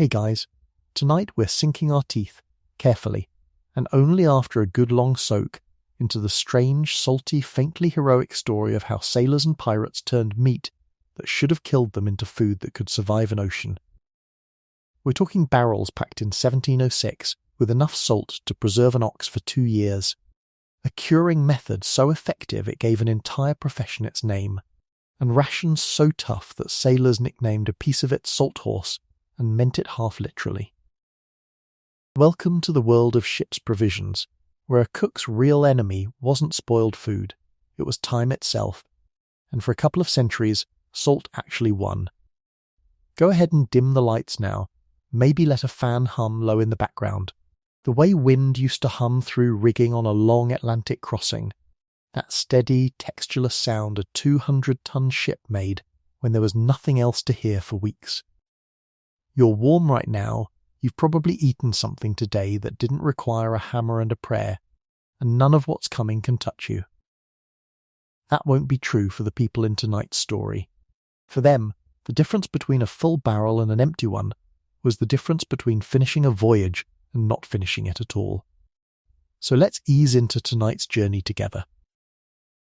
Hey guys, tonight we're sinking our teeth, carefully, and only after a good long soak, into the strange, salty, faintly heroic story of how sailors and pirates turned meat that should have killed them into food that could survive an ocean. We're talking barrels packed in 1706 with enough salt to preserve an ox for 2 years. A curing method so effective it gave an entire profession its name, and rations so tough that sailors nicknamed a piece of it Salt Horse and meant it half literally. Welcome to the world of ship's provisions, where a cook's real enemy wasn't spoiled food, it was time itself, and for a couple of centuries, salt actually won. Go ahead and dim the lights now, maybe let a fan hum low in the background. The way wind used to hum through rigging on a long Atlantic crossing, that steady, textureless sound a 200-ton ship made when there was nothing else to hear for weeks. You're warm right now, you've probably eaten something today that didn't require a hammer and a prayer, and none of what's coming can touch you. That won't be true for the people in tonight's story. For them, the difference between a full barrel and an empty one was the difference between finishing a voyage and not finishing it at all. So let's ease into tonight's journey together.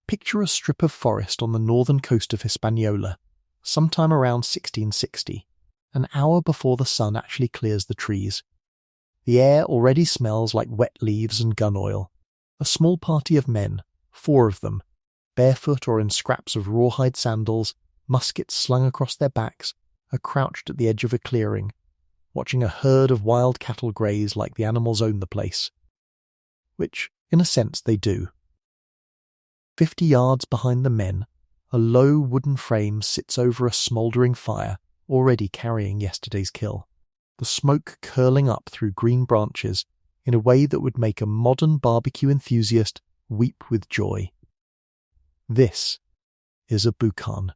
Picture a strip of forest on the northern coast of Hispaniola, sometime around 1660, an hour before the sun actually clears the trees. The air already smells like wet leaves and gun oil. A small party of men, 4 of them, barefoot or in scraps of rawhide sandals, muskets slung across their backs, are crouched at the edge of a clearing, watching a herd of wild cattle graze like the animals own the place. Which, in a sense, they do. 50 yards behind the men, a low wooden frame sits over a smouldering fire, already carrying yesterday's kill, the smoke curling up through green branches in a way that would make a modern barbecue enthusiast weep with joy. This is a boucan,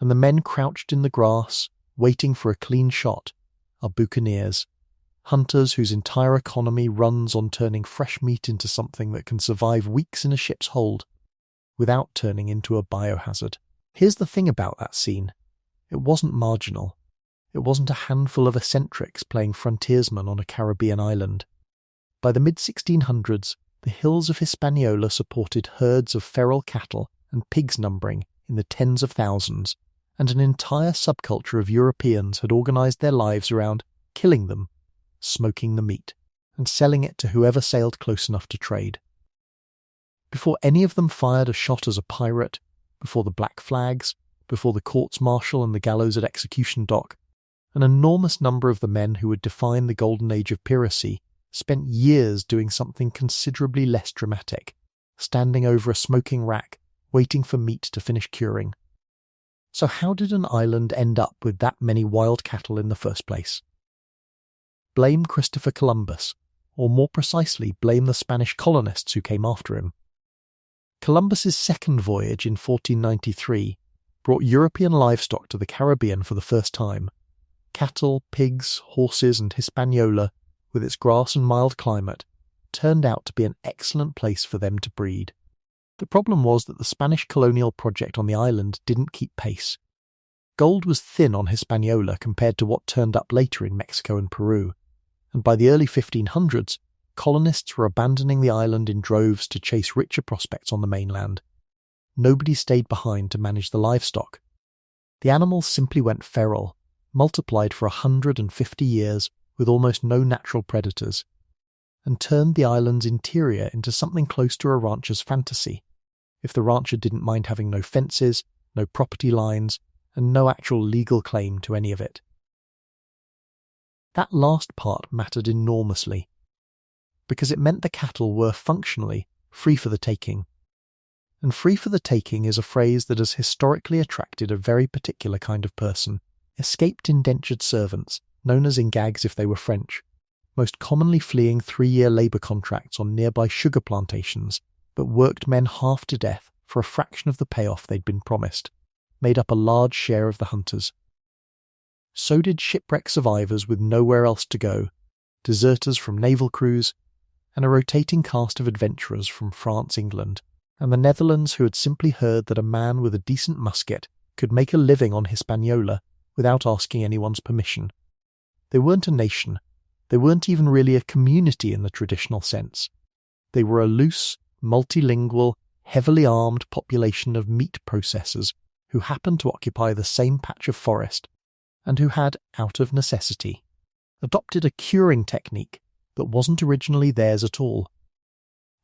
and the men crouched in the grass, waiting for a clean shot, are buccaneers, hunters whose entire economy runs on turning fresh meat into something that can survive weeks in a ship's hold, without turning into a biohazard. Here's the thing about that scene. It wasn't marginal. It wasn't a handful of eccentrics playing frontiersmen on a Caribbean island. By the mid-1600s, the hills of Hispaniola supported herds of feral cattle and pigs numbering in the tens of thousands, and an entire subculture of Europeans had organised their lives around killing them, smoking the meat, and selling it to whoever sailed close enough to trade. Before any of them fired a shot as a pirate, before the Black Flags, before the courts-martial and the gallows at execution dock, an enormous number of the men who would define the Golden Age of Piracy spent years doing something considerably less dramatic, standing over a smoking rack, waiting for meat to finish curing. So how did an island end up with that many wild cattle in the first place? Blame Christopher Columbus, or more precisely, blame the Spanish colonists who came after him. Columbus's second voyage in 1493 brought European livestock to the Caribbean for the first time. Cattle, pigs, horses, and Hispaniola, with its grass and mild climate, turned out to be an excellent place for them to breed. The problem was that the Spanish colonial project on the island didn't keep pace. Gold was thin on Hispaniola compared to what turned up later in Mexico and Peru, and by the early 1500s, colonists were abandoning the island in droves to chase richer prospects on the mainland. Nobody stayed behind to manage the livestock. The animals simply went feral, multiplied for 150 years with almost no natural predators, and turned the island's interior into something close to a rancher's fantasy, if the rancher didn't mind having no fences, no property lines, and no actual legal claim to any of it. That last part mattered enormously, because it meant the cattle were functionally free for the taking. And free for the taking is a phrase that has historically attracted a very particular kind of person, escaped indentured servants, known as ingags if they were French, most commonly fleeing 3-year labour contracts on nearby sugar plantations that worked men half to death for a fraction of the payoff they'd been promised, made up a large share of the hunters. So did shipwreck survivors with nowhere else to go, deserters from naval crews, and a rotating cast of adventurers from France, England, and the Netherlands who had simply heard that a man with a decent musket could make a living on Hispaniola without asking anyone's permission. They weren't a nation. They weren't even really a community in the traditional sense. They were a loose, multilingual, heavily armed population of meat processors who happened to occupy the same patch of forest and who had, out of necessity, adopted a curing technique that wasn't originally theirs at all.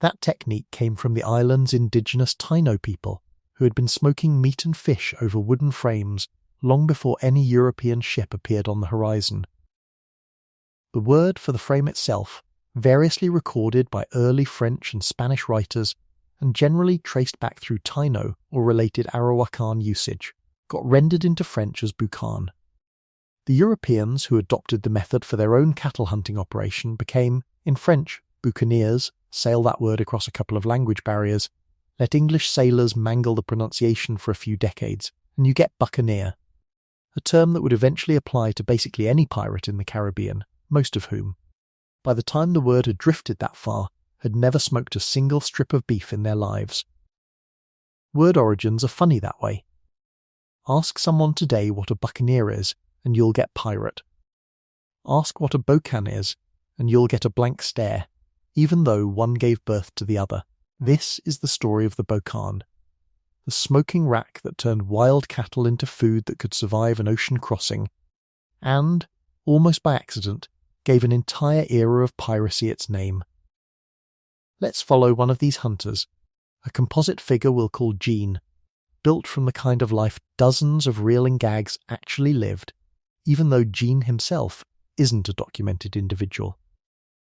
That technique came from the island's indigenous Taino people, who had been smoking meat and fish over wooden frames long before any European ship appeared on the horizon. The word for the frame itself, variously recorded by early French and Spanish writers and generally traced back through Taino or related Arawakan usage, got rendered into French as boucan. The Europeans who adopted the method for their own cattle hunting operation became, in French, boucaniers, sail that word across a couple of language barriers, let English sailors mangle the pronunciation for a few decades, and you get buccaneer, a term that would eventually apply to basically any pirate in the Caribbean, most of whom, by the time the word had drifted that far, had never smoked a single strip of beef in their lives. Word origins are funny that way. Ask someone today what a buccaneer is, and you'll get pirate. Ask what a boucan is, and you'll get a blank stare, even though one gave birth to the other. This is the story of the boucan, the smoking rack that turned wild cattle into food that could survive an ocean crossing, and, almost by accident, gave an entire era of piracy its name. Let's follow one of these hunters, a composite figure we'll call Jean, built from the kind of life dozens of reeling gags actually lived, even though Jean himself isn't a documented individual.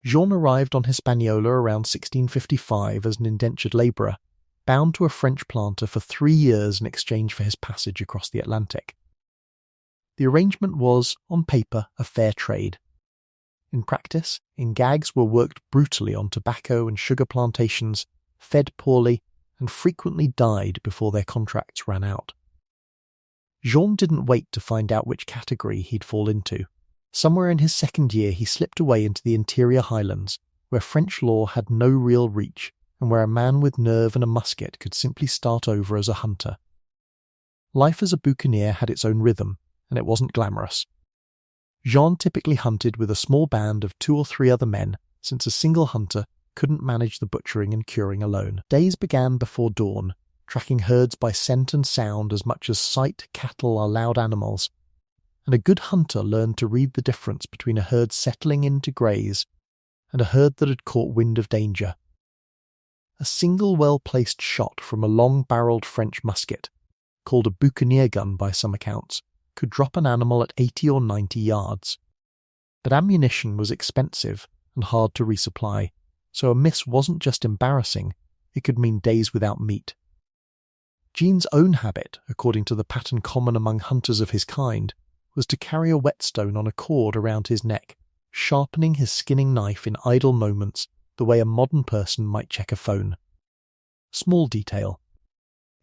Jean arrived on Hispaniola around 1655 as an indentured labourer, bound to a French planter for 3 years in exchange for his passage across the Atlantic. The arrangement was, on paper, a fair trade. In practice, Ngags were worked brutally on tobacco and sugar plantations, fed poorly, and frequently died before their contracts ran out. Jean didn't wait to find out which category he'd fall into. Somewhere in his second year he slipped away into the interior highlands, where French law had no real reach, and where a man with nerve and a musket could simply start over as a hunter. Life as a boucanier had its own rhythm, and it wasn't glamorous. Jean typically hunted with a small band of 2 or 3 other men, since a single hunter couldn't manage the butchering and curing alone. Days began before dawn, tracking herds by scent and sound as much as sight cattle are loud animals, and a good hunter learned to read the difference between a herd settling in to graze and a herd that had caught wind of danger. A single well-placed shot from a long-barreled French musket, called a boucanier gun by some accounts, could drop an animal at 80 or 90 yards. But ammunition was expensive and hard to resupply, so a miss wasn't just embarrassing, it could mean days without meat. Jean's own habit, according to the pattern common among hunters of his kind, was to carry a whetstone on a cord around his neck, sharpening his skinning knife in idle moments the way a modern person might check a phone. Small detail.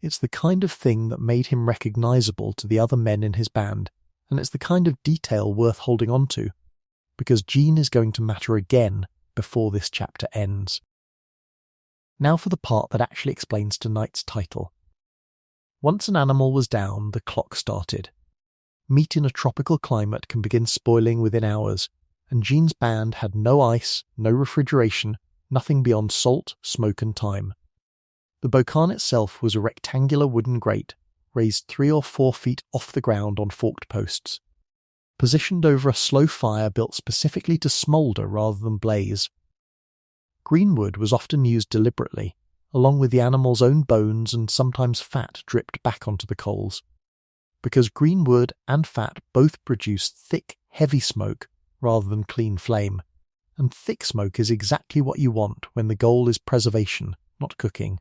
It's the kind of thing that made him recognisable to the other men in his band, and it's the kind of detail worth holding on to, because Jean is going to matter again before this chapter ends. Now for the part that actually explains tonight's title. Once an animal was down, the clock started. Meat in a tropical climate can begin spoiling within hours, and Jean's band had no ice, no refrigeration, nothing beyond salt, smoke and time. The boucan itself was a rectangular wooden grate, raised 3 or 4 feet off the ground on forked posts, positioned over a slow fire built specifically to smoulder rather than blaze. Green wood was often used deliberately, along with the animal's own bones and sometimes fat dripped back onto the coals, because green wood and fat both produce thick, heavy smoke rather than clean flame, and thick smoke is exactly what you want when the goal is preservation, not cooking.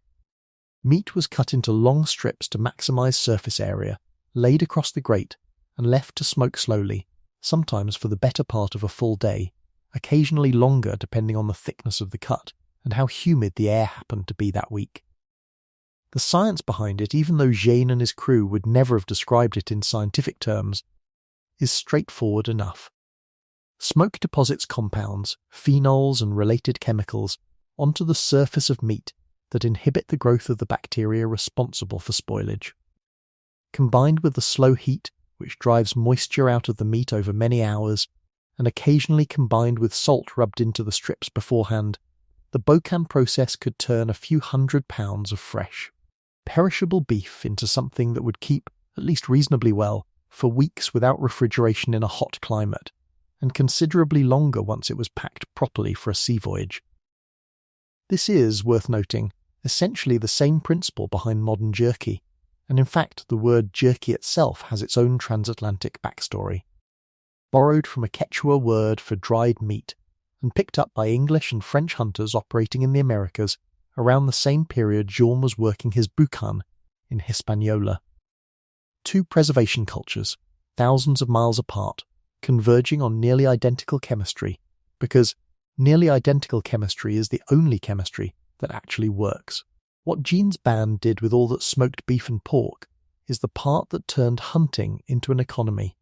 Meat was cut into long strips to maximise surface area, laid across the grate, and left to smoke slowly, sometimes for the better part of a full day, occasionally longer depending on the thickness of the cut and how humid the air happened to be that week. The science behind it, even though Jane and his crew would never have described it in scientific terms, is straightforward enough. Smoke deposits compounds, phenols and related chemicals, onto the surface of meat that inhibit the growth of the bacteria responsible for spoilage. Combined with the slow heat, which drives moisture out of the meat over many hours, and occasionally combined with salt rubbed into the strips beforehand, the bocan process could turn a few £100 of fresh, perishable beef into something that would keep, at least reasonably well, for weeks without refrigeration in a hot climate, and considerably longer once it was packed properly for a sea voyage. This is, worth noting, essentially the same principle behind modern jerky, and in fact the word jerky itself has its own transatlantic backstory. Borrowed from a Quechua word for dried meat, and picked up by English and French hunters operating in the Americas around the same period Jean was working his boucan in Hispaniola. Two preservation cultures, thousands of miles apart, converging on nearly identical chemistry, because nearly identical chemistry is the only chemistry that actually works. What Jean's band did with all that smoked beef and pork is the part that turned hunting into an economy.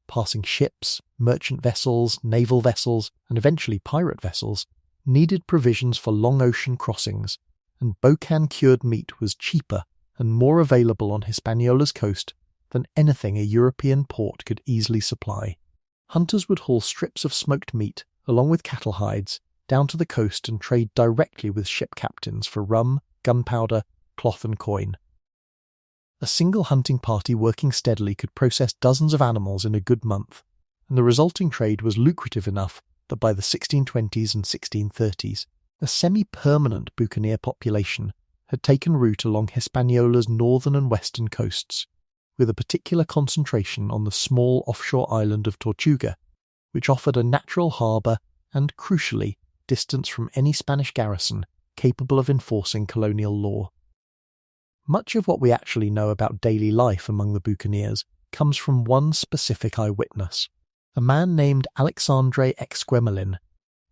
Passing ships, merchant vessels, naval vessels, and eventually pirate vessels needed provisions for long ocean crossings, and bocan-cured meat was cheaper and more available on Hispaniola's coast than anything a European port could easily supply. Hunters would haul strips of smoked meat, along with cattle hides, down to the coast and trade directly with ship captains for rum, gunpowder, cloth and coin. A single hunting party working steadily could process dozens of animals in a good month, and the resulting trade was lucrative enough that by the 1620s and 1630s, a semi-permanent buccaneer population had taken root along Hispaniola's northern and western coasts, with a particular concentration on the small offshore island of Tortuga, which offered a natural harbour and, crucially, distance from any Spanish garrison capable of enforcing colonial law. Much of what we actually know about daily life among the buccaneers comes from one specific eyewitness, a man named Alexandre Exquemelin,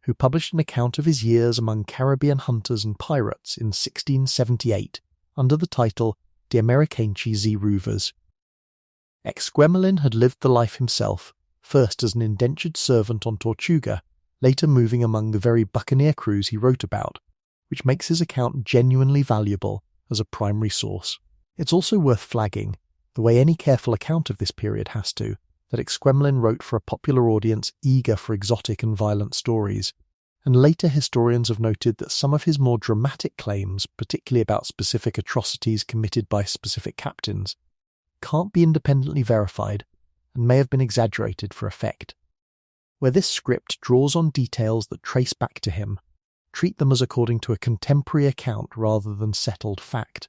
who published an account of his years among Caribbean hunters and pirates in 1678 under the title De Americanci Z Rovers. Exquemelin had lived the life himself, first as an indentured servant on Tortuga, later moving among the very buccaneer crews he wrote about, which makes his account genuinely valuable as a primary source. It's also worth flagging, the way any careful account of this period has to, that Exquemelin wrote for a popular audience eager for exotic and violent stories, and later historians have noted that some of his more dramatic claims, particularly about specific atrocities committed by specific captains, can't be independently verified and may have been exaggerated for effect. Where this script draws on details that trace back to him, treat them as according to a contemporary account rather than settled fact.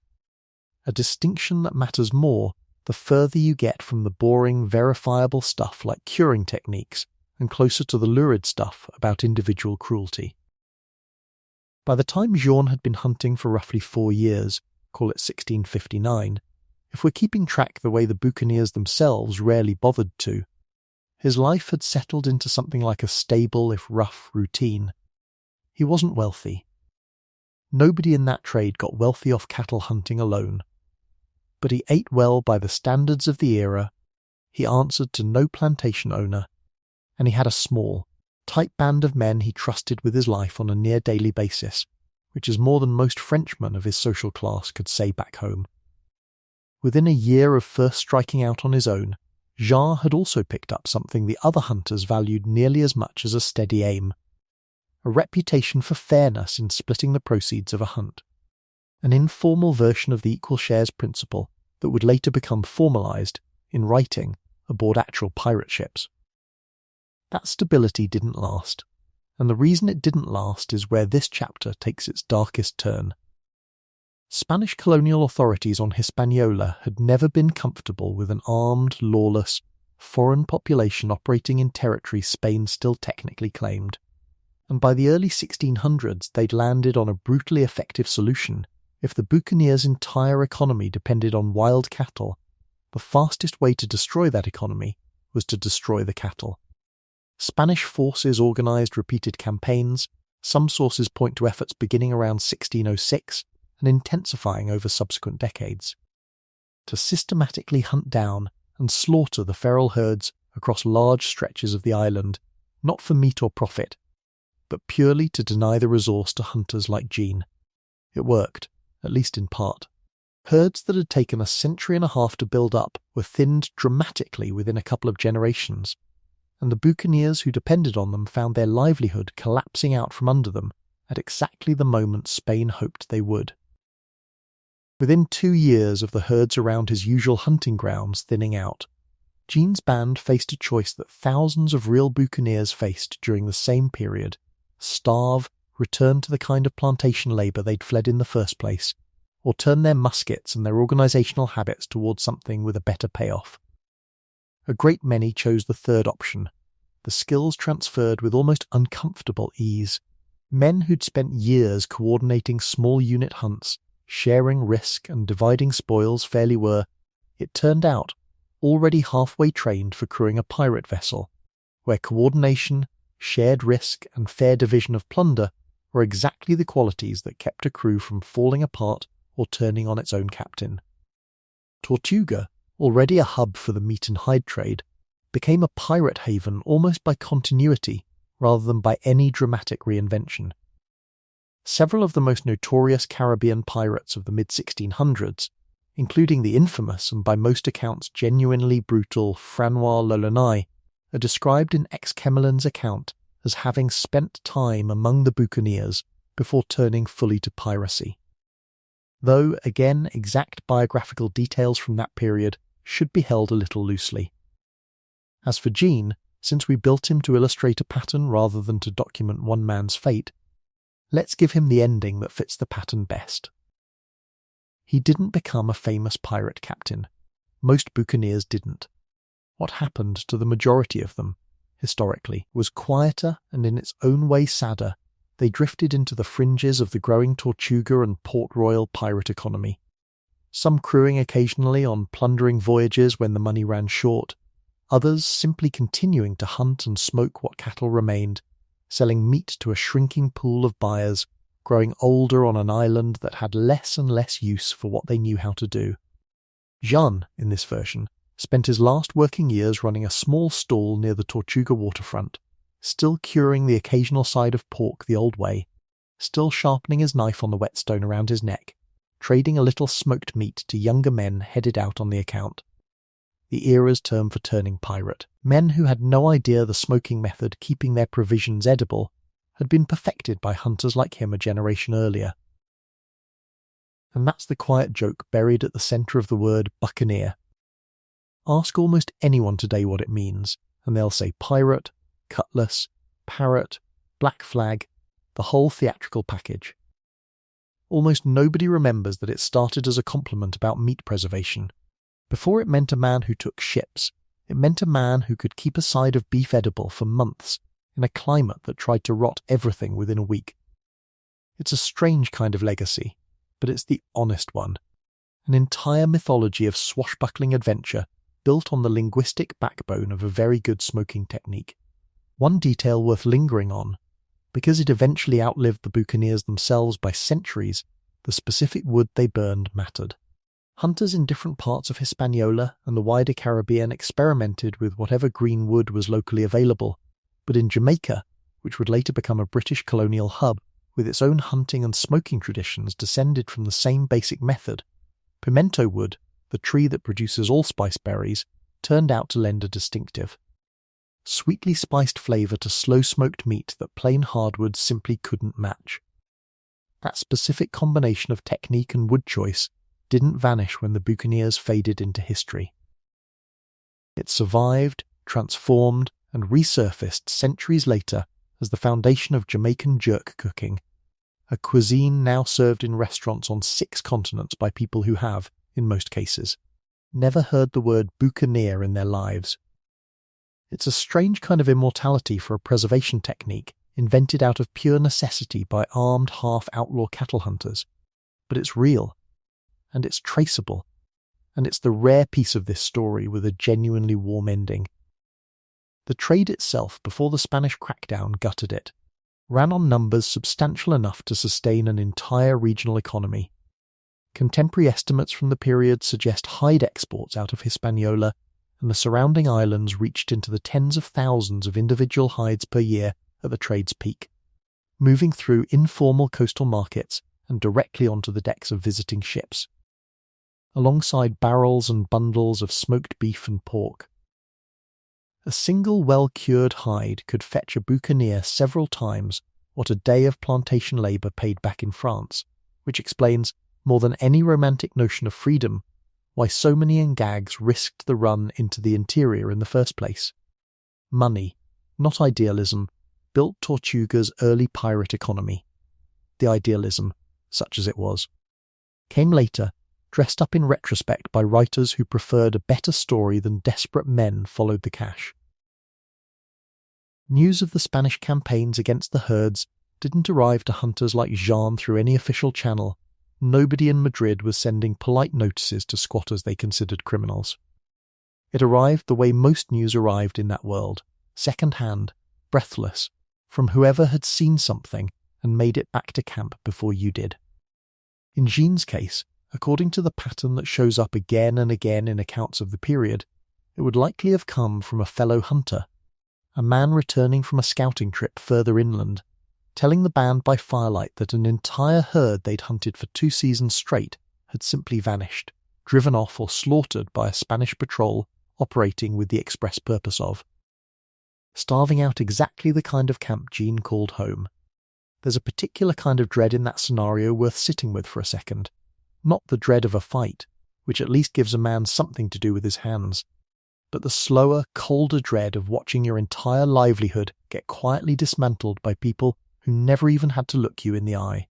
A distinction that matters more the further you get from the boring, verifiable stuff like curing techniques and closer to the lurid stuff about individual cruelty. By the time Jean had been hunting for roughly 4 years, call it 1659, if we're keeping track the way the buccaneers themselves rarely bothered to, his life had settled into something like a stable if rough routine. He wasn't wealthy. Nobody in that trade got wealthy off cattle hunting alone. But he ate well by the standards of the era, he answered to no plantation owner, and he had a small, tight band of men he trusted with his life on a near-daily basis, which is more than most Frenchmen of his social class could say back home. Within a year of first striking out on his own, Jean had also picked up something the other hunters valued nearly as much as a steady aim: a reputation for fairness in splitting the proceeds of a hunt, an informal version of the equal shares principle that would later become formalized, in writing, aboard actual pirate ships. That stability didn't last, and the reason it didn't last is where this chapter takes its darkest turn. Spanish colonial authorities on Hispaniola had never been comfortable with an armed, lawless, foreign population operating in territory Spain still technically claimed, and by the early 1600s they'd landed on a brutally effective solution. If the buccaneers' entire economy depended on wild cattle, the fastest way to destroy that economy was to destroy the cattle. Spanish forces organised repeated campaigns. Some sources point to efforts beginning around 1606 and intensifying over subsequent decades, to systematically hunt down and slaughter the feral herds across large stretches of the island, not for meat or profit, but purely to deny the resource to hunters like Jean. It worked, at least in part. Herds that had taken a century and a half to build up were thinned dramatically within a couple of generations, and the buccaneers who depended on them found their livelihood collapsing out from under them at exactly the moment Spain hoped they would. Within 2 years of the herds around his usual hunting grounds thinning out, Jean's band faced a choice that thousands of real buccaneers faced during the same period: starve, return to the kind of plantation labour they'd fled in the first place, or turn their muskets and their organisational habits towards something with a better payoff. A great many chose the third option. The skills transferred with almost uncomfortable ease. Men who'd spent years coordinating small unit hunts, sharing risk and dividing spoils fairly were, it turned out, already halfway trained for crewing a pirate vessel, where coordination, shared risk and fair division of plunder were exactly the qualities that kept a crew from falling apart or turning on its own captain. Tortuga, already a hub for the meat and hide trade, became a pirate haven almost by continuity rather than by any dramatic reinvention. Several of the most notorious Caribbean pirates of the mid-1600s, including the infamous and by most accounts genuinely brutal Francois Lolognais, are described in Exquemelin's account as having spent time among the buccaneers before turning fully to piracy. Though, again, exact biographical details from that period should be held a little loosely. As for Jean, since we built him to illustrate a pattern rather than to document one man's fate, let's give him the ending that fits the pattern best. He didn't become a famous pirate captain. Most buccaneers didn't. What happened to the majority of them, historically, was quieter and in its own way sadder. They drifted into the fringes of the growing Tortuga and Port Royal pirate economy. Some crewing occasionally on plundering voyages when the money ran short, others simply continuing to hunt and smoke what cattle remained, selling meat to a shrinking pool of buyers, growing older on an island that had less and less use for what they knew how to do. Jean, in this version, spent his last working years running a small stall near the Tortuga waterfront, still curing the occasional side of pork the old way, still sharpening his knife on the whetstone around his neck, trading a little smoked meat to younger men headed out on the account. The era's term for turning pirate. Men who had no idea the smoking method keeping their provisions edible had been perfected by hunters like him a generation earlier. And that's the quiet joke buried at the centre of the word buccaneer. Ask almost anyone today what it means, and they'll say pirate, cutlass, parrot, black flag, the whole theatrical package. Almost nobody remembers that it started as a compliment about meat preservation. Before it meant a man who took ships, it meant a man who could keep a side of beef edible for months in a climate that tried to rot everything within a week. It's a strange kind of legacy, but it's the honest one. An entire mythology of swashbuckling adventure built on the linguistic backbone of a very good smoking technique. One detail worth lingering on, because it eventually outlived the buccaneers themselves by centuries, the specific wood they burned mattered. Hunters in different parts of Hispaniola and the wider Caribbean experimented with whatever green wood was locally available, but in Jamaica, which would later become a British colonial hub, with its own hunting and smoking traditions descended from the same basic method, pimento wood, the tree that produces allspice berries, turned out to lend a distinctive, sweetly spiced flavour to slow-smoked meat that plain hardwood simply couldn't match. That specific combination of technique and wood choice didn't vanish when the buccaneers faded into history. It survived, transformed, and resurfaced centuries later as the foundation of Jamaican jerk cooking, a cuisine now served in restaurants on 6 continents by people who have, in most cases, never heard the word buccaneer in their lives. It's a strange kind of immortality for a preservation technique invented out of pure necessity by armed half-outlaw cattle hunters, but it's real, and it's traceable, and it's the rare piece of this story with a genuinely warm ending. The trade itself, before the Spanish crackdown gutted it, ran on numbers substantial enough to sustain an entire regional economy. Contemporary estimates from the period suggest hide exports out of Hispaniola and the surrounding islands reached into the tens of thousands of individual hides per year at the trade's peak, moving through informal coastal markets and directly onto the decks of visiting ships, alongside barrels and bundles of smoked beef and pork. A single well-cured hide could fetch a buccaneer several times what a day of plantation labour paid back in France, which explains, more than any romantic notion of freedom, why so many Ngags risked the run into the interior in the first place. Money, not idealism, built Tortuga's early pirate economy. The idealism, such as it was, came later, dressed up in retrospect by writers who preferred a better story than desperate men followed the cash. News of the Spanish campaigns against the herds didn't arrive to hunters like Jean through any official channel. Nobody in Madrid was sending polite notices to squatters they considered criminals. It arrived the way most news arrived in that world, second-hand, breathless, from whoever had seen something and made it back to camp before you did. In Jean's case, according to the pattern that shows up again and again in accounts of the period, it would likely have come from a fellow hunter, a man returning from a scouting trip further inland, telling the band by firelight that an entire herd they'd hunted for 2 seasons straight had simply vanished, driven off or slaughtered by a Spanish patrol operating with the express purpose of starving out exactly the kind of camp Jean called home. There's a particular kind of dread in that scenario worth sitting with for a second. Not the dread of a fight, which at least gives a man something to do with his hands, but the slower, colder dread of watching your entire livelihood get quietly dismantled by people who never even had to look you in the eye.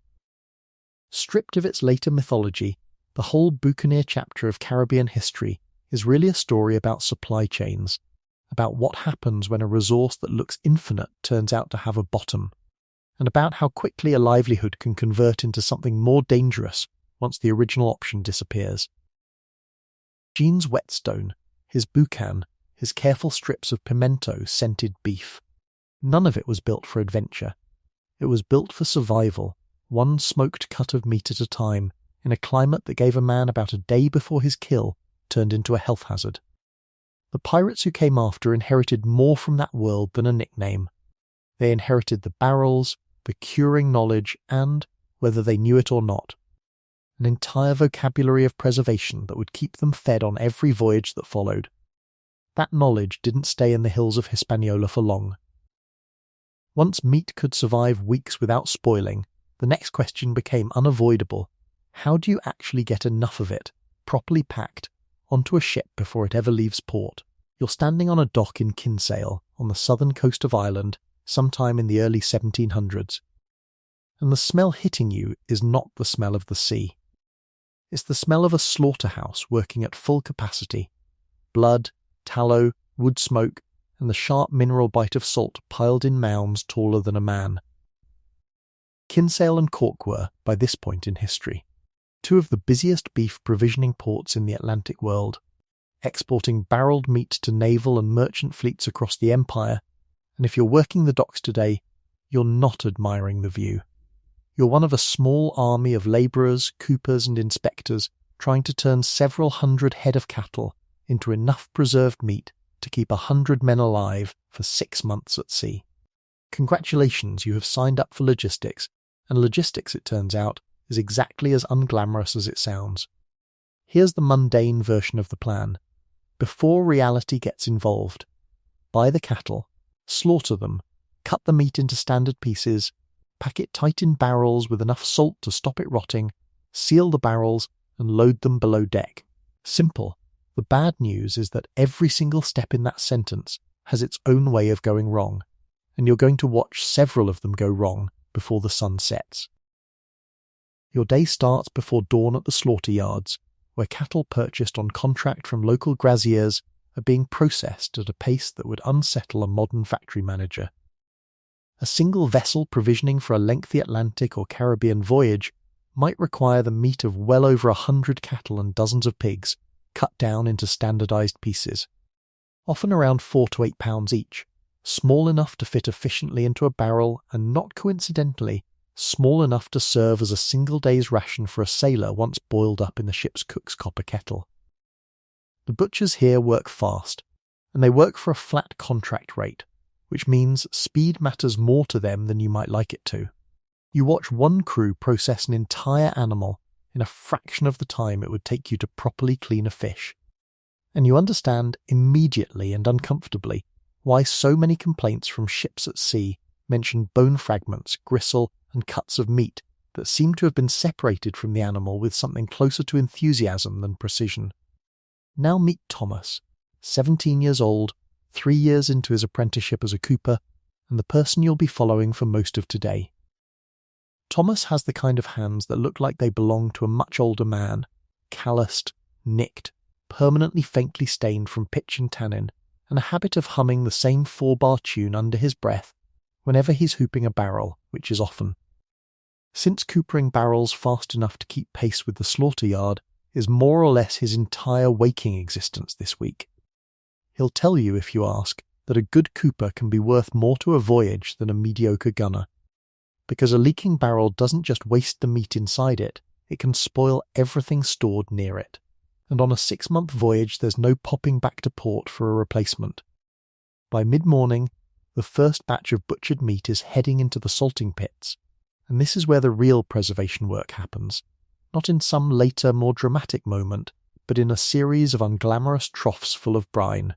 Stripped of its later mythology, the whole buccaneer chapter of Caribbean history is really a story about supply chains, about what happens when a resource that looks infinite turns out to have a bottom, and about how quickly a livelihood can convert into something more dangerous once the original option disappears. Jean's whetstone, his boucan, his careful strips of pimento-scented beef, none of it was built for adventure. It was built for survival, one smoked cut of meat at a time, in a climate that gave a man about a day before his kill turned into a health hazard. The pirates who came after inherited more from that world than a nickname. They inherited the barrels, the curing knowledge, and, whether they knew it or not, an entire vocabulary of preservation that would keep them fed on every voyage that followed. That knowledge didn't stay in the hills of Hispaniola for long. Once meat could survive weeks without spoiling, the next question became unavoidable. How do you actually get enough of it, properly packed, onto a ship before it ever leaves port? You're standing on a dock in Kinsale, on the southern coast of Ireland, sometime in the early 1700s. And the smell hitting you is not the smell of the sea. It's the smell of a slaughterhouse working at full capacity. Blood, tallow, wood smoke, and the sharp mineral bite of salt piled in mounds taller than a man. Kinsale and Cork were, by this point in history, 2 of the busiest beef provisioning ports in the Atlantic world, exporting barrelled meat to naval and merchant fleets across the empire, and if you're working the docks today, you're not admiring the view. You're one of a small army of labourers, coopers and inspectors trying to turn several hundred head of cattle into enough preserved meat to keep 100 men alive for 6 months at sea. Congratulations, you have signed up for logistics, and logistics, it turns out, is exactly as unglamorous as it sounds. Here's the mundane version of the plan. Before reality gets involved, buy the cattle, slaughter them, cut the meat into standard pieces, pack it tight in barrels with enough salt to stop it rotting, seal the barrels, and load them below deck. Simple. The bad news is that every single step in that sentence has its own way of going wrong, and you're going to watch several of them go wrong before the sun sets. Your day starts before dawn at the slaughter yards, where cattle purchased on contract from local graziers are being processed at a pace that would unsettle a modern factory manager. A single vessel provisioning for a lengthy Atlantic or Caribbean voyage might require the meat of well over 100 cattle and dozens of pigs, cut down into standardized pieces, often around 4 to 8 pounds each, small enough to fit efficiently into a barrel and, not coincidentally, small enough to serve as a single day's ration for a sailor once boiled up in the ship's cook's copper kettle. The butchers here work fast, and they work for a flat contract rate, which means speed matters more to them than you might like it to. You watch one crew process an entire animal in a fraction of the time it would take you to properly clean a fish, and you understand immediately and uncomfortably why so many complaints from ships at sea mention bone fragments, gristle, and cuts of meat that seem to have been separated from the animal with something closer to enthusiasm than precision. Now meet Thomas, 17 years old, 3 years into his apprenticeship as a cooper, and the person you'll be following for most of today. Thomas has the kind of hands that look like they belong to a much older man, calloused, nicked, permanently faintly stained from pitch and tannin, and a habit of humming the same 4-bar tune under his breath whenever he's hooping a barrel, which is often. Since coopering barrels fast enough to keep pace with the slaughter yard is more or less his entire waking existence this week. He'll tell you, if you ask, that a good cooper can be worth more to a voyage than a mediocre gunner. Because a leaking barrel doesn't just waste the meat inside it, it can spoil everything stored near it. And on a 6-month voyage there's no popping back to port for a replacement. By mid-morning, the first batch of butchered meat is heading into the salting pits, and this is where the real preservation work happens, not in some later, more dramatic moment, but in a series of unglamorous troughs full of brine.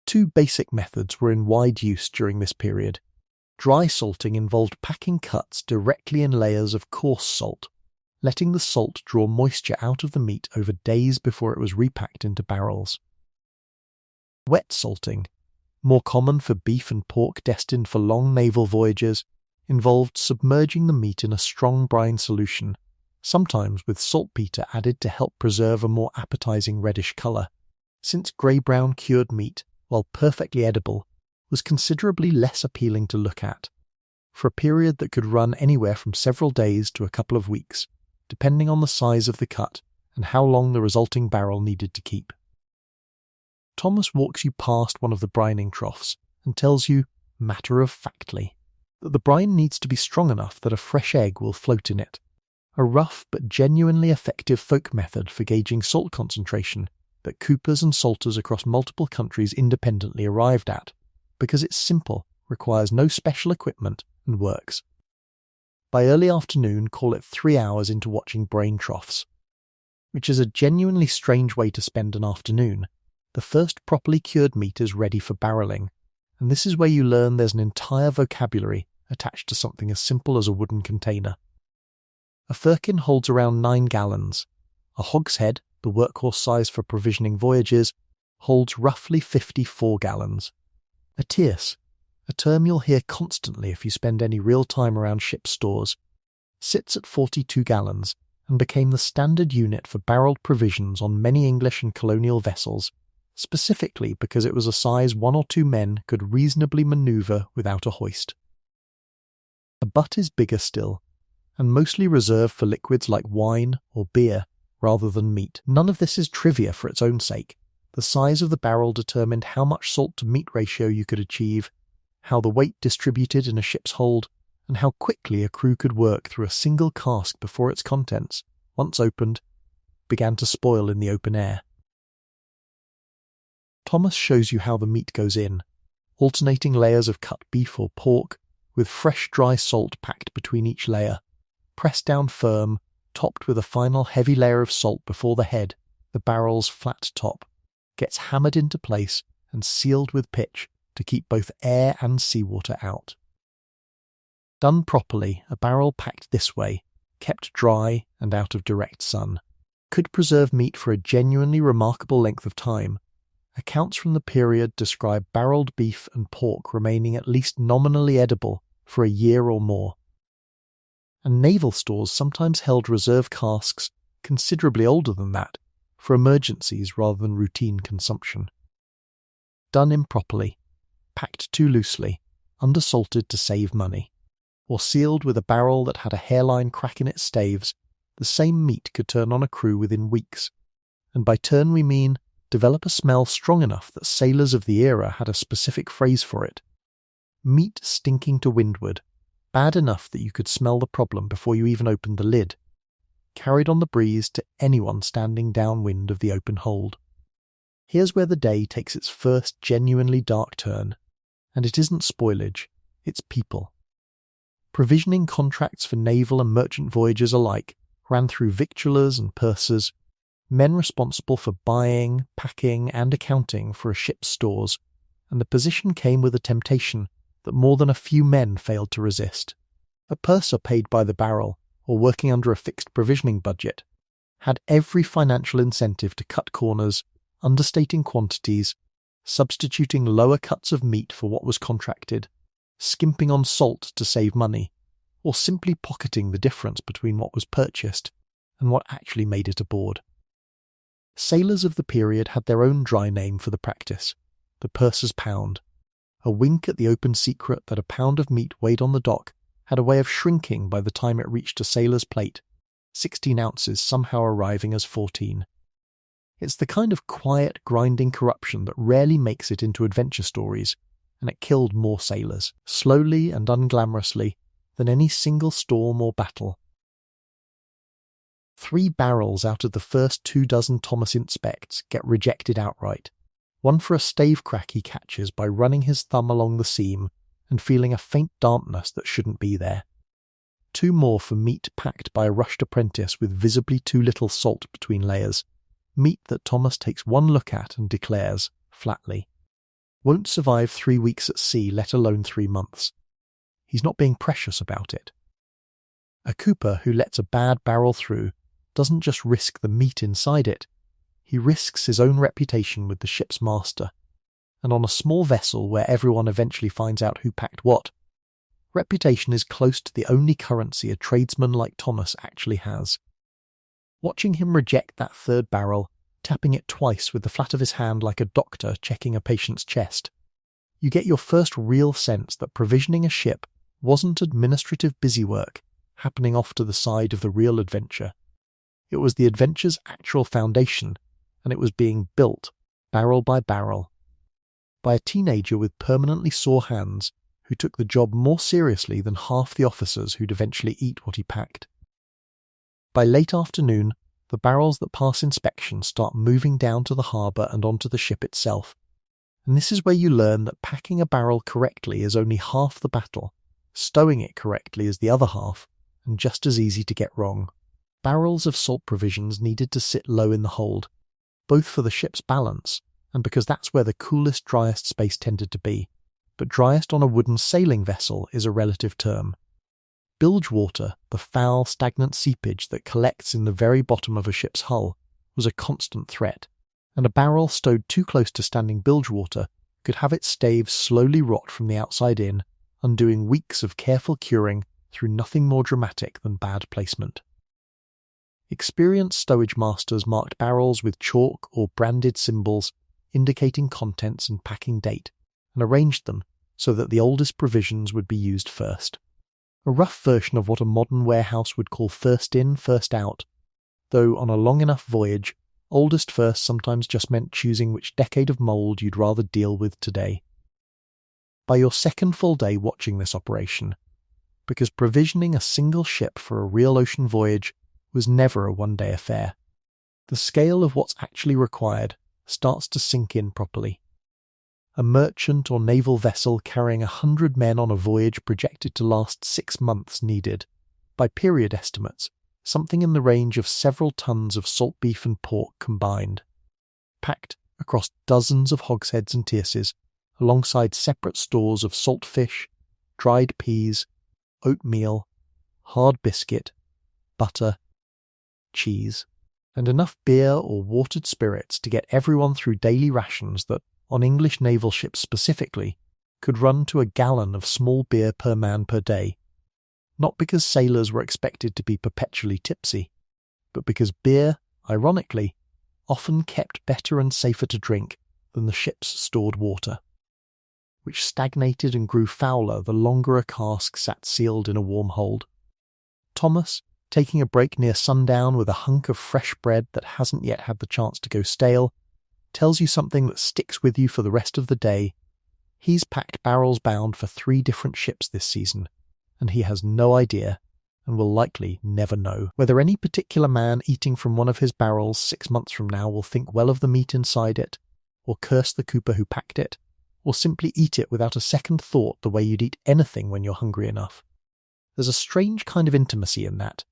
2 basic methods were in wide use during this period. Dry salting involved packing cuts directly in layers of coarse salt, letting the salt draw moisture out of the meat over days before it was repacked into barrels. Wet salting, more common for beef and pork destined for long naval voyages, involved submerging the meat in a strong brine solution, sometimes with saltpeter added to help preserve a more appetizing reddish colour, since grey-brown cured meat, while perfectly edible, was considerably less appealing to look at, for a period that could run anywhere from several days to a couple of weeks, depending on the size of the cut and how long the resulting barrel needed to keep. Thomas walks you past one of the brining troughs and tells you, matter-of-factly, that the brine needs to be strong enough that a fresh egg will float in it, a rough but genuinely effective folk method for gauging salt concentration that coopers and salters across multiple countries independently arrived at, because it's simple, requires no special equipment, and works. By early afternoon, call it 3 hours into watching brine troughs, which is a genuinely strange way to spend an afternoon. The first properly cured meat is ready for barrelling, and this is where you learn there's an entire vocabulary attached to something as simple as a wooden container. A firkin holds around 9 gallons. A hogshead, the workhorse size for provisioning voyages, holds roughly 54 gallons. A tierce, a term you'll hear constantly if you spend any real time around ship stores, sits at 42 gallons and became the standard unit for barrelled provisions on many English and colonial vessels, specifically because it was a size 1 or 2 men could reasonably manoeuvre without a hoist. A butt is bigger still, and mostly reserved for liquids like wine or beer rather than meat. None of this is trivia for its own sake. The size of the barrel determined how much salt-to-meat ratio you could achieve, how the weight distributed in a ship's hold, and how quickly a crew could work through a single cask before its contents, once opened, began to spoil in the open air. Thomas shows you how the meat goes in, alternating layers of cut beef or pork, with fresh dry salt packed between each layer, pressed down firm, topped with a final heavy layer of salt before the head, the barrel's flat top, gets hammered into place and sealed with pitch to keep both air and seawater out. Done properly, a barrel packed this way, kept dry and out of direct sun, could preserve meat for a genuinely remarkable length of time. Accounts from the period describe barrelled beef and pork remaining at least nominally edible for a year or more. And naval stores sometimes held reserve casks considerably older than that, for emergencies rather than routine consumption. Done improperly, packed too loosely, undersalted to save money, or sealed with a barrel that had a hairline crack in its staves, the same meat could turn on a crew within weeks, and by turn we mean develop a smell strong enough that sailors of the era had a specific phrase for it. Meat stinking to windward, bad enough that you could smell the problem before you even opened the lid, carried on the breeze to anyone standing downwind of the open hold. Here's where the day takes its first genuinely dark turn, and it isn't spoilage, it's people. Provisioning contracts for naval and merchant voyages alike ran through victuallers and pursers, men responsible for buying, packing, and accounting for a ship's stores, and the position came with a temptation that more than a few men failed to resist. A purser paid by the barrel, or working under a fixed provisioning budget, had every financial incentive to cut corners, understating quantities, substituting lower cuts of meat for what was contracted, skimping on salt to save money, or simply pocketing the difference between what was purchased and what actually made it aboard. Sailors of the period had their own dry name for the practice, the purser's pound, a wink at the open secret that a pound of meat weighed on the dock had a way of shrinking by the time it reached a sailor's plate, 16 ounces somehow arriving as 14. It's the kind of quiet, grinding corruption that rarely makes it into adventure stories, and it killed more sailors, slowly and unglamorously, than any single storm or battle. 3 barrels out of the first 24 Thomas inspects get rejected outright, one for a stave crack he catches by running his thumb along the seam and feeling a faint dampness that shouldn't be there. 2 more for meat packed by a rushed apprentice with visibly too little salt between layers, meat that Thomas takes one look at and declares, flatly, won't survive 3 weeks at sea, let alone 3 months. He's not being precious about it. A cooper who lets a bad barrel through doesn't just risk the meat inside it, he risks his own reputation with the ship's master. And on a small vessel where everyone eventually finds out who packed what, reputation is close to the only currency a tradesman like Thomas actually has. Watching him reject that 3rd barrel, tapping it twice with the flat of his hand like a doctor checking a patient's chest, you get your first real sense that provisioning a ship wasn't administrative busywork happening off to the side of the real adventure. It was the adventure's actual foundation, and it was being built, barrel by barrel, by a teenager with permanently sore hands who took the job more seriously than half the officers who'd eventually eat what he packed. By late afternoon, the barrels that pass inspection start moving down to the harbour and onto the ship itself, and this is where you learn that packing a barrel correctly is only half the battle, stowing it correctly is the other half, and just as easy to get wrong. Barrels of salt provisions needed to sit low in the hold, both for the ship's balance and because that's where the coolest, driest space tended to be, but driest on a wooden sailing vessel is a relative term. Bilge water, the foul, stagnant seepage that collects in the very bottom of a ship's hull, was a constant threat, and a barrel stowed too close to standing bilge water could have its staves slowly rot from the outside in, undoing weeks of careful curing through nothing more dramatic than bad placement. Experienced stowage masters marked barrels with chalk or branded symbols indicating contents and packing date, and arranged them so that the oldest provisions would be used first. A rough version of what a modern warehouse would call first in, first out, though on a long enough voyage, oldest first sometimes just meant choosing which decade of mould you'd rather deal with today. By your second full day watching this operation, because provisioning a single ship for a real ocean voyage was never a one-day affair, the scale of what's actually required starts to sink in properly. A merchant or naval vessel carrying 100 men on a voyage projected to last 6 months needed, by period estimates, something in the range of several tons of salt beef and pork combined, packed across dozens of hogsheads and tierces, alongside separate stores of salt fish, dried peas, oatmeal, hard biscuit, butter, cheese, and enough beer or watered spirits to get everyone through daily rations that, on English naval ships specifically, could run to a gallon of small beer per man per day, not because sailors were expected to be perpetually tipsy, but because beer, ironically, often kept better and safer to drink than the ship's stored water, which stagnated and grew fouler the longer a cask sat sealed in a warm hold. Thomas, taking a break near sundown with a hunk of fresh bread that hasn't yet had the chance to go stale, tells you something that sticks with you for the rest of the day. He's packed barrels bound for 3 different ships this season, and he has no idea, and will likely never know, whether any particular man eating from one of his barrels 6 months from now will think well of the meat inside it, or curse the cooper who packed it, or simply eat it without a second thought the way you'd eat anything when you're hungry enough. There's a strange kind of intimacy in that.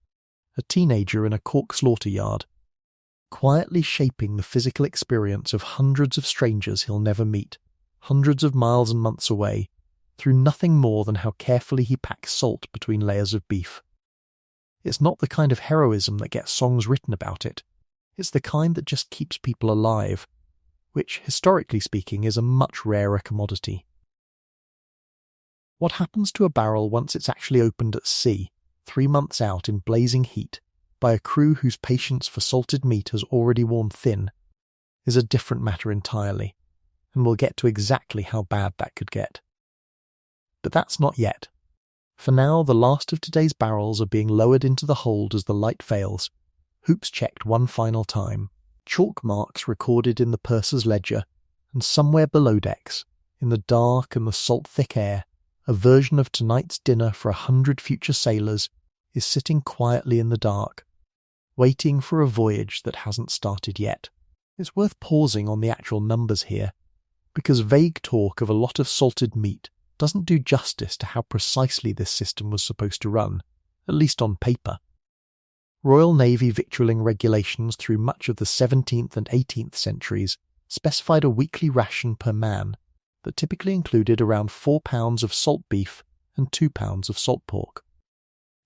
A teenager in a cork slaughter yard, quietly shaping the physical experience of hundreds of strangers he'll never meet, hundreds of miles and months away, through nothing more than how carefully he packs salt between layers of beef. It's not the kind of heroism that gets songs written about it. It's the kind that just keeps people alive, which, historically speaking, is a much rarer commodity. What happens to a barrel once it's actually opened at sea, 3 months out in blazing heat, by a crew whose patience for salted meat has already worn thin, is a different matter entirely, and we'll get to exactly how bad that could get. But that's not yet. For now, the last of today's barrels are being lowered into the hold as the light fails, hoops checked one final time, chalk marks recorded in the purser's ledger, and somewhere below decks, in the dark and the salt-thick air, a version of tonight's dinner for 100 future sailors is sitting quietly in the dark, waiting for a voyage that hasn't started yet. It's worth pausing on the actual numbers here, because vague talk of a lot of salted meat doesn't do justice to how precisely this system was supposed to run, at least on paper. Royal Navy victualling regulations through much of the 17th and 18th centuries specified a weekly ration per man that typically included around 4 pounds of salt beef and 2 pounds of salt pork,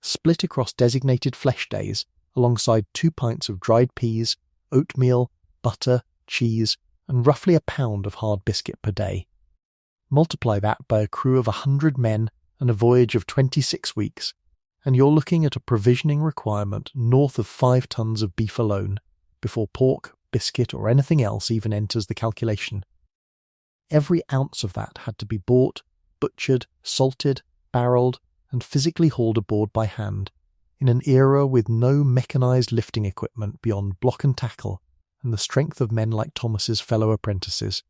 split across designated flesh days alongside 2 pints of dried peas, oatmeal, butter, cheese, and roughly a pound of hard biscuit per day. Multiply that by a crew of 100 men and a voyage of 26 weeks, and you're looking at a provisioning requirement north of 5 tons of beef alone, before pork, biscuit, or anything else even enters the calculation. Every ounce of that had to be bought, butchered, salted, barreled, and physically hauled aboard by hand, in an era with no mechanized lifting equipment beyond block and tackle and the strength of men like Thomas's fellow apprentices.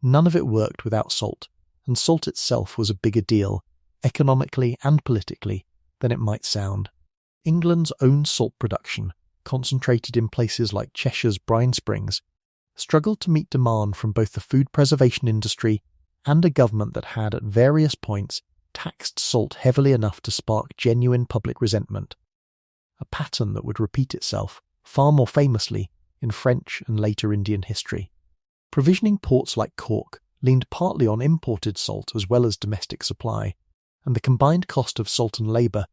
None of it worked without salt, and salt itself was a bigger deal, economically and politically, than it might sound. England's own salt production, concentrated in places like Cheshire's brine springs, struggled to meet demand from both the food preservation industry and a government that had, at various points, taxed salt heavily enough to spark genuine public resentment, a pattern that would repeat itself, far more famously, in French and later Indian history. Provisioning ports like Cork leaned partly on imported salt as well as domestic supply, and the combined cost of salt and labour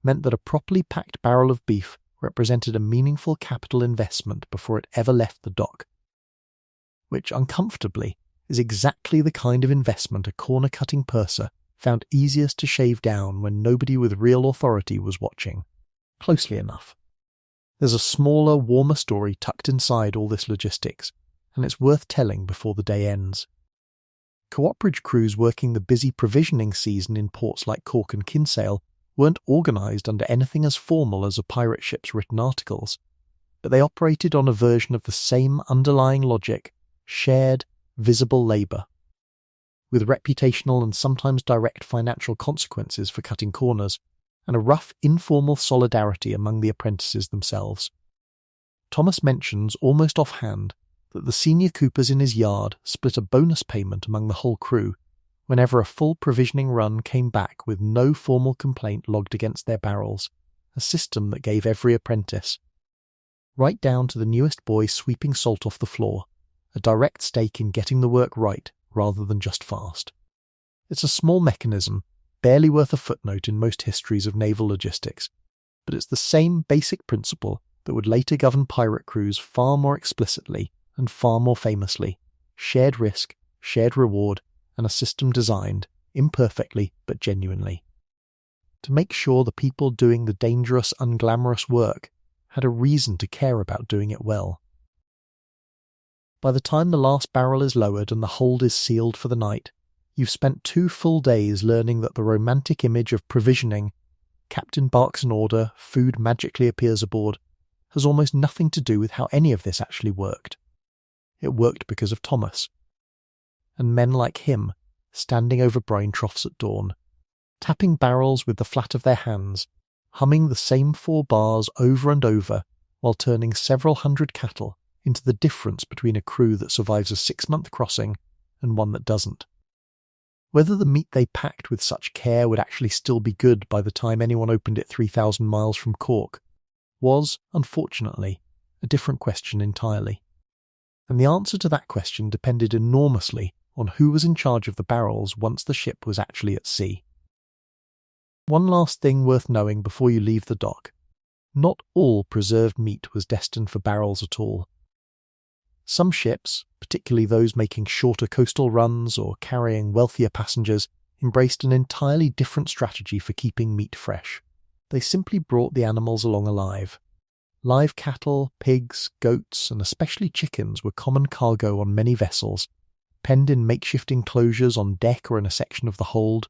meant that a properly packed barrel of beef represented a meaningful capital investment before it ever left the dock, which, uncomfortably, is exactly the kind of investment a corner-cutting purser found easiest to shave down when nobody with real authority was watching, closely enough. There's a smaller, warmer story tucked inside all this logistics, and it's worth telling before the day ends. Cooperage crews working the busy provisioning season in ports like Cork and Kinsale weren't organised under anything as formal as a pirate ship's written articles, but they operated on a version of the same underlying logic: shared, visible labour, with reputational and sometimes direct financial consequences for cutting corners, and a rough informal solidarity among the apprentices themselves. Thomas mentions, almost offhand, that the senior coopers in his yard split a bonus payment among the whole crew whenever a full provisioning run came back with no formal complaint logged against their barrels, a system that gave every apprentice, right down to the newest boy sweeping salt off the floor, a direct stake in getting the work right rather than just fast. It's a small mechanism, barely worth a footnote in most histories of naval logistics, but it's the same basic principle that would later govern pirate crews far more explicitly and far more famously: shared risk, shared reward, and a system designed, imperfectly but genuinely, to make sure the people doing the dangerous, unglamorous work had a reason to care about doing it well. By the time the last barrel is lowered and the hold is sealed for the night, you've spent 2 full days learning that the romantic image of provisioning, captain barks an order, food magically appears aboard, has almost nothing to do with how any of this actually worked. It worked because of Thomas, and men like him, standing over brine troughs at dawn, tapping barrels with the flat of their hands, humming the same 4 bars over and over while turning several hundred cattle into the difference between a crew that survives a 6-month crossing and one that doesn't. Whether the meat they packed with such care would actually still be good by the time anyone opened it 3,000 miles from Cork was, unfortunately, a different question entirely. And the answer to that question depended enormously on who was in charge of the barrels once the ship was actually at sea. One last thing worth knowing before you leave the dock. Not all preserved meat was destined for barrels at all. Some ships, particularly those making shorter coastal runs or carrying wealthier passengers, embraced an entirely different strategy for keeping meat fresh. They simply brought the animals along alive. Live cattle, pigs, goats, and especially chickens were common cargo on many vessels, penned in makeshift enclosures on deck or in a section of the hold,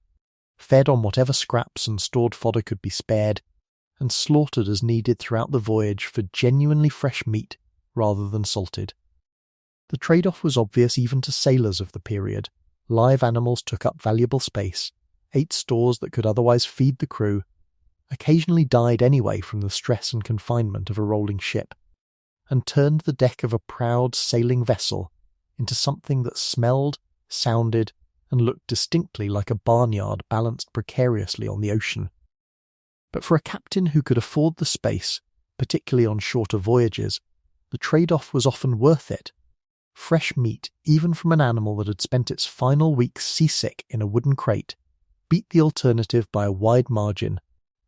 fed on whatever scraps and stored fodder could be spared, and slaughtered as needed throughout the voyage for genuinely fresh meat rather than salted. The trade-off was obvious even to sailors of the period. Live animals took up valuable space, ate stores that could otherwise feed the crew, occasionally died anyway from the stress and confinement of a rolling ship, and turned the deck of a proud sailing vessel into something that smelled, sounded, and looked distinctly like a barnyard balanced precariously on the ocean. But for a captain who could afford the space, particularly on shorter voyages, the trade-off was often worth it. Fresh meat, even from an animal that had spent its final weeks seasick in a wooden crate, beat the alternative by a wide margin,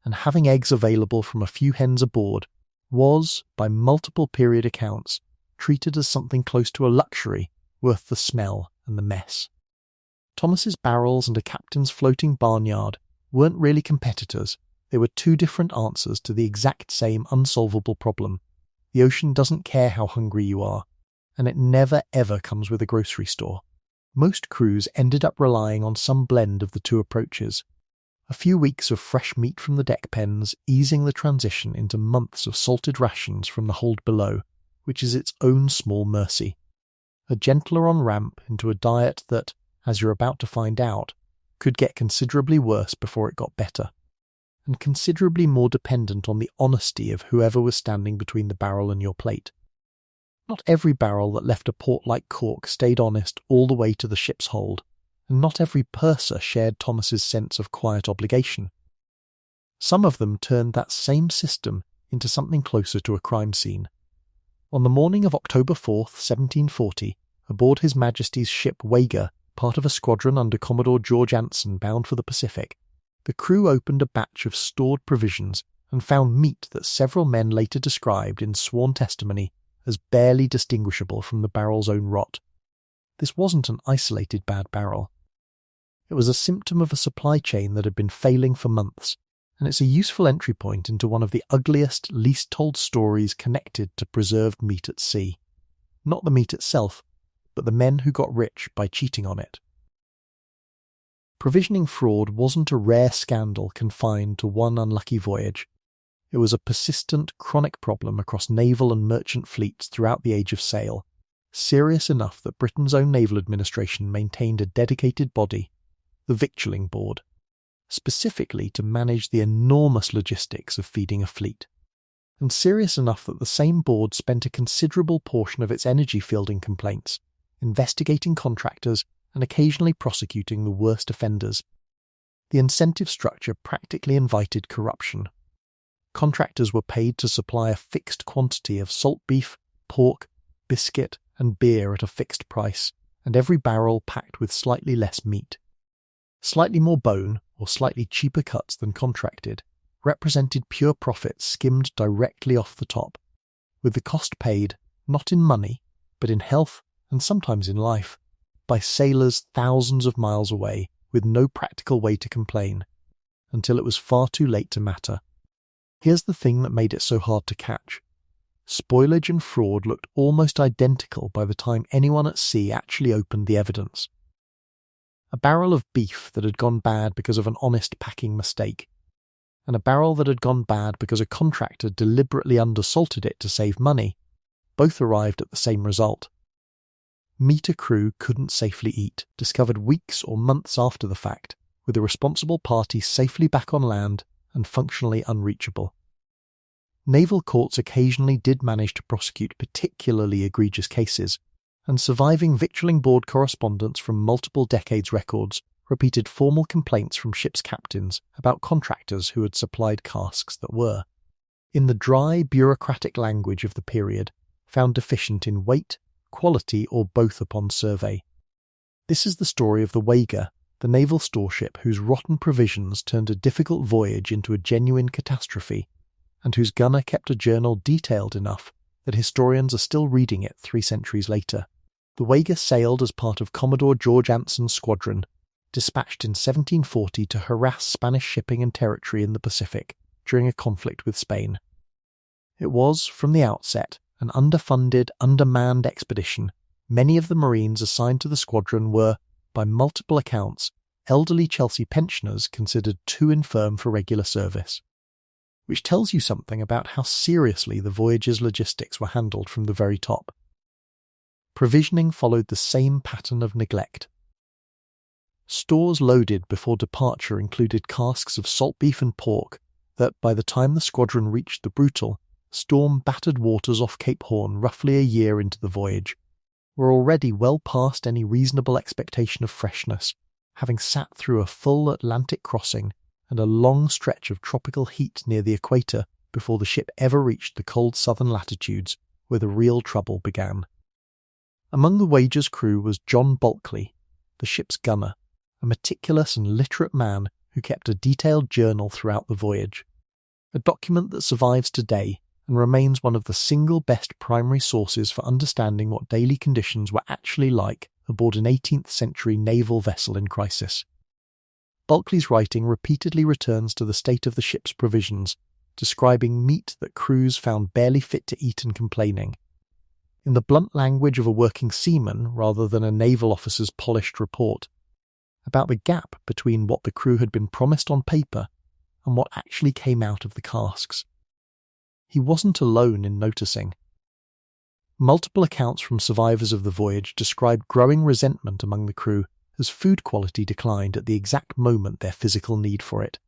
and having eggs available from a few hens aboard was, by multiple period accounts, treated as something close to a luxury worth the smell and the mess. Thomas's barrels and a captain's floating barnyard weren't really competitors. They were two different answers to the exact same unsolvable problem. The ocean doesn't care how hungry you are, and it never ever comes with a grocery store. Most crews ended up relying on some blend of the two approaches. A few weeks of fresh meat from the deck pens, easing the transition into months of salted rations from the hold below, which is its own small mercy. A gentler on-ramp into a diet that, as you're about to find out, could get considerably worse before it got better, and considerably more dependent on the honesty of whoever was standing between the barrel and your plate. Not every barrel that left a port like Cork stayed honest all the way to the ship's hold, and not every purser shared Thomas's sense of quiet obligation. Some of them turned that same system into something closer to a crime scene. On the morning of October 4th, 1740, aboard His Majesty's ship Wager, part of a squadron under Commodore George Anson bound for the Pacific, the crew opened a batch of stored provisions and found meat that several men later described in sworn testimony as barely distinguishable from the barrel's own rot. This wasn't an isolated bad barrel. It was a symptom of a supply chain that had been failing for months, and it's a useful entry point into one of the ugliest, least told stories connected to preserved meat at sea. Not the meat itself, but the men who got rich by cheating on it. Provisioning fraud wasn't a rare scandal confined to one unlucky voyage. It was a persistent, chronic problem across naval and merchant fleets throughout the Age of Sail, serious enough that Britain's own naval administration maintained a dedicated body, the Victualling Board, specifically to manage the enormous logistics of feeding a fleet, and serious enough that the same board spent a considerable portion of its energy fielding complaints, investigating contractors and occasionally prosecuting the worst offenders. The incentive structure practically invited corruption. Contractors were paid to supply a fixed quantity of salt beef, pork, biscuit, and beer at a fixed price, and every barrel packed with slightly less meat. Slightly more bone, or slightly cheaper cuts than contracted, represented pure profits skimmed directly off the top, with the cost paid, not in money, but in health, and sometimes in life, by sailors thousands of miles away with no practical way to complain, until it was far too late to matter. Here's the thing that made it so hard to catch. Spoilage and fraud looked almost identical by the time anyone at sea actually opened the evidence. A barrel of beef that had gone bad because of an honest packing mistake, and a barrel that had gone bad because a contractor deliberately undersalted it to save money, both arrived at the same result. Meat a crew couldn't safely eat, discovered weeks or months after the fact, with the responsible party safely back on land and functionally unreachable. Naval courts occasionally did manage to prosecute particularly egregious cases, and surviving Victualling Board correspondence from multiple decades' records repeated formal complaints from ships' captains about contractors who had supplied casks that were, in the dry, bureaucratic language of the period, found deficient in weight, quality, or both upon survey. This is the story of the Wager, the naval storeship whose rotten provisions turned a difficult voyage into a genuine catastrophe, and whose gunner kept a journal detailed enough that historians are still reading it 3 centuries later. The Wager sailed as part of Commodore George Anson's squadron, dispatched in 1740 to harass Spanish shipping and territory in the Pacific during a conflict with Spain. It was, from the outset, an underfunded, undermanned expedition. Many of the Marines assigned to the squadron were, by multiple accounts, elderly Chelsea pensioners considered too infirm for regular service, which tells you something about how seriously the voyage's logistics were handled from the very top. Provisioning followed the same pattern of neglect. Stores loaded before departure included casks of salt beef and pork that, by the time the squadron reached the brutal, storm-battered waters off Cape Horn roughly a year into the voyage, were already well past any reasonable expectation of freshness, having sat through a full Atlantic crossing and a long stretch of tropical heat near the equator before the ship ever reached the cold southern latitudes where the real trouble began. Among the Wager's crew was John Bulkley, the ship's gunner, a meticulous and literate man who kept a detailed journal throughout the voyage, a document that survives today and remains one of the single best primary sources for understanding what daily conditions were actually like aboard an 18th century naval vessel in crisis. Bulkley's writing repeatedly returns to the state of the ship's provisions, describing meat that crews found barely fit to eat and complaining. In the blunt language of a working seaman rather than a naval officer's polished report, about the gap between what the crew had been promised on paper and what actually came out of the casks. He wasn't alone in noticing. Multiple accounts from survivors of the voyage described growing resentment among the crew as food quality declined at the exact moment their physical need for it.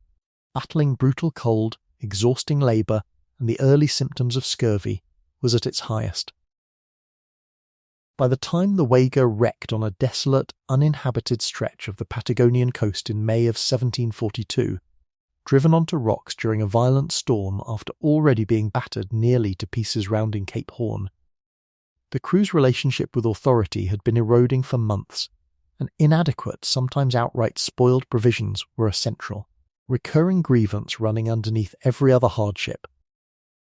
Battling brutal cold, exhausting labour, and the early symptoms of scurvy was at its highest. By the time the Wager wrecked on a desolate, uninhabited stretch of the Patagonian coast in May of 1742, driven onto rocks during a violent storm after already being battered nearly to pieces rounding Cape Horn, the crew's relationship with authority had been eroding for months, and inadequate, sometimes outright spoiled provisions were a central, recurring grievance running underneath every other hardship.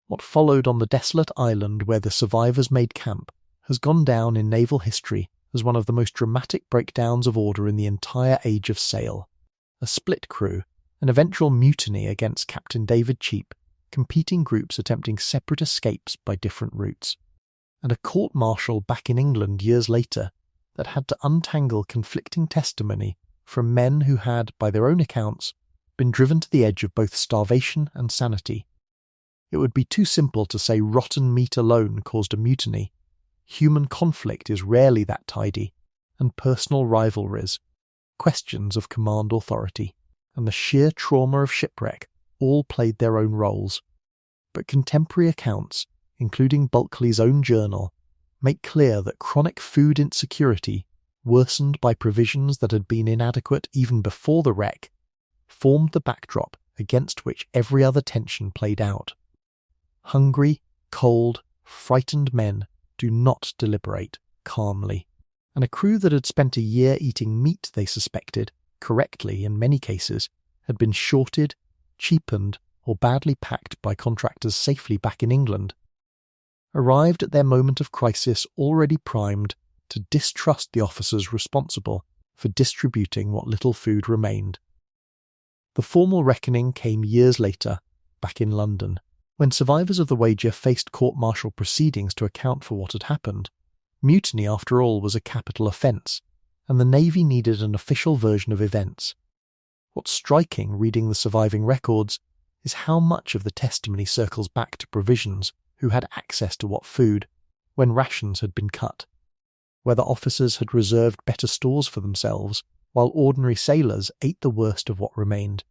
What followed on the desolate island where the survivors made camp has gone down in naval history as one of the most dramatic breakdowns of order in the entire age of sail. A split crew, an eventual mutiny against Captain David Cheap, competing groups attempting separate escapes by different routes, and a court-martial back in England years later that had to untangle conflicting testimony from men who had, by their own accounts, been driven to the edge of both starvation and sanity. It would be too simple to say rotten meat alone caused a mutiny. Human conflict is rarely that tidy, and personal rivalries, questions of command authority, and the sheer trauma of shipwreck all played their own roles. But contemporary accounts, including Bulkley's own journal, make clear that chronic food insecurity, worsened by provisions that had been inadequate even before the wreck, formed the backdrop against which every other tension played out. Hungry, cold, frightened men do not deliberate calmly, and a crew that had spent a year eating meat they suspected, correctly in many cases, had been shorted, cheapened, or badly packed by contractors safely back in England, arrived at their moment of crisis already primed to distrust the officers responsible for distributing what little food remained. The formal reckoning came years later, back in London, when survivors of the Wager faced court-martial proceedings to account for what had happened. Mutiny, after all, was a capital offence, and the Navy needed an official version of events. What's striking, reading the surviving records, is how much of the testimony circles back to provisions who had access to what food, when rations had been cut, whether officers had reserved better stores for themselves, while ordinary sailors ate the worst of what remained.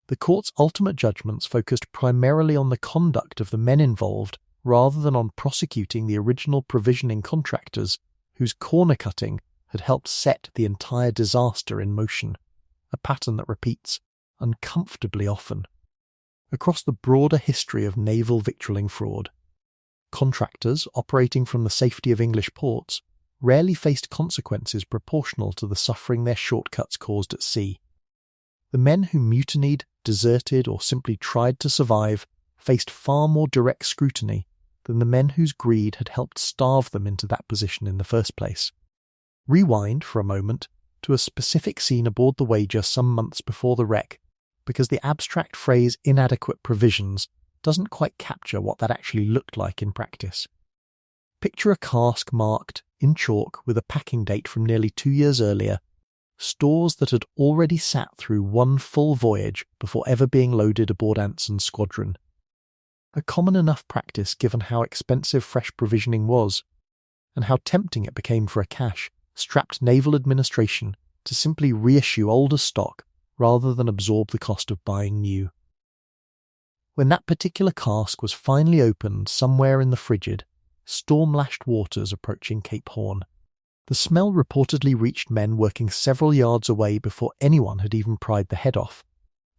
The court's ultimate judgments focused primarily on the conduct of the men involved rather than on prosecuting the original provisioning contractors whose corner-cutting had helped set the entire disaster in motion, a pattern that repeats uncomfortably often across the broader history of naval victualling fraud. Contractors operating from the safety of English ports rarely faced consequences proportional to the suffering their shortcuts caused at sea. The men who mutinied, deserted, or simply tried to survive faced far more direct scrutiny than the men whose greed had helped starve them into that position in the first place. Rewind, for a moment, to a specific scene aboard the Voyager some months before the wreck, because the abstract phrase inadequate provisions doesn't quite capture what that actually looked like in practice. Picture a cask marked, in chalk, with a packing date from nearly 2 years earlier, stores that had already sat through one full voyage before ever being loaded aboard Anson's squadron. A common enough practice given how expensive fresh provisioning was, and how tempting it became for a cash-strapped naval administration to simply reissue older stock rather than absorb the cost of buying new. When that particular cask was finally opened somewhere in the frigid, storm-lashed waters approaching Cape Horn, the smell reportedly reached men working several yards away before anyone had even pried the head off,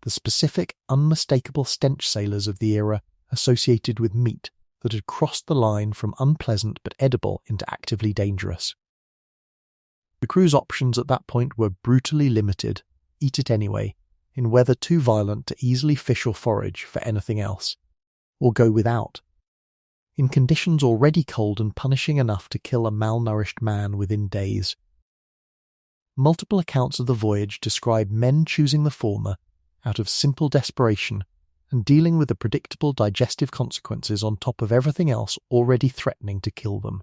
the specific, unmistakable stench sailors of the era associated with meat that had crossed the line from unpleasant but edible into actively dangerous. The crew's options at that point were brutally limited: eat it anyway, in weather too violent to easily fish or forage for anything else, or go without, in conditions already cold and punishing enough to kill a malnourished man within days. Multiple accounts of the voyage describe men choosing the former out of simple desperation and dealing with the predictable digestive consequences on top of everything else already threatening to kill them.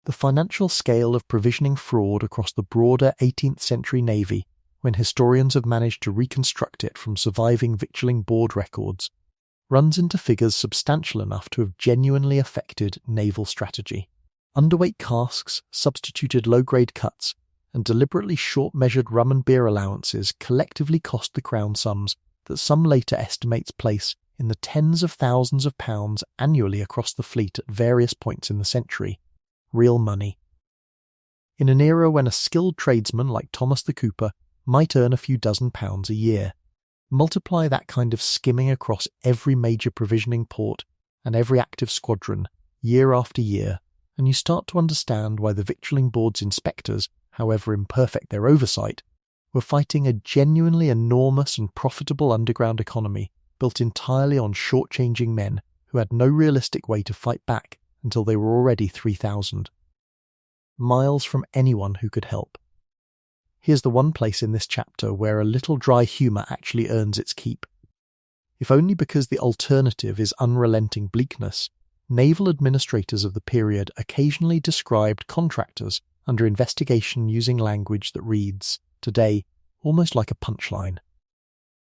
The financial scale of provisioning fraud across the broader 18th century Navy, when historians have managed to reconstruct it from surviving victualling board records, runs into figures substantial enough to have genuinely affected naval strategy. Underweight casks, substituted low-grade cuts, and deliberately short-measured rum and beer allowances collectively cost the Crown sums that some later estimates place in the tens of thousands of pounds annually across the fleet at various points in the century. Real money. In an era when a skilled tradesman like Thomas the Cooper might earn a few dozen pounds a year, multiply that kind of skimming across every major provisioning port and every active squadron, year after year, and you start to understand why the Victualling Board's inspectors, however imperfect their oversight, were fighting a genuinely enormous and profitable underground economy built entirely on shortchanging men who had no realistic way to fight back until they were already 3,000. Miles from anyone who could help. Here's the one place in this chapter where a little dry humour actually earns its keep. If only because the alternative is unrelenting bleakness, naval administrators of the period occasionally described contractors under investigation using language that reads, today, almost like a punchline.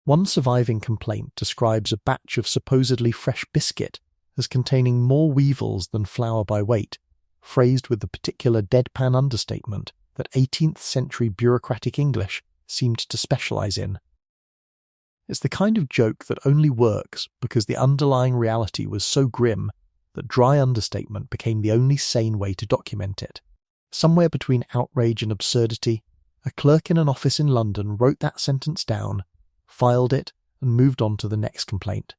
One surviving complaint describes a batch of supposedly fresh biscuit as containing more weevils than flour by weight, phrased with the particular deadpan understatement that 18th century bureaucratic English seemed to specialise in. It's the kind of joke that only works because the underlying reality was so grim that dry understatement became the only sane way to document it. Somewhere between outrage and absurdity, a clerk in an office in London wrote that sentence down, filed it, and moved on to the next complaint.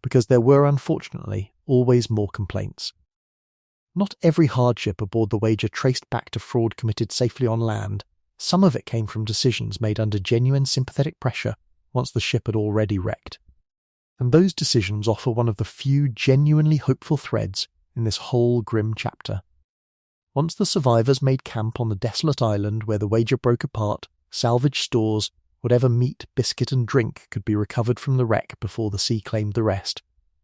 Because there were, unfortunately, always more complaints. Not every hardship aboard the Voyager traced back to fraud committed safely on land. Some of it came from decisions made under genuine sympathetic pressure once the ship had already wrecked. And those decisions offer one of the few genuinely hopeful threads in this whole grim chapter. Once the survivors made camp on the desolate island where the Voyager broke apart, salvaged stores, whatever meat, biscuit and drink could be recovered from the wreck before the sea claimed the rest,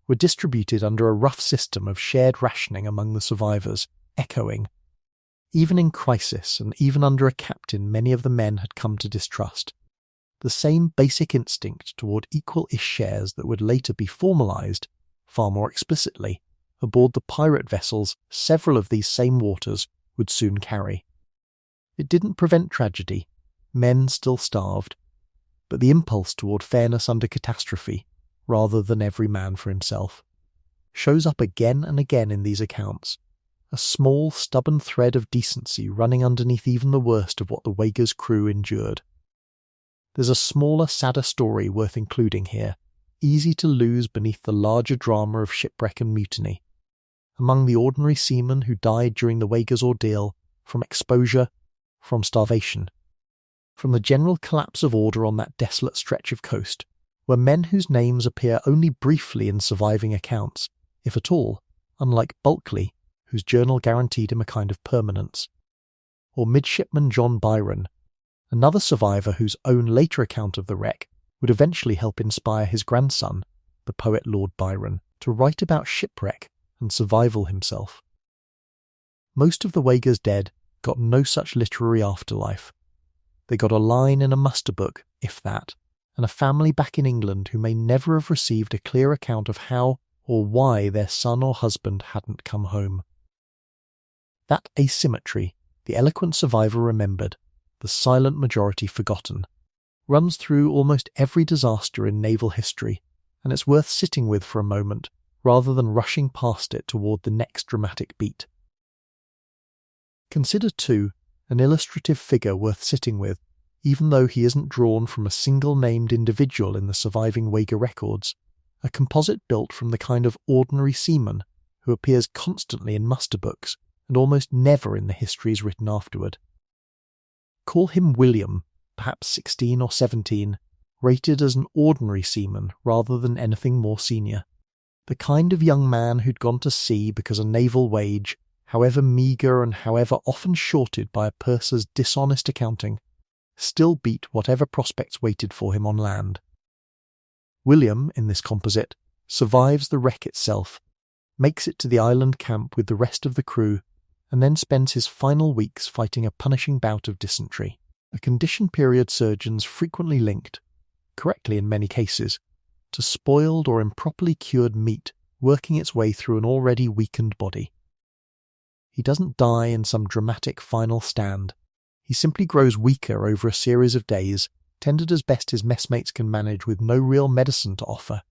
were distributed under a rough system of shared rationing among the survivors, echoing. Even in crisis and even under a captain many of the men had come to distrust, the same basic instinct toward equal-ish shares that would later be formalised, far more explicitly, aboard the pirate vessels several of these same waters would soon carry. It didn't prevent tragedy, men still starved, but the impulse toward fairness under catastrophe, rather than every man for himself, shows up again and again in these accounts, a small, stubborn thread of decency running underneath even the worst of what the Voyager's crew endured. There's a smaller, sadder story worth including here, easy to lose beneath the larger drama of shipwreck and mutiny, among the ordinary seamen who died during the Wager's ordeal, from exposure, from starvation. From the general collapse of order on that desolate stretch of coast, were men whose names appear only briefly in surviving accounts, if at all, unlike Bulkeley, whose journal guaranteed him a kind of permanence. Or Midshipman John Byron, another survivor whose own later account of the wreck would eventually help inspire his grandson, the poet Lord Byron, to write about shipwreck and survival himself. Most of the Wager's dead got no such literary afterlife. They got a line in a muster book, if that, and a family back in England who may never have received a clear account of how or why their son or husband hadn't come home. That asymmetry, the eloquent survivor remembered, the silent majority forgotten, runs through almost every disaster in naval history, and it's worth sitting with for a moment rather than rushing past it toward the next dramatic beat. Consider, too, an illustrative figure worth sitting with, even though he isn't drawn from a single named individual in the surviving Wager records, a composite built from the kind of ordinary seaman who appears constantly in muster books and almost never in the histories written afterward. Call him William, perhaps 16 or 17, rated as an ordinary seaman rather than anything more senior. The kind of young man who'd gone to sea because a naval wage, however meagre and however often shorted by a purser's dishonest accounting, still beat whatever prospects waited for him on land. William, in this composite, survives the wreck itself, makes it to the island camp with the rest of the crew, and then spends his final weeks fighting a punishing bout of dysentery, a condition period surgeons frequently linked, correctly in many cases, to spoiled or improperly cured meat working its way through an already weakened body. He doesn't die in some dramatic final stand. He simply grows weaker over a series of days, tended as best his messmates can manage with no real medicine to offer,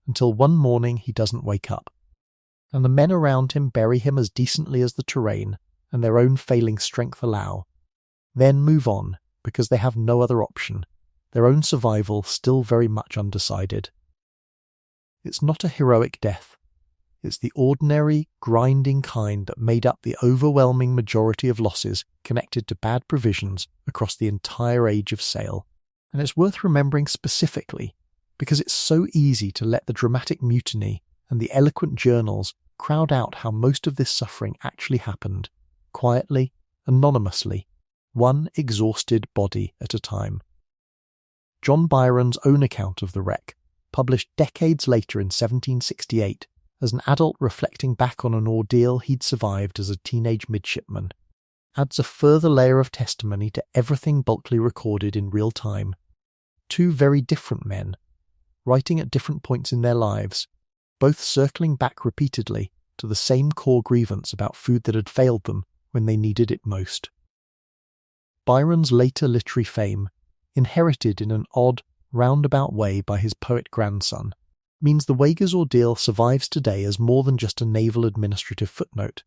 until one morning he doesn't wake up, and the men around him bury him as decently as the terrain and their own failing strength allow, then move on because they have no other option, their own survival still very much undecided. It's not a heroic death. It's the ordinary, grinding kind that made up the overwhelming majority of losses connected to bad provisions across the entire age of sail. And it's worth remembering specifically because it's so easy to let the dramatic mutiny and the eloquent journals crowd out how most of this suffering actually happened, quietly, anonymously, one exhausted body at a time. John Byron's own account of the wreck, published decades later in 1768, as an adult reflecting back on an ordeal he'd survived as a teenage midshipman, adds a further layer of testimony to everything Bulkeley recorded in real time. Two very different men, writing at different points in their lives, both circling back repeatedly to the same core grievance about food that had failed them when they needed it most. Byron's later literary fame, inherited in an odd, roundabout way by his poet grandson, means the Wager's ordeal survives today as more than just a naval administrative footnote.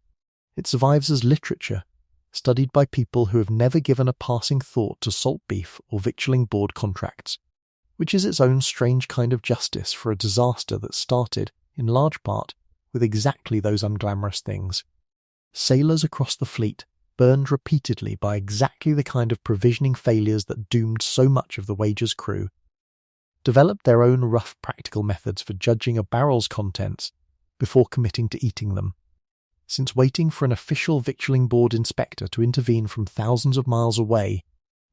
It survives as literature, studied by people who have never given a passing thought to salt beef or victualling board contracts, which is its own strange kind of justice for a disaster that started, in large part, with exactly those unglamorous things. Sailors across the fleet, burned repeatedly by exactly the kind of provisioning failures that doomed so much of the Wager's crew, developed their own rough practical methods for judging a barrel's contents before committing to eating them, since waiting for an official victualling board inspector to intervene from thousands of miles away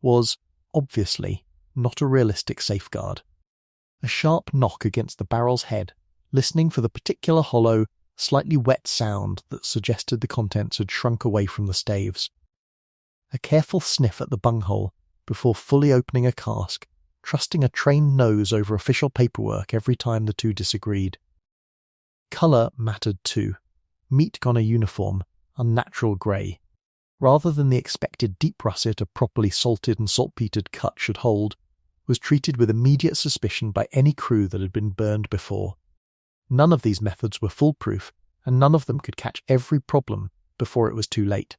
was, obviously, not a realistic safeguard. A sharp knock against the barrel's head, listening for the particular hollow, slightly wet sound that suggested the contents had shrunk away from the staves. A careful sniff at the bunghole before fully opening a cask, trusting a trained nose over official paperwork every time the two disagreed. Colour mattered too. Meat gone a uniform, unnatural grey, rather than the expected deep russet a properly salted and saltpetered cut should hold, was treated with immediate suspicion by any crew that had been burned before. None of these methods were foolproof, and none of them could catch every problem before it was too late.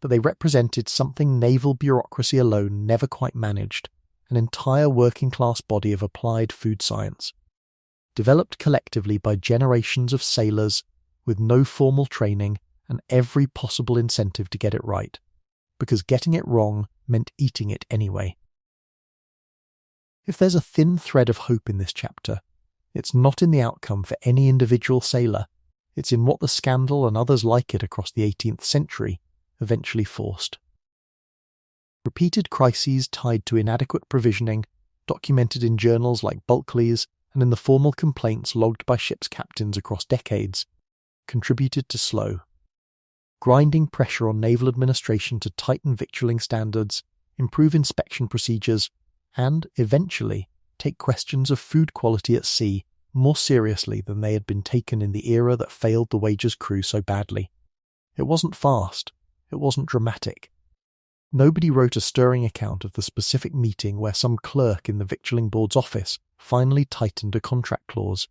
But they represented something naval bureaucracy alone never quite managed, an entire working-class body of applied food science, developed collectively by generations of sailors, with no formal training and every possible incentive to get it right, because getting it wrong meant eating it anyway. If there's a thin thread of hope in this chapter, it's not in the outcome for any individual sailor, it's in what the scandal and others like it across the 18th century eventually forced. Repeated crises tied to inadequate provisioning, documented in journals like Bulkeley's and in the formal complaints logged by ship's captains across decades, contributed to slow, grinding pressure on naval administration to tighten victualling standards, improve inspection procedures, and, eventually, take questions of food quality at sea more seriously than they had been taken in the era that failed the Voyage's crew so badly. It wasn't fast, it wasn't dramatic. Nobody wrote a stirring account of the specific meeting where some clerk in the Victualling Board's office finally tightened a contract clause.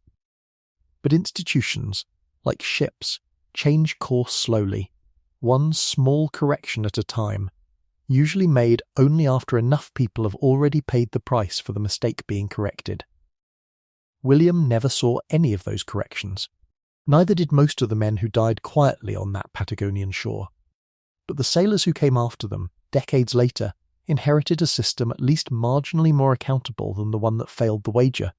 But institutions, like ships, change course slowly, one small correction at a time, usually made only after enough people have already paid the price for the mistake being corrected. William never saw any of those corrections. Neither did most of the men who died quietly on that Patagonian shore. But the sailors who came after them, decades later, inherited a system at least marginally more accountable than the one that failed the Voyager,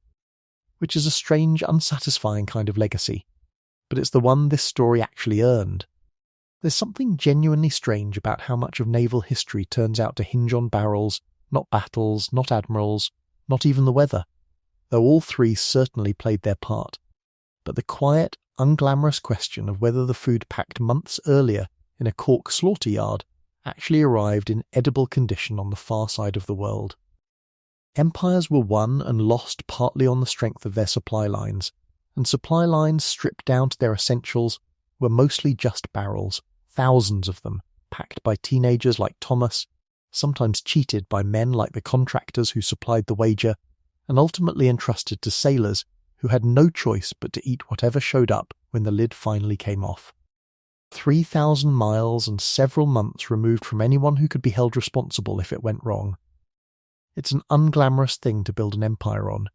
which is a strange, unsatisfying kind of legacy, but it's the one this story actually earned. There's something genuinely strange about how much of naval history turns out to hinge on barrels, not battles, not admirals, not even the weather, though all three certainly played their part. But the quiet, unglamorous question of whether the food packed months earlier in a Cork slaughter yard actually arrived in edible condition on the far side of the world. Empires were won and lost partly on the strength of their supply lines, and supply lines stripped down to their essentials were mostly just barrels, thousands of them, packed by teenagers like Thomas, sometimes cheated by men like the contractors who supplied the Voyager, and ultimately entrusted to sailors who had no choice but to eat whatever showed up when the lid finally came off. 3,000 miles and several months removed from anyone who could be held responsible if it went wrong. It's an unglamorous thing to build an empire on.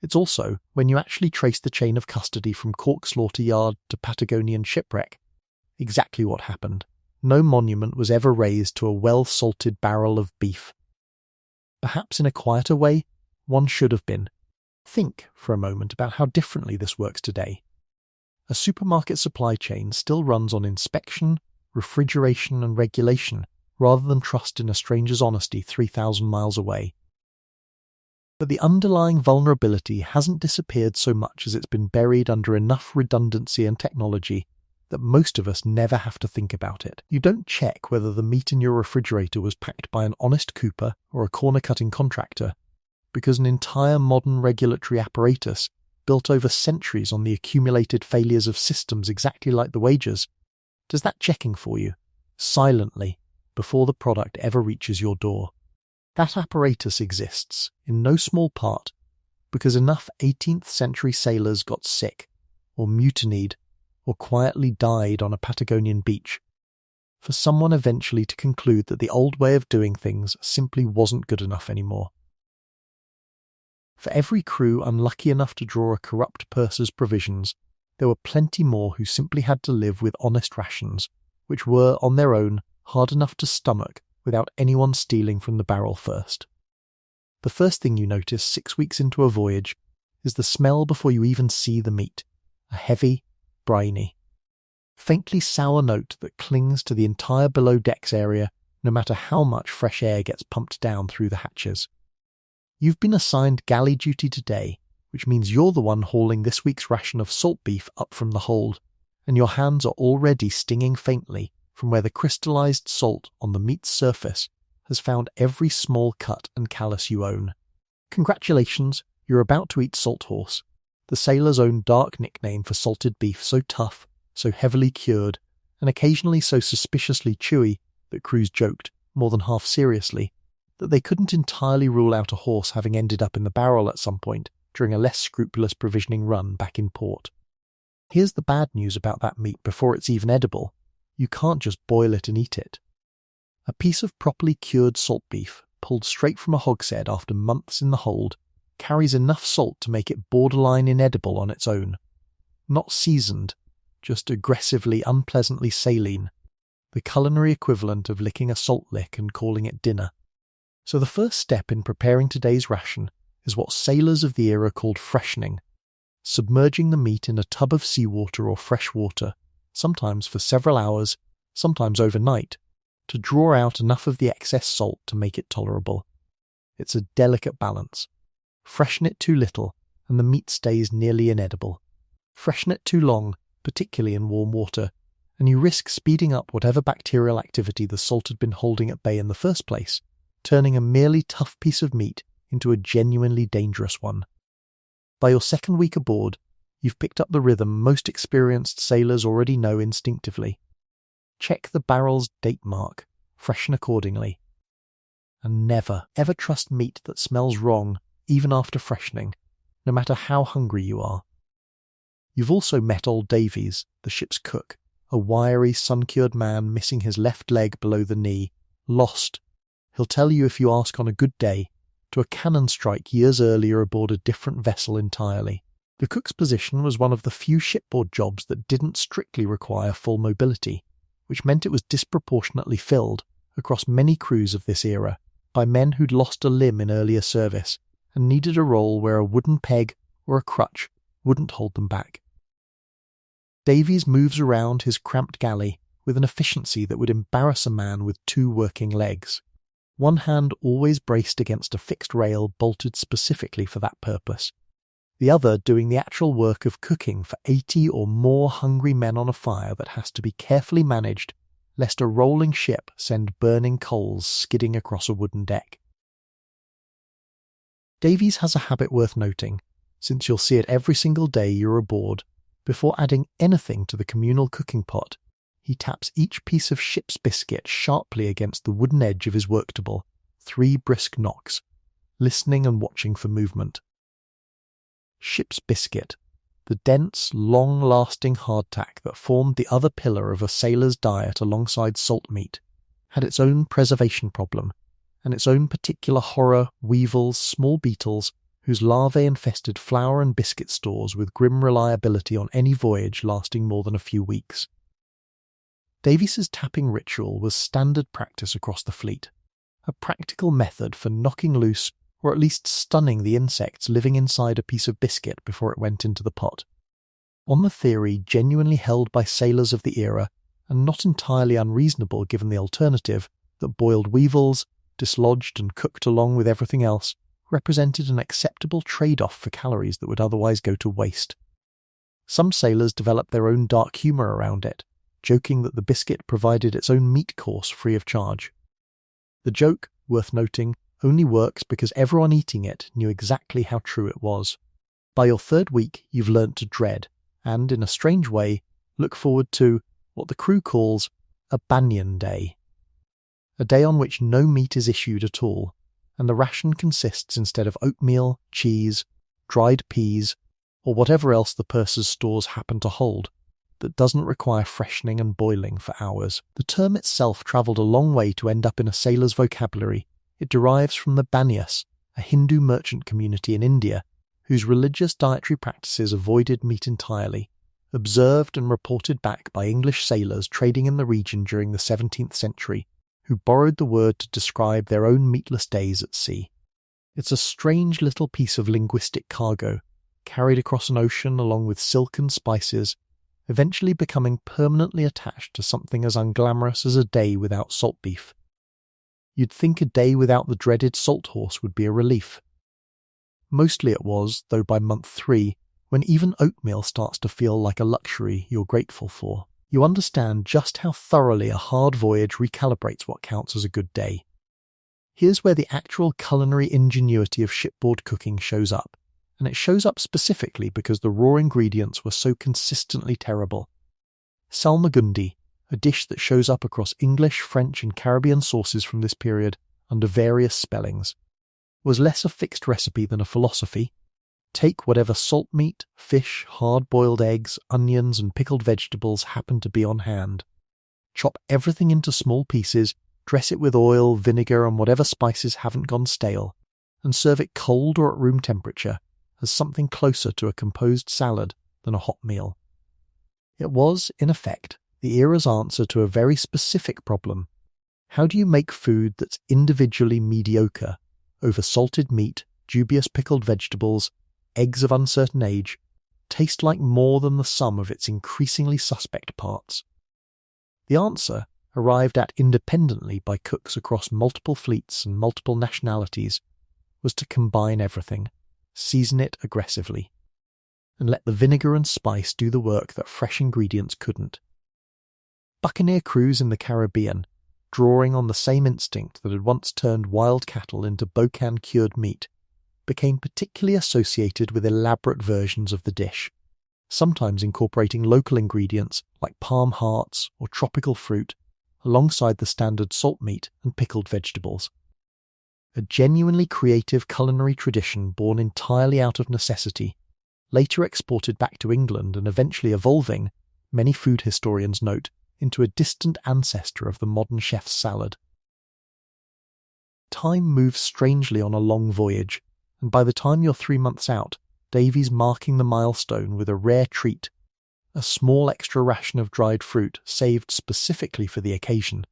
It's also, when you actually trace the chain of custody from Cork slaughter yard to Patagonian shipwreck, exactly what happened. No monument was ever raised to a well-salted barrel of beef. Perhaps in a quieter way, one should have been. Think for a moment about how differently this works today. A supermarket supply chain still runs on inspection, refrigeration and regulation rather than trust in a stranger's honesty 3,000 miles away. But the underlying vulnerability hasn't disappeared so much as it's been buried under enough redundancy and technology that most of us never have to think about it. You don't check whether the meat in your refrigerator was packed by an honest cooper or a corner-cutting contractor, because an entire modern regulatory apparatus built over centuries on the accumulated failures of systems exactly like the Voyager's does that checking for you, silently, before the product ever reaches your door. That apparatus exists, in no small part, because enough 18th century sailors got sick, or mutinied, or quietly died on a Patagonian beach, for someone eventually to conclude that the old way of doing things simply wasn't good enough anymore. For every crew unlucky enough to draw a corrupt purser's provisions, there were plenty more who simply had to live with honest rations, which were, on their own, hard enough to stomach without anyone stealing from the barrel first. The first thing you notice 6 weeks into a voyage is the smell before you even see the meat, a heavy, briny, faintly sour note that clings to the entire below decks area no matter how much fresh air gets pumped down through the hatches. You've been assigned galley duty today, which means you're the one hauling this week's ration of salt beef up from the hold, and your hands are already stinging faintly from where the crystallized salt on the meat's surface has found every small cut and callus you own. Congratulations, you're about to eat salt horse, the sailor's own dark nickname for salted beef so tough, so heavily cured, and occasionally so suspiciously chewy that crews joked, more than half seriously, that they couldn't entirely rule out a horse having ended up in the barrel at some point during a less scrupulous provisioning run back in port. Here's the bad news about that meat before it's even edible. You can't just boil it and eat it. A piece of properly cured salt beef, pulled straight from a hogshead after months in the hold, carries enough salt to make it borderline inedible on its own. Not seasoned, just aggressively, unpleasantly saline, the culinary equivalent of licking a salt lick and calling it dinner. So the first step in preparing today's ration is what sailors of the era called freshening, submerging the meat in a tub of seawater or fresh water, sometimes for several hours, sometimes overnight, to draw out enough of the excess salt to make it tolerable. It's a delicate balance. Freshen it too little, and the meat stays nearly inedible. Freshen it too long, particularly in warm water, and you risk speeding up whatever bacterial activity the salt had been holding at bay in the first place, turning a merely tough piece of meat into a genuinely dangerous one. By your second week aboard, you've picked up the rhythm most experienced sailors already know instinctively. Check the barrel's date mark, freshen accordingly. And never, ever trust meat that smells wrong, even after freshening, no matter how hungry you are. You've also met old Davies, the ship's cook, a wiry, sun-cured man missing his left leg below the knee, lost, he'll tell you if you ask on a good day, to a cannon strike years earlier aboard a different vessel entirely. The cook's position was one of the few shipboard jobs that didn't strictly require full mobility, which meant it was disproportionately filled, across many crews of this era, by men who'd lost a limb in earlier service and needed a role where a wooden peg or a crutch wouldn't hold them back. Davies moves around his cramped galley with an efficiency that would embarrass a man with two working legs, one hand always braced against a fixed rail bolted specifically for that purpose, the other doing the actual work of cooking for 80 or more hungry men on a fire that has to be carefully managed lest a rolling ship send burning coals skidding across a wooden deck. Davies has a habit worth noting, since you'll see it every single day you're aboard. Before adding anything to the communal cooking pot, he taps each piece of ship's biscuit sharply against the wooden edge of his worktable, 3 brisk knocks, listening and watching for movement. Ship's biscuit, the dense, long-lasting hardtack that formed the other pillar of a sailor's diet alongside salt meat, had its own preservation problem, and its own particular horror, weevils, small beetles, whose larvae infested flour and biscuit stores with grim reliability on any voyage lasting more than a few weeks. Davies's tapping ritual was standard practice across the fleet, a practical method for knocking loose or at least stunning the insects living inside a piece of biscuit before it went into the pot. On the theory genuinely held by sailors of the era, and not entirely unreasonable given the alternative, that boiled weevils, dislodged and cooked along with everything else, represented an acceptable trade-off for calories that would otherwise go to waste. Some sailors developed their own dark humour around it, joking that the biscuit provided its own meat course free of charge. The joke, worth noting, only works because everyone eating it knew exactly how true it was. By your third week, you've learnt to dread, and, in a strange way, look forward to what the crew calls a banyan day. A day on which no meat is issued at all, and the ration consists instead of oatmeal, cheese, dried peas, or whatever else the purser's stores happen to hold, that doesn't require freshening and boiling for hours. The term itself travelled a long way to end up in a sailor's vocabulary. It derives from the Banyas, a Hindu merchant community in India, whose religious dietary practices avoided meat entirely, observed and reported back by English sailors trading in the region during the 17th century, who borrowed the word to describe their own meatless days at sea. It's a strange little piece of linguistic cargo, carried across an ocean along with silk and spices, eventually becoming permanently attached to something as unglamorous as a day without salt beef. You'd think a day without the dreaded salt horse would be a relief. Mostly it was, though by month 3, when even oatmeal starts to feel like a luxury you're grateful for, you understand just how thoroughly a hard voyage recalibrates what counts as a good day. Here's where the actual culinary ingenuity of shipboard cooking shows up, and it shows up specifically because the raw ingredients were so consistently terrible. Salmagundi, a dish that shows up across English, French and Caribbean sauces from this period under various spellings, was less a fixed recipe than a philosophy. Take whatever salt meat, fish, hard-boiled eggs, onions and pickled vegetables happen to be on hand. Chop everything into small pieces, dress it with oil, vinegar and whatever spices haven't gone stale, and serve it cold or at room temperature as something closer to a composed salad than a hot meal. It was, in effect, the era's answer to a very specific problem. How do you make food that's individually mediocre, over salted meat, dubious pickled vegetables, eggs of uncertain age, taste like more than the sum of its increasingly suspect parts? The answer, arrived at independently by cooks across multiple fleets and multiple nationalities, was to combine everything, season it aggressively, and let the vinegar and spice do the work that fresh ingredients couldn't. Buccaneer crews in the Caribbean, drawing on the same instinct that had once turned wild cattle into Bocan cured meat, became particularly associated with elaborate versions of the dish, sometimes incorporating local ingredients like palm hearts or tropical fruit, alongside the standard salt meat and pickled vegetables. A genuinely creative culinary tradition born entirely out of necessity, later exported back to England and eventually evolving, many food historians note, into a distant ancestor of the modern chef's salad. Time moves strangely on a long voyage, and by the time you're 3 months out, Davy's marking the milestone with a rare treat, a small extra ration of dried fruit saved specifically for the occasion.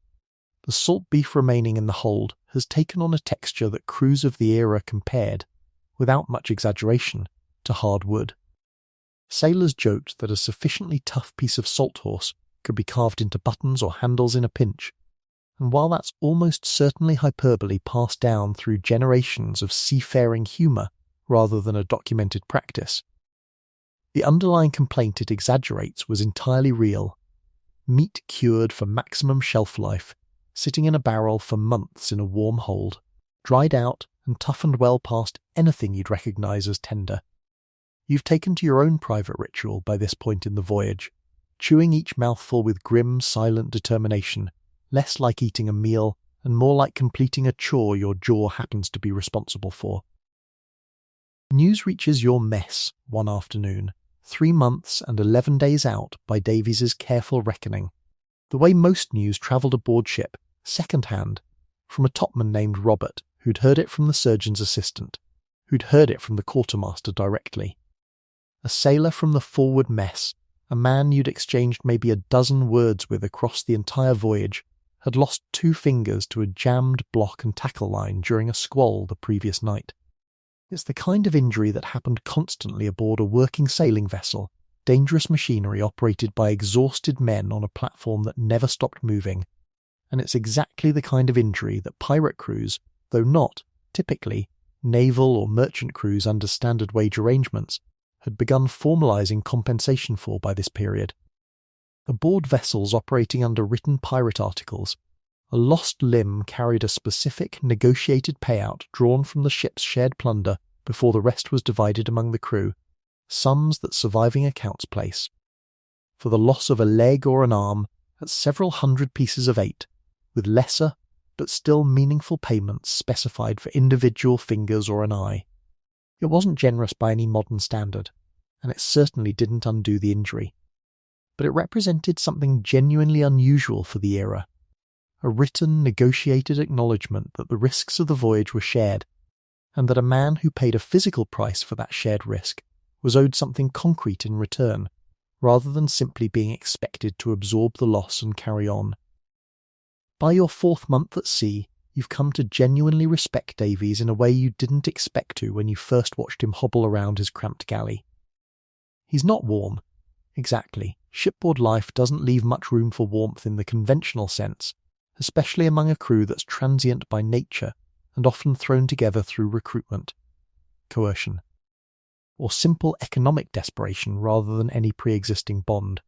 The salt beef remaining in the hold has taken on a texture that crews of the era compared, without much exaggeration, to hard wood. Sailors joked that a sufficiently tough piece of salt horse could be carved into buttons or handles in a pinch, and while that's almost certainly hyperbole passed down through generations of seafaring humour rather than a documented practice, the underlying complaint it exaggerates was entirely real. Meat cured for maximum shelf life, sitting in a barrel for months in a warm hold, dried out and toughened well past anything you'd recognise as tender. You've taken to your own private ritual by this point in the voyage, chewing each mouthful with grim, silent determination, less like eating a meal and more like completing a chore your jaw happens to be responsible for. News reaches your mess one afternoon, 3 months and 11 days out by Davies's careful reckoning, the way most news travelled aboard ship, second-hand, from a topman named Robert, who'd heard it from the surgeon's assistant, who'd heard it from the quartermaster directly. A sailor from the forward mess, a man you'd exchanged maybe a dozen words with across the entire voyage, had lost 2 fingers to a jammed block and tackle line during a squall the previous night. It's the kind of injury that happened constantly aboard a working sailing vessel, dangerous machinery operated by exhausted men on a platform that never stopped moving, and it's exactly the kind of injury that pirate crews, though not, typically, naval or merchant crews under standard wage arrangements, had begun formalising compensation for by this period. Aboard vessels operating under written pirate articles, a lost limb carried a specific negotiated payout drawn from the ship's shared plunder before the rest was divided among the crew, sums that surviving accounts place. For the loss of a leg or an arm at several hundred pieces of 8, with lesser but still meaningful payments specified for individual fingers or an eye. It wasn't generous by any modern standard, and it certainly didn't undo the injury. But it represented something genuinely unusual for the era, a written, negotiated acknowledgement that the risks of the voyage were shared, and that a man who paid a physical price for that shared risk was owed something concrete in return, rather than simply being expected to absorb the loss and carry on. By your 4th month at sea, you've come to genuinely respect Davies in a way you didn't expect to when you first watched him hobble around his cramped galley. He's not warm. Exactly. Shipboard life doesn't leave much room for warmth in the conventional sense, especially among a crew that's transient by nature and often thrown together through recruitment, coercion, or simple economic desperation rather than any pre-existing bond.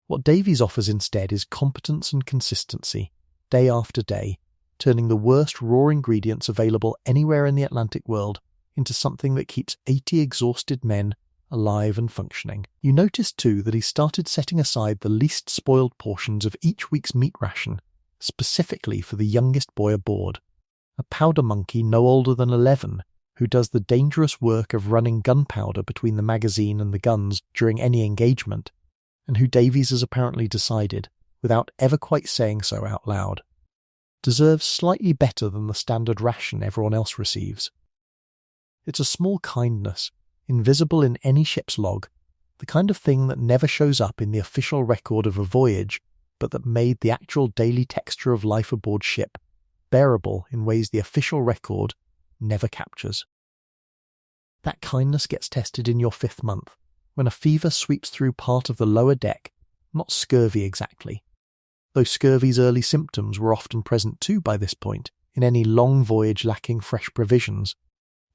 What Davies offers instead is competence and consistency, day after day, turning the worst raw ingredients available anywhere in the Atlantic world into something that keeps 80 exhausted men alive and functioning. You notice too that he started setting aside the least spoiled portions of each week's meat ration, specifically for the youngest boy aboard, a powder monkey no older than 11, who does the dangerous work of running gunpowder between the magazine and the guns during any engagement, and who Davies has apparently decided, without ever quite saying so out loud, deserves slightly better than the standard ration everyone else receives. It's a small kindness, invisible in any ship's log, the kind of thing that never shows up in the official record of a voyage, but that made the actual daily texture of life aboard ship bearable in ways the official record never captures. That kindness gets tested in your 5th month, when a fever sweeps through part of the lower deck, not scurvy exactly, though scurvy's early symptoms were often present too by this point, in any long voyage lacking fresh provisions,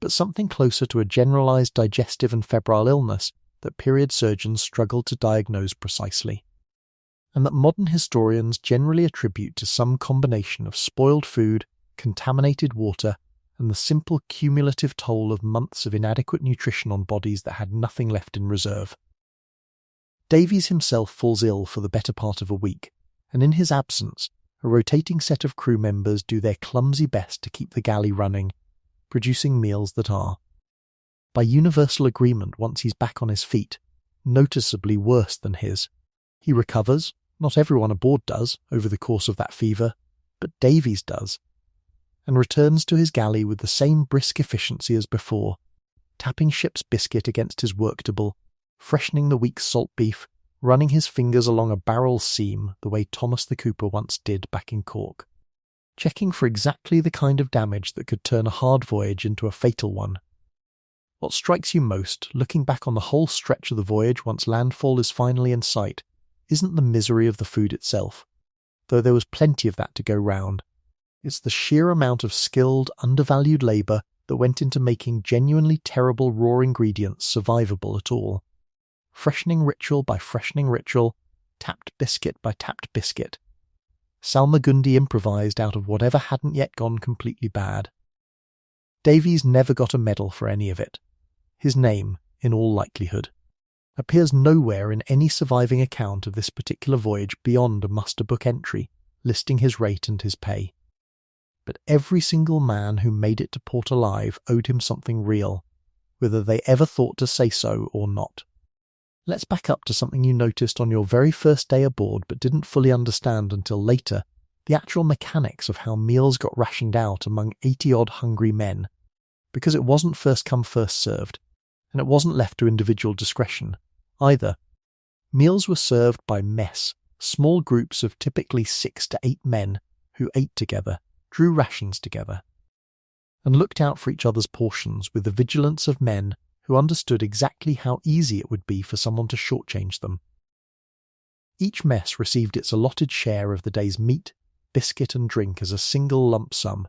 but something closer to a generalised digestive and febrile illness that period surgeons struggled to diagnose precisely, and that modern historians generally attribute to some combination of spoiled food, contaminated water, and the simple cumulative toll of months of inadequate nutrition on bodies that had nothing left in reserve. Davies himself falls ill for the better part of a week, and in his absence, a rotating set of crew members do their clumsy best to keep the galley running, producing meals that are, by universal agreement once he's back on his feet, noticeably worse than his. He recovers, not everyone aboard does, over the course of that fever, but Davies does, and returns to his galley with the same brisk efficiency as before, tapping ship's biscuit against his worktable, freshening the week's salt beef, running his fingers along a barrel seam the way Thomas the Cooper once did back in Cork, checking for exactly the kind of damage that could turn a hard voyage into a fatal one. What strikes you most, looking back on the whole stretch of the voyage once landfall is finally in sight, isn't the misery of the food itself, though there was plenty of that to go round. It's the sheer amount of skilled, undervalued labour that went into making genuinely terrible raw ingredients survivable at all. Freshening ritual by freshening ritual, tapped biscuit by tapped biscuit. Salmagundi improvised out of whatever hadn't yet gone completely bad. Davies never got a medal for any of it. His name, in all likelihood, appears nowhere in any surviving account of this particular voyage beyond a muster-book entry listing his rate and his pay. But every single man who made it to port alive owed him something real, whether they ever thought to say so or not. Let's back up to something you noticed on your very first day aboard but didn't fully understand until later, the actual mechanics of how meals got rationed out among 80-odd hungry men, because it wasn't first come first served, and it wasn't left to individual discretion, either. Meals were served by mess, small groups of typically 6 to 8 men who ate together, drew rations together, and looked out for each other's portions with the vigilance of men who understood exactly how easy it would be for someone to shortchange them. Each mess received its allotted share of the day's meat, biscuit and drink as a single lump sum,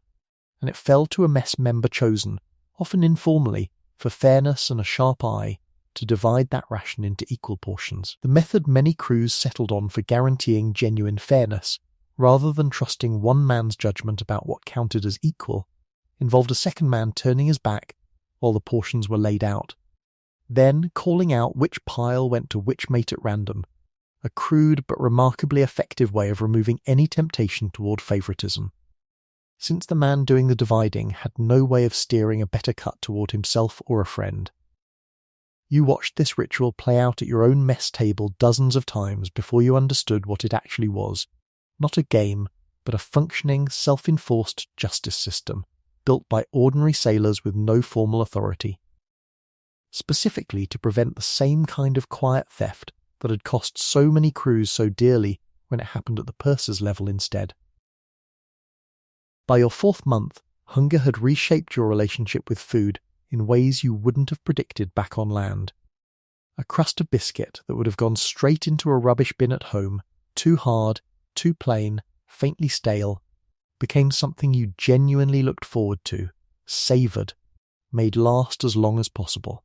and it fell to a mess member chosen, often informally, for fairness and a sharp eye, to divide that ration into equal portions. The method many crews settled on for guaranteeing genuine fairness, rather than trusting one man's judgment about what counted as equal, involved a second man turning his back while the portions were laid out, then calling out which pile went to which mate at random, a crude but remarkably effective way of removing any temptation toward favouritism, since the man doing the dividing had no way of steering a better cut toward himself or a friend. You watched this ritual play out at your own mess table dozens of times before you understood what it actually was, not a game, but a functioning, self-enforced justice system, built by ordinary sailors with no formal authority, specifically to prevent the same kind of quiet theft that had cost so many crews so dearly when it happened at the purser's level instead. By your 4th month, hunger had reshaped your relationship with food in ways you wouldn't have predicted back on land. A crust of biscuit that would have gone straight into a rubbish bin at home, too hard, too plain, faintly stale, became something you genuinely looked forward to, savoured, made last as long as possible.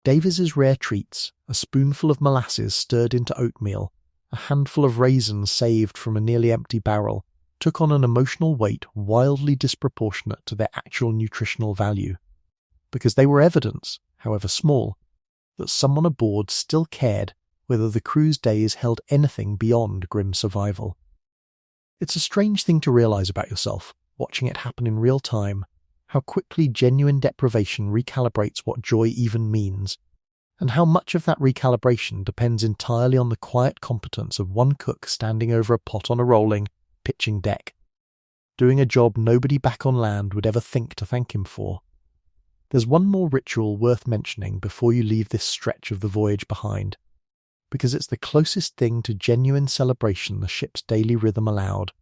Davies's rare treats, a spoonful of molasses stirred into oatmeal, a handful of raisins saved from a nearly empty barrel, took on an emotional weight wildly disproportionate to their actual nutritional value, because they were evidence, however small, that someone aboard still cared whether the crew's days held anything beyond grim survival. It's a strange thing to realise about yourself, watching it happen in real time, how quickly genuine deprivation recalibrates what joy even means, and how much of that recalibration depends entirely on the quiet competence of one cook standing over a pot on a rolling, pitching deck, doing a job nobody back on land would ever think to thank him for. There's one more ritual worth mentioning before you leave this stretch of the voyage behind, because it's the closest thing to genuine celebration the ship's daily rhythm allowed,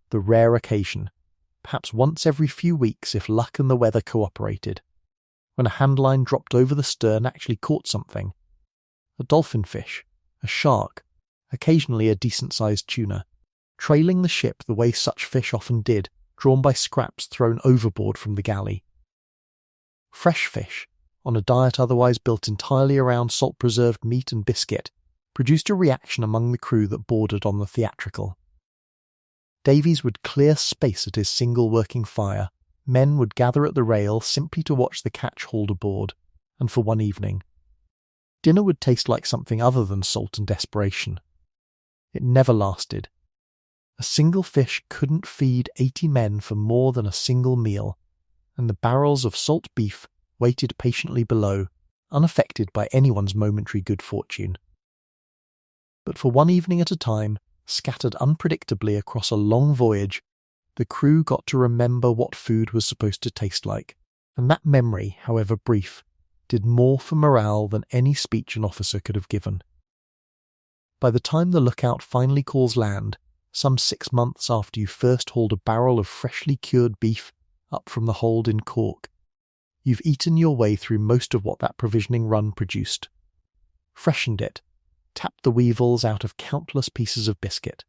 the rare occasion, perhaps once every few weeks if luck and the weather cooperated, when a handline dropped over the stern actually caught something. A dolphin fish, a shark, occasionally a decent-sized tuna, trailing the ship the way such fish often did, drawn by scraps thrown overboard from the galley. Fresh fish, on a diet otherwise built entirely around salt-preserved meat and biscuit, produced a reaction among the crew that bordered on the theatrical. Davies would clear space at his single working fire. Men would gather at the rail simply to watch the catch hauled aboard, and for one evening. Dinner would taste like something other than salt and desperation. It never lasted. A single fish couldn't feed 80 men for more than a single meal, and the barrels of salt beef waited patiently below, unaffected by anyone's momentary good fortune. But for one evening at a time, scattered unpredictably across a long voyage, the crew got to remember what food was supposed to taste like, and that memory, however brief, did more for morale than any speech an officer could have given. By the time the lookout finally calls land, some 6 months after you first hauled a barrel of freshly cured beef up from the hold in Cork, you've eaten your way through most of what that provisioning run produced, freshened it, tapped the weevils out of countless pieces of biscuit,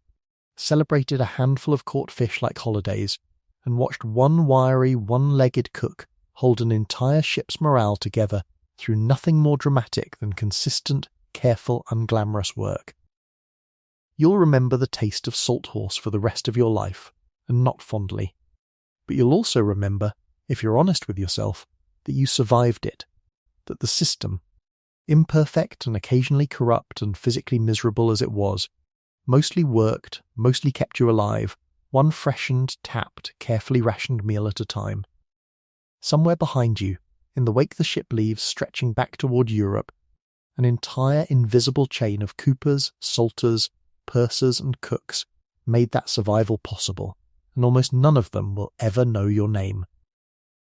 celebrated a handful of caught fish like holidays, and watched one wiry, one-legged cook hold an entire ship's morale together through nothing more dramatic than consistent, careful, unglamorous work. You'll remember the taste of salt horse for the rest of your life, and not fondly. But you'll also remember, if you're honest with yourself, that you survived it, that the system, imperfect and occasionally corrupt and physically miserable as it was, mostly worked, mostly kept you alive, one freshened, tapped, carefully rationed meal at a time. Somewhere behind you, in the wake the ship leaves stretching back toward Europe, an entire invisible chain of coopers, salters, pursers and cooks made that survival possible, and almost none of them will ever know your name,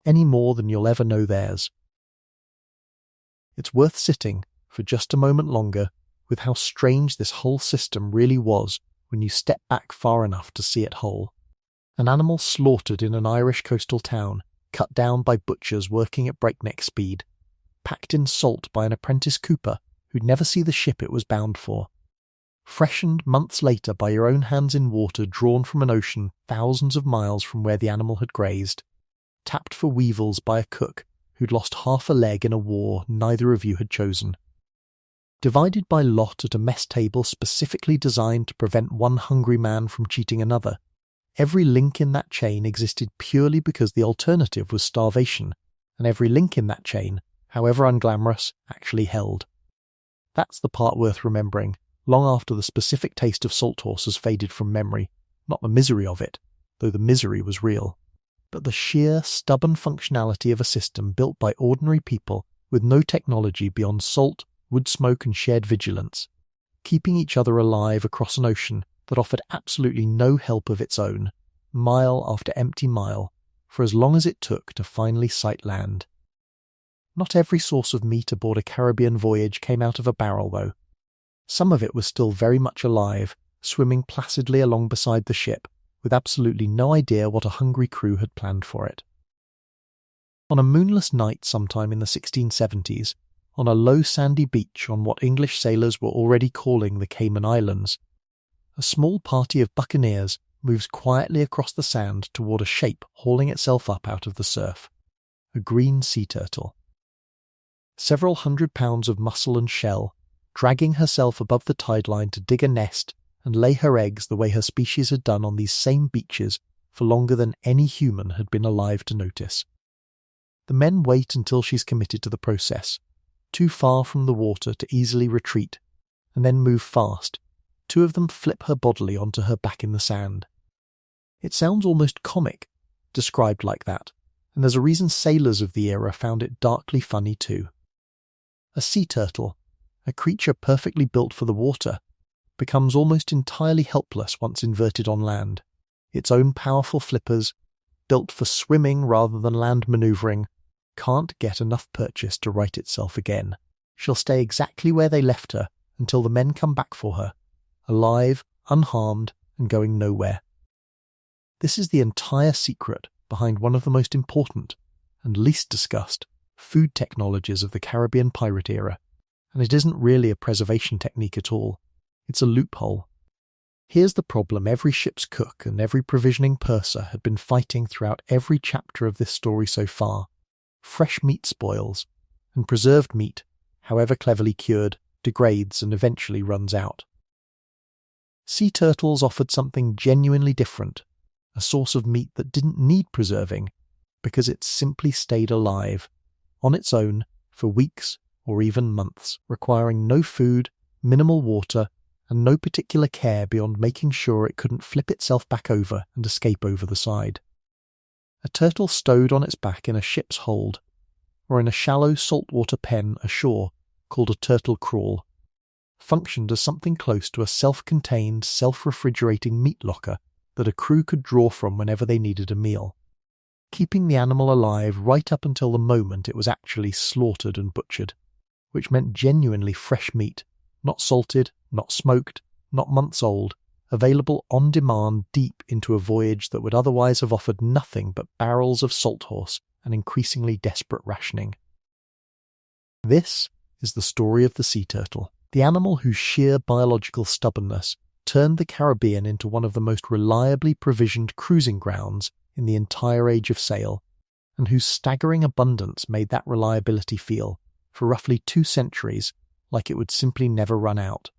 any more than you'll ever know theirs. It's worth sitting, for just a moment longer, with how strange this whole system really was when you step back far enough to see it whole. An animal slaughtered in an Irish coastal town, cut down by butchers working at breakneck speed, packed in salt by an apprentice cooper who'd never see the ship it was bound for, freshened months later by your own hands in water drawn from an ocean thousands of miles from where the animal had grazed, tapped for weevils by a cook who'd lost half a leg in a war neither of you had chosen. Divided by lot at a mess table specifically designed to prevent one hungry man from cheating another, every link in that chain existed purely because the alternative was starvation, and every link in that chain, however unglamorous, actually held. That's the part worth remembering, long after the specific taste of salt horse has faded from memory, not the misery of it, though the misery was real, but the sheer, stubborn functionality of a system built by ordinary people with no technology beyond salt, wood smoke and shared vigilance, keeping each other alive across an ocean that offered absolutely no help of its own, mile after empty mile, for as long as it took to finally sight land. Not every source of meat aboard a Caribbean voyage came out of a barrel, though. Some of it was still very much alive, swimming placidly along beside the ship, with absolutely no idea what a hungry crew had planned for it. On a moonless night sometime in the 1670s, on a low sandy beach on what English sailors were already calling the Cayman Islands, a small party of buccaneers moves quietly across the sand toward a shape hauling itself up out of the surf, a green sea turtle. Several 100 pounds of muscle and shell, dragging herself above the tide line to dig a nest and lay her eggs the way her species had done on these same beaches for longer than any human had been alive to notice. The men wait until she's committed to the process, too far from the water to easily retreat, and then move fast. Two of them flip her bodily onto her back in the sand. It sounds almost comic, described like that, and there's a reason sailors of the era found it darkly funny too. A sea turtle, a creature perfectly built for the water, becomes almost entirely helpless once inverted on land. Its own powerful flippers, built for swimming rather than land manoeuvring, can't get enough purchase to right itself again. She'll stay exactly where they left her until the men come back for her, alive, unharmed, and going nowhere. This is the entire secret behind one of the most important and least discussed food technologies of the Caribbean pirate era, and it isn't really a preservation technique at all. It's a loophole. Here's the problem every ship's cook and every provisioning purser had been fighting throughout every chapter of this story so far. Fresh meat spoils, and preserved meat, however cleverly cured, degrades and eventually runs out. Sea turtles offered something genuinely different, a source of meat that didn't need preserving, because it simply stayed alive, on its own, for weeks or even months, requiring no food, minimal water, and no particular care beyond making sure it couldn't flip itself back over and escape over the side. A turtle stowed on its back in a ship's hold, or in a shallow saltwater pen ashore called a turtle crawl, functioned as something close to a self-contained, self-refrigerating meat locker that a crew could draw from whenever they needed a meal, keeping the animal alive right up until the moment it was actually slaughtered and butchered, which meant genuinely fresh meat, not salted, not smoked, not months old, available on demand deep into a voyage that would otherwise have offered nothing but barrels of salt horse and increasingly desperate rationing. This is the story of the sea turtle, the animal whose sheer biological stubbornness turned the Caribbean into one of the most reliably provisioned cruising grounds in the entire age of sail, and whose staggering abundance made that reliability feel, for roughly 2 centuries, like it would simply never run out.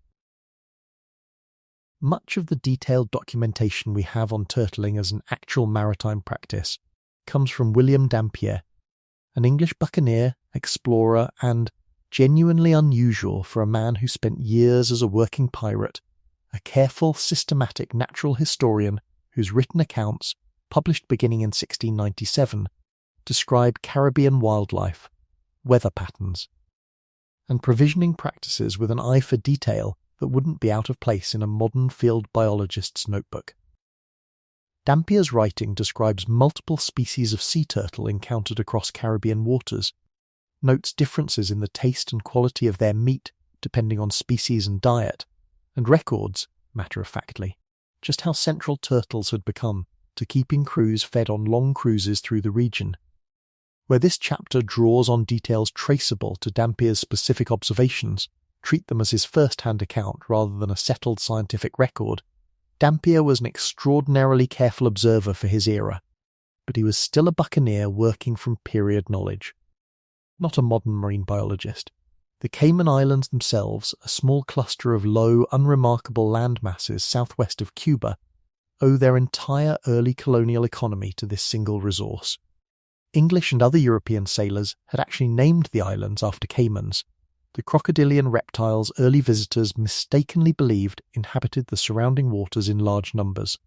Much of the detailed documentation we have on turtling as an actual maritime practice comes from William Dampier, an English buccaneer, explorer, and, genuinely unusual for a man who spent years as a working pirate, a careful, systematic natural historian whose written accounts, published beginning in 1697, describe Caribbean wildlife, weather patterns, and provisioning practices with an eye for detail that wouldn't be out of place in a modern field biologist's notebook. Dampier's writing describes multiple species of sea turtle encountered across Caribbean waters, notes differences in the taste and quality of their meat depending on species and diet, and records, matter-of-factly, just how central turtles had become to keeping crews fed on long cruises through the region. Where this chapter draws on details traceable to Dampier's specific observations, treat them as his first-hand account rather than a settled scientific record, Dampier was an extraordinarily careful observer for his era, but he was still a buccaneer working from period knowledge, not a modern marine biologist. The Cayman Islands themselves, a small cluster of low, unremarkable land masses southwest of Cuba, owe their entire early colonial economy to this single resource. English and other European sailors had actually named the islands after caimans, the crocodilian reptiles early visitors mistakenly believed inhabited the surrounding waters in large numbers.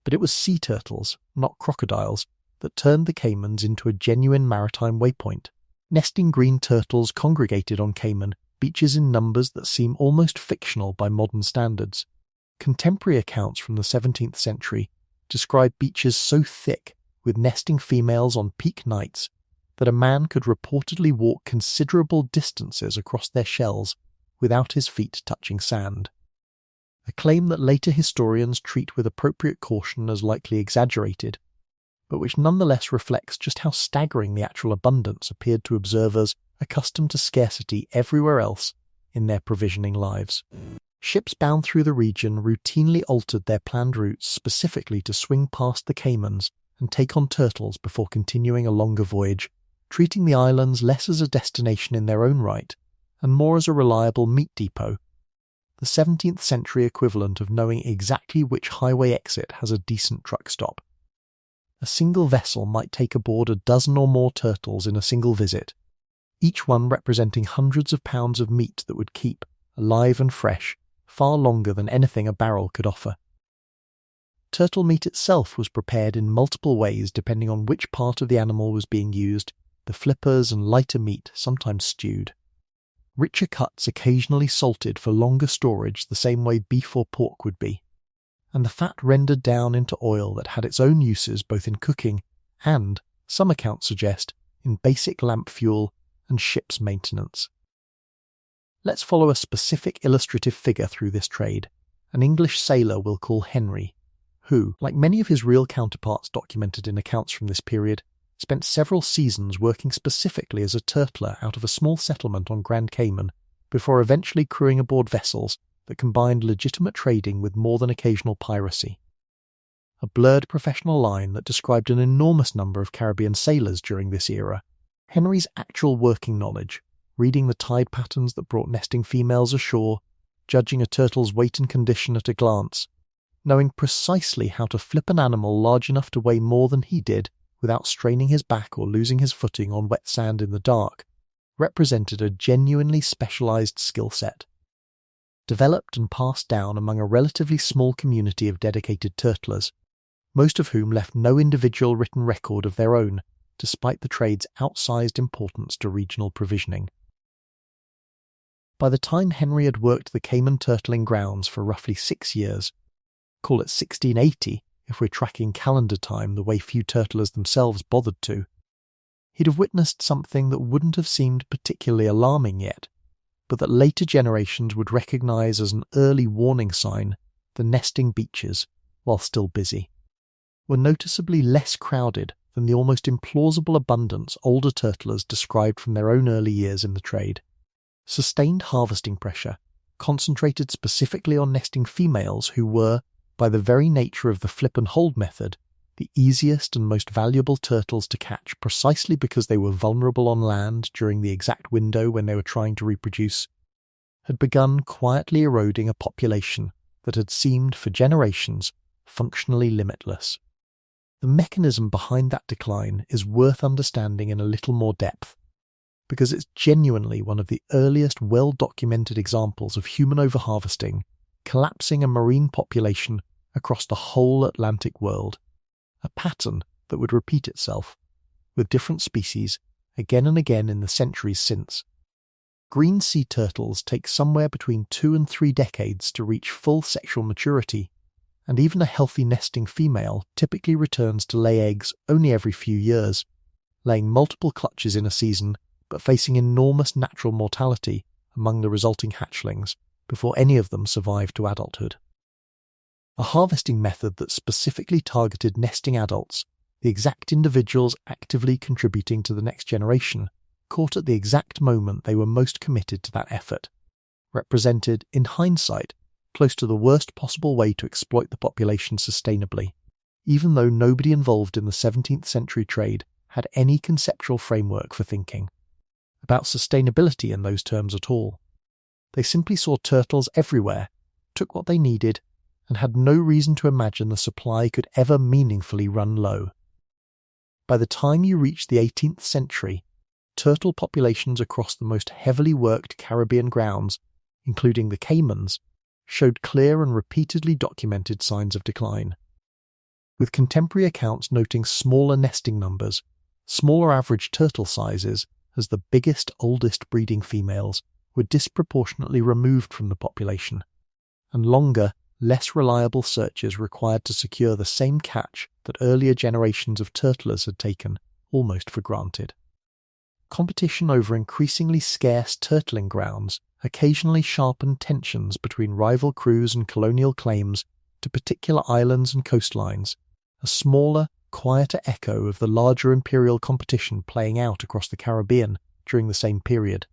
But it was sea turtles, not crocodiles, that turned the caimans into a genuine maritime waypoint. Nesting green turtles congregated on Cayman beaches in numbers that seem almost fictional by modern standards. Contemporary accounts from the 17th century describe beaches so thick with nesting females on peak nights that a man could reportedly walk considerable distances across their shells without his feet touching sand. A claim that later historians treat with appropriate caution as likely exaggerated, but which nonetheless reflects just how staggering the actual abundance appeared to observers accustomed to scarcity everywhere else in their provisioning lives. Ships bound through the region routinely altered their planned routes specifically to swing past the Caymans and take on turtles before continuing a longer voyage, treating the islands less as a destination in their own right and more as a reliable meat depot, the 17th century equivalent of knowing exactly which highway exit has a decent truck stop. A single vessel might take aboard a dozen or more turtles in a single visit, each one representing hundreds of pounds of meat that would keep, alive and fresh, far longer than anything a barrel could offer. Turtle meat itself was prepared in multiple ways depending on which part of the animal was being used, the flippers and lighter meat sometimes stewed. Richer cuts occasionally salted for longer storage the same way beef or pork would be, and the fat rendered down into oil that had its own uses both in cooking and, some accounts suggest, in basic lamp fuel and ship's maintenance. Let's follow a specific illustrative figure through this trade, an English sailor we'll call Henry, who, like many of his real counterparts documented in accounts from this period, spent several seasons working specifically as a turtler out of a small settlement on Grand Cayman, before eventually crewing aboard vessels that combined legitimate trading with more than occasional piracy. A blurred professional line that described an enormous number of Caribbean sailors during this era, Henry's actual working knowledge, reading the tide patterns that brought nesting females ashore, judging a turtle's weight and condition at a glance, knowing precisely how to flip an animal large enough to weigh more than he did without straining his back or losing his footing on wet sand in the dark, represented a genuinely specialized skill set. Developed and passed down among a relatively small community of dedicated turtlers, most of whom left no individual written record of their own, despite the trade's outsized importance to regional provisioning. By the time Henry had worked the Cayman turtling grounds for roughly 6 years, call it 1680 if we're tracking calendar time the way few turtlers themselves bothered to, he'd have witnessed something that wouldn't have seemed particularly alarming yet, but that later generations would recognise as an early warning sign. The nesting beaches, while still busy, were noticeably less crowded than the almost implausible abundance older turtlers described from their own early years in the trade. Sustained harvesting pressure, concentrated specifically on nesting females who were, by the very nature of the flip and hold method, the easiest and most valuable turtles to catch precisely because they were vulnerable on land during the exact window when they were trying to reproduce, had begun quietly eroding a population that had seemed for generations functionally limitless. The mechanism behind that decline is worth understanding in a little more depth, because it's genuinely one of the earliest well-documented examples of human overharvesting collapsing a marine population across the whole Atlantic world, a pattern that would repeat itself, with different species, again and again in the centuries since. Green sea turtles take somewhere between 2 and 3 decades to reach full sexual maturity, and even a healthy nesting female typically returns to lay eggs only every few years, laying multiple clutches in a season but facing enormous natural mortality among the resulting hatchlings before any of them survive to adulthood. A harvesting method that specifically targeted nesting adults, the exact individuals actively contributing to the next generation, caught at the exact moment they were most committed to that effort, represented, in hindsight, close to the worst possible way to exploit the population sustainably, even though nobody involved in the 17th century trade had any conceptual framework for thinking about sustainability in those terms at all. They simply saw turtles everywhere, took what they needed, and had no reason to imagine the supply could ever meaningfully run low. By the time you reach the 18th century, turtle populations across the most heavily worked Caribbean grounds, including the Caymans, showed clear and repeatedly documented signs of decline, with contemporary accounts noting smaller nesting numbers, smaller average turtle sizes, as the biggest, oldest breeding females were disproportionately removed from the population, and longer, less reliable searches required to secure the same catch that earlier generations of turtlers had taken almost for granted. Competition over increasingly scarce turtling grounds occasionally sharpened tensions between rival crews and colonial claims to particular islands and coastlines, a smaller, quieter echo of the larger imperial competition playing out across the Caribbean during the same period.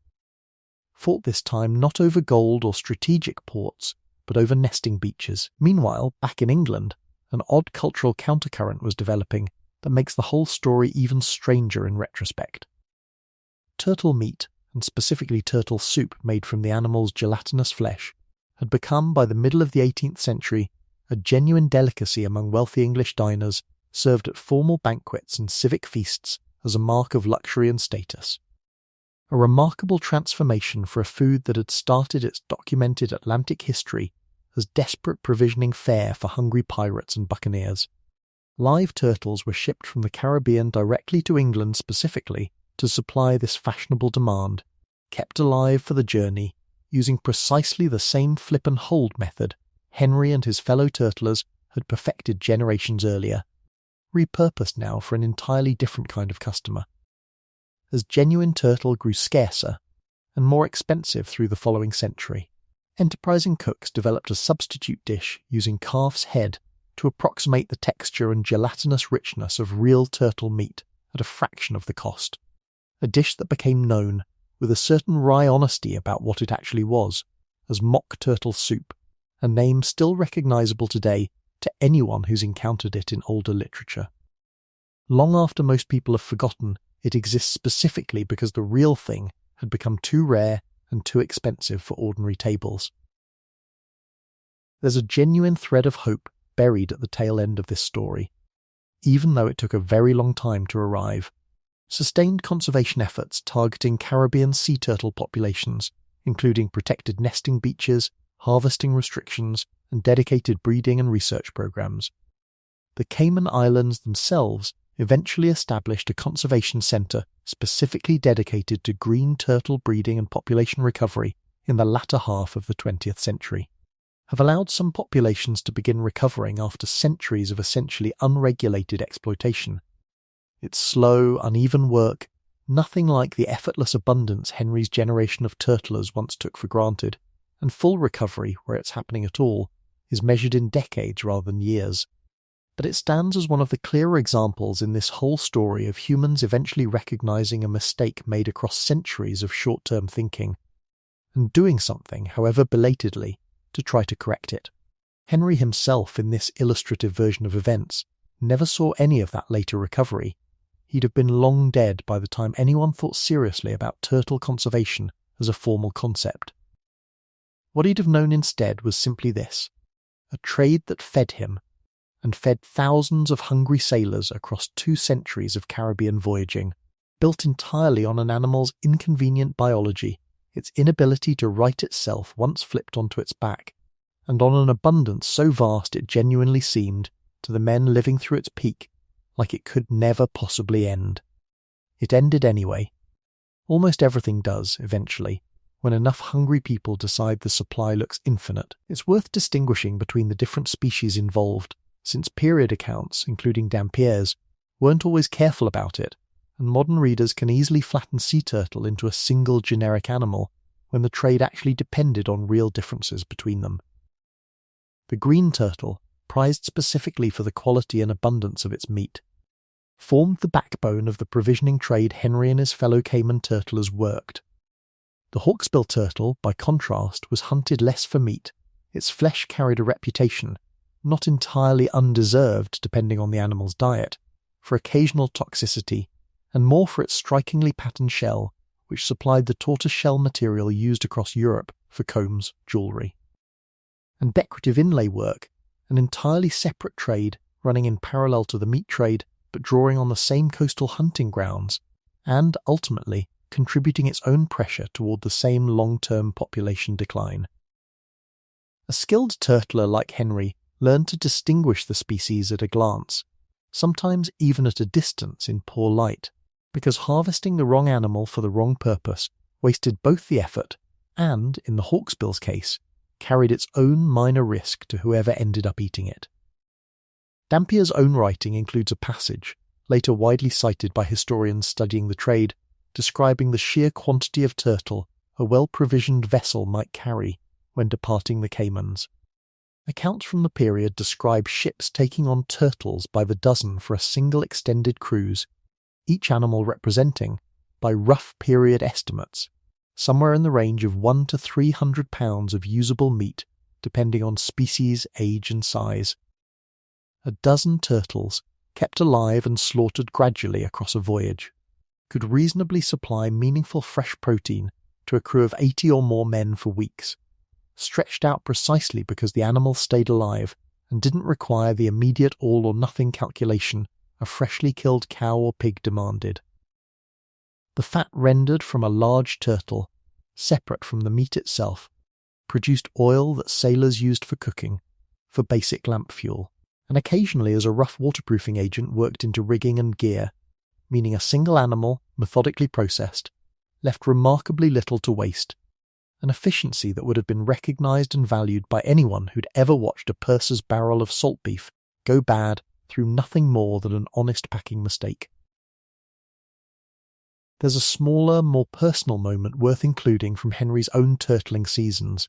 Fought this time not over gold or strategic ports, but over nesting beaches. Meanwhile, back in England, an odd cultural countercurrent was developing that makes the whole story even stranger in retrospect. Turtle meat, and specifically turtle soup made from the animal's gelatinous flesh, had become, by the middle of the 18th century, a genuine delicacy among wealthy English diners, served at formal banquets and civic feasts as a mark of luxury and status. A remarkable transformation for a food that had started its documented Atlantic history as desperate provisioning fare for hungry pirates and buccaneers. Live turtles were shipped from the Caribbean directly to England specifically to supply this fashionable demand, kept alive for the journey, using precisely the same flip and hold method Henry and his fellow turtlers had perfected generations earlier, repurposed now for an entirely different kind of customer. as genuine turtle grew scarcer and more expensive through the following century. Enterprising cooks developed a substitute dish using calf's head to approximate the texture and gelatinous richness of real turtle meat at a fraction of the cost, a dish that became known, with a certain wry honesty about what it actually was, as mock turtle soup, a name still recognisable today to anyone who's encountered it in older literature. Long after most people have forgotten, it exists specifically because the real thing had become too rare and too expensive for ordinary tables. There's a genuine thread of hope buried at the tail end of this story, even though it took a very long time to arrive. Sustained conservation efforts targeting Caribbean sea turtle populations, including protected nesting beaches, harvesting restrictions, and dedicated breeding and research programs. The Cayman Islands themselves eventually established a conservation centre specifically dedicated to green turtle breeding and population recovery in the latter half of the 20th century, have allowed some populations to begin recovering after centuries of essentially unregulated exploitation. It's slow, uneven work, nothing like the effortless abundance Henry's generation of turtlers once took for granted, and full recovery, where it's happening at all, is measured in decades rather than years. But it stands as one of the clearer examples in this whole story of humans eventually recognising a mistake made across centuries of short-term thinking, and doing something, however belatedly, to try to correct it. Henry himself, in this illustrative version of events, never saw any of that later recovery. He'd have been long dead by the time anyone thought seriously about turtle conservation as a formal concept. What he'd have known instead was simply this: a trade that fed him, and fed thousands of hungry sailors across 2 centuries of Caribbean voyaging, built entirely on an animal's inconvenient biology, its inability to right itself once flipped onto its back, and on an abundance so vast it genuinely seemed, to the men living through its peak, like it could never possibly end. It ended anyway. Almost everything does, eventually, when enough hungry people decide the supply looks infinite. It's worth distinguishing between the different species involved, since period accounts, including Dampier's, weren't always careful about it, and modern readers can easily flatten sea turtle into a single generic animal when the trade actually depended on real differences between them. The green turtle, prized specifically for the quality and abundance of its meat, formed the backbone of the provisioning trade Henry and his fellow Cayman turtlers worked. The hawksbill turtle, by contrast, was hunted less for meat. Its flesh carried a reputation, not entirely undeserved depending on the animal's diet, for occasional toxicity, and more for its strikingly patterned shell, which supplied the tortoise-shell material used across Europe for combs, jewellery. And decorative inlay work, an entirely separate trade running in parallel to the meat trade but drawing on the same coastal hunting grounds, and, ultimately, contributing its own pressure toward the same long-term population decline. A skilled turtler like Henry learned to distinguish the species at a glance, sometimes even at a distance in poor light, because harvesting the wrong animal for the wrong purpose wasted both the effort and, in the hawksbill's case, carried its own minor risk to whoever ended up eating it. Dampier's own writing includes a passage, later widely cited by historians studying the trade, describing the sheer quantity of turtle a well-provisioned vessel might carry when departing the Caymans. Accounts from the period describe ships taking on turtles by the dozen for a single extended cruise, each animal representing, by rough period estimates, somewhere in the range of 1 to 300 pounds of usable meat, depending on species, age and size. A dozen turtles, kept alive and slaughtered gradually across a voyage, could reasonably supply meaningful fresh protein to a crew of 80 or more men for weeks, stretched out precisely because the animal stayed alive and didn't require the immediate all-or-nothing calculation a freshly killed cow or pig demanded. The fat rendered from a large turtle, separate from the meat itself, produced oil that sailors used for cooking, for basic lamp fuel, and occasionally as a rough waterproofing agent worked into rigging and gear, meaning a single animal, methodically processed, left remarkably little to waste, an efficiency that would have been recognised and valued by anyone who'd ever watched a purser's barrel of salt beef go bad through nothing more than an honest packing mistake. There's a smaller, more personal moment worth including from Henry's own turtling seasons,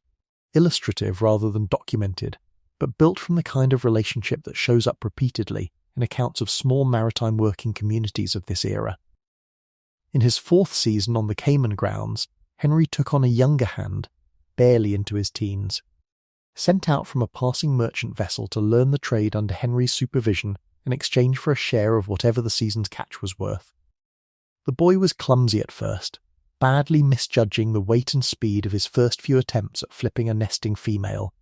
illustrative rather than documented, but built from the kind of relationship that shows up repeatedly in accounts of small maritime working communities of this era. In his 4th season on the Cayman grounds, Henry took on a younger hand, barely into his teens. Sent out from a passing merchant vessel to learn the trade under Henry's supervision in exchange for a share of whatever the season's catch was worth. The boy was clumsy at first, badly misjudging the weight and speed of his first few attempts at flipping a nesting female,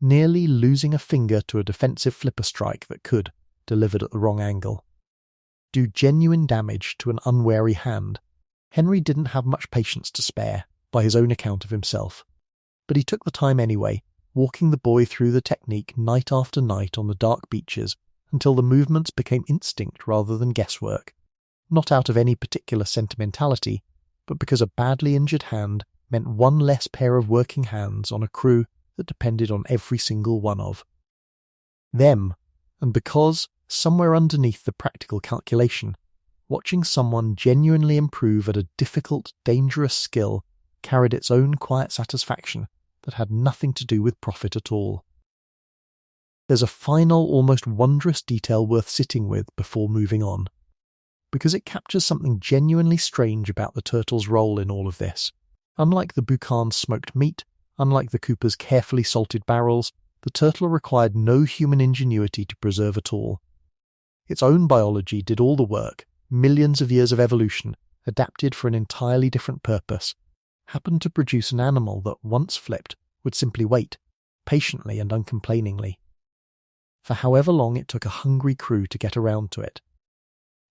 nearly losing a finger to a defensive flipper strike that could, delivered at the wrong angle, do genuine damage to an unwary hand. Henry didn't have much patience to spare, by his own account of himself, but he took the time anyway, walking the boy through the technique night after night on the dark beaches until the movements became instinct rather than guesswork, not out of any particular sentimentality, but because a badly injured hand meant one less pair of working hands on a crew that depended on every single one of them, and because, somewhere underneath the practical calculation, watching someone genuinely improve at a difficult, dangerous skill carried its own quiet satisfaction that had nothing to do with profit at all. There's a final, almost wondrous detail worth sitting with before moving on, because it captures something genuinely strange about the turtle's role in all of this. Unlike the Buchan's smoked meat, unlike the Cooper's carefully salted barrels, the turtle required no human ingenuity to preserve at all. Its own biology did all the work, millions of years of evolution, adapted for an entirely different purpose, happened to produce an animal that, once flipped, would simply wait, patiently and uncomplainingly, for however long it took a hungry crew to get around to it.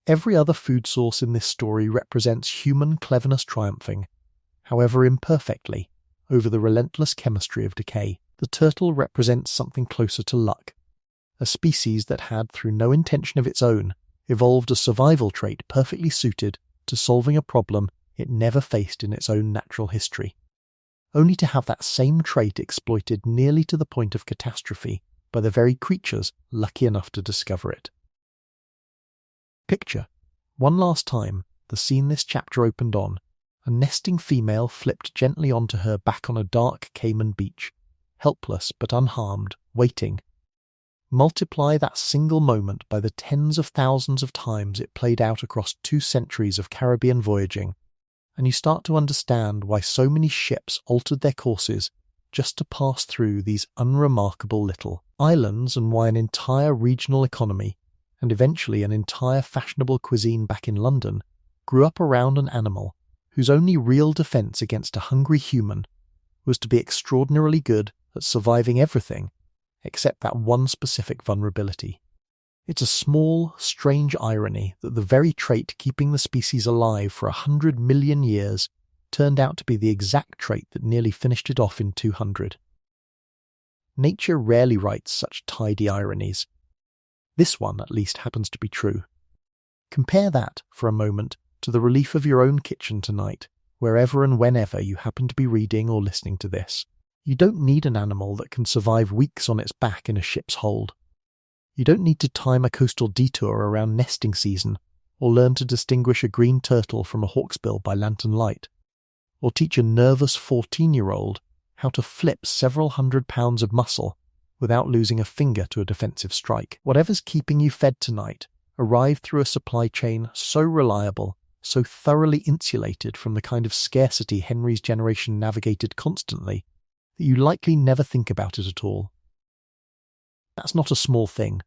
Every other food source in this story represents human cleverness triumphing, however imperfectly, over the relentless chemistry of decay. The turtle represents something closer to luck, a species that had, through no intention of its own, evolved a survival trait perfectly suited to solving a problem it never faced in its own natural history, only to have that same trait exploited nearly to the point of catastrophe by the very creatures lucky enough to discover it. Picture, one last time, the scene this chapter opened on, a nesting female flipped gently onto her back on a dark Cayman beach, helpless but unharmed, waiting. Multiply that single moment by the tens of thousands of times it played out across 2 centuries of Caribbean voyaging, and you start to understand why so many ships altered their courses just to pass through these unremarkable little islands, and why an entire regional economy, and eventually an entire fashionable cuisine back in London, grew up around an animal whose only real defence against a hungry human was to be extraordinarily good at surviving everything except that one specific vulnerability. It's a small, strange irony that the very trait keeping the species alive for 100 million years turned out to be the exact trait that nearly finished it off in 200. Nature rarely writes such tidy ironies. This one, at least, happens to be true. Compare that, for a moment, to the relief of your own kitchen tonight, wherever and whenever you happen to be reading or listening to this. You don't need an animal that can survive weeks on its back in a ship's hold. You don't need to time a coastal detour around nesting season, or learn to distinguish a green turtle from a hawksbill by lantern light, or teach a nervous 14-year-old how to flip several hundred pounds of muscle without losing a finger to a defensive strike. Whatever's keeping you fed tonight arrived through a supply chain so reliable, so thoroughly insulated from the kind of scarcity Henry's generation navigated constantly, that you likely never think about it at all. That's not a small thing.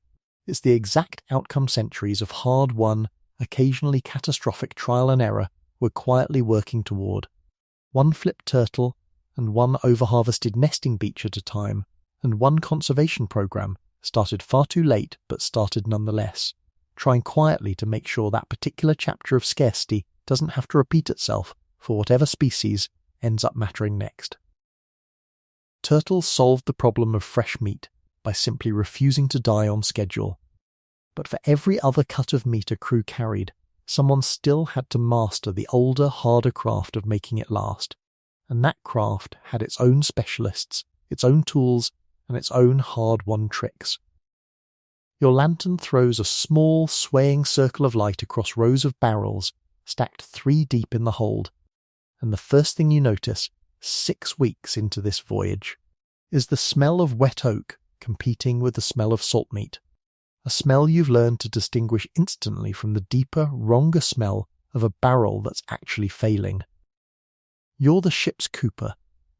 It's the exact outcome centuries of hard-won, occasionally catastrophic trial and error were quietly working toward. One flipped turtle, and one over-harvested nesting beach at a time, and one conservation program started far too late but started nonetheless, trying quietly to make sure that particular chapter of scarcity doesn't have to repeat itself for whatever species ends up mattering next. Turtles solved the problem of fresh meat by simply refusing to die on schedule. But for every other cut of meat a crew carried, someone still had to master the older, harder craft of making it last, and that craft had its own specialists, its own tools, and its own hard-won tricks. Your lantern throws a small, swaying circle of light across rows of barrels, stacked 3 deep in the hold, and the first thing you notice, 6 weeks into this voyage, is the smell of wet oak competing with the smell of salt meat, a smell you've learned to distinguish instantly from the deeper, wronger smell of a barrel that's actually failing. You're the ship's cooper,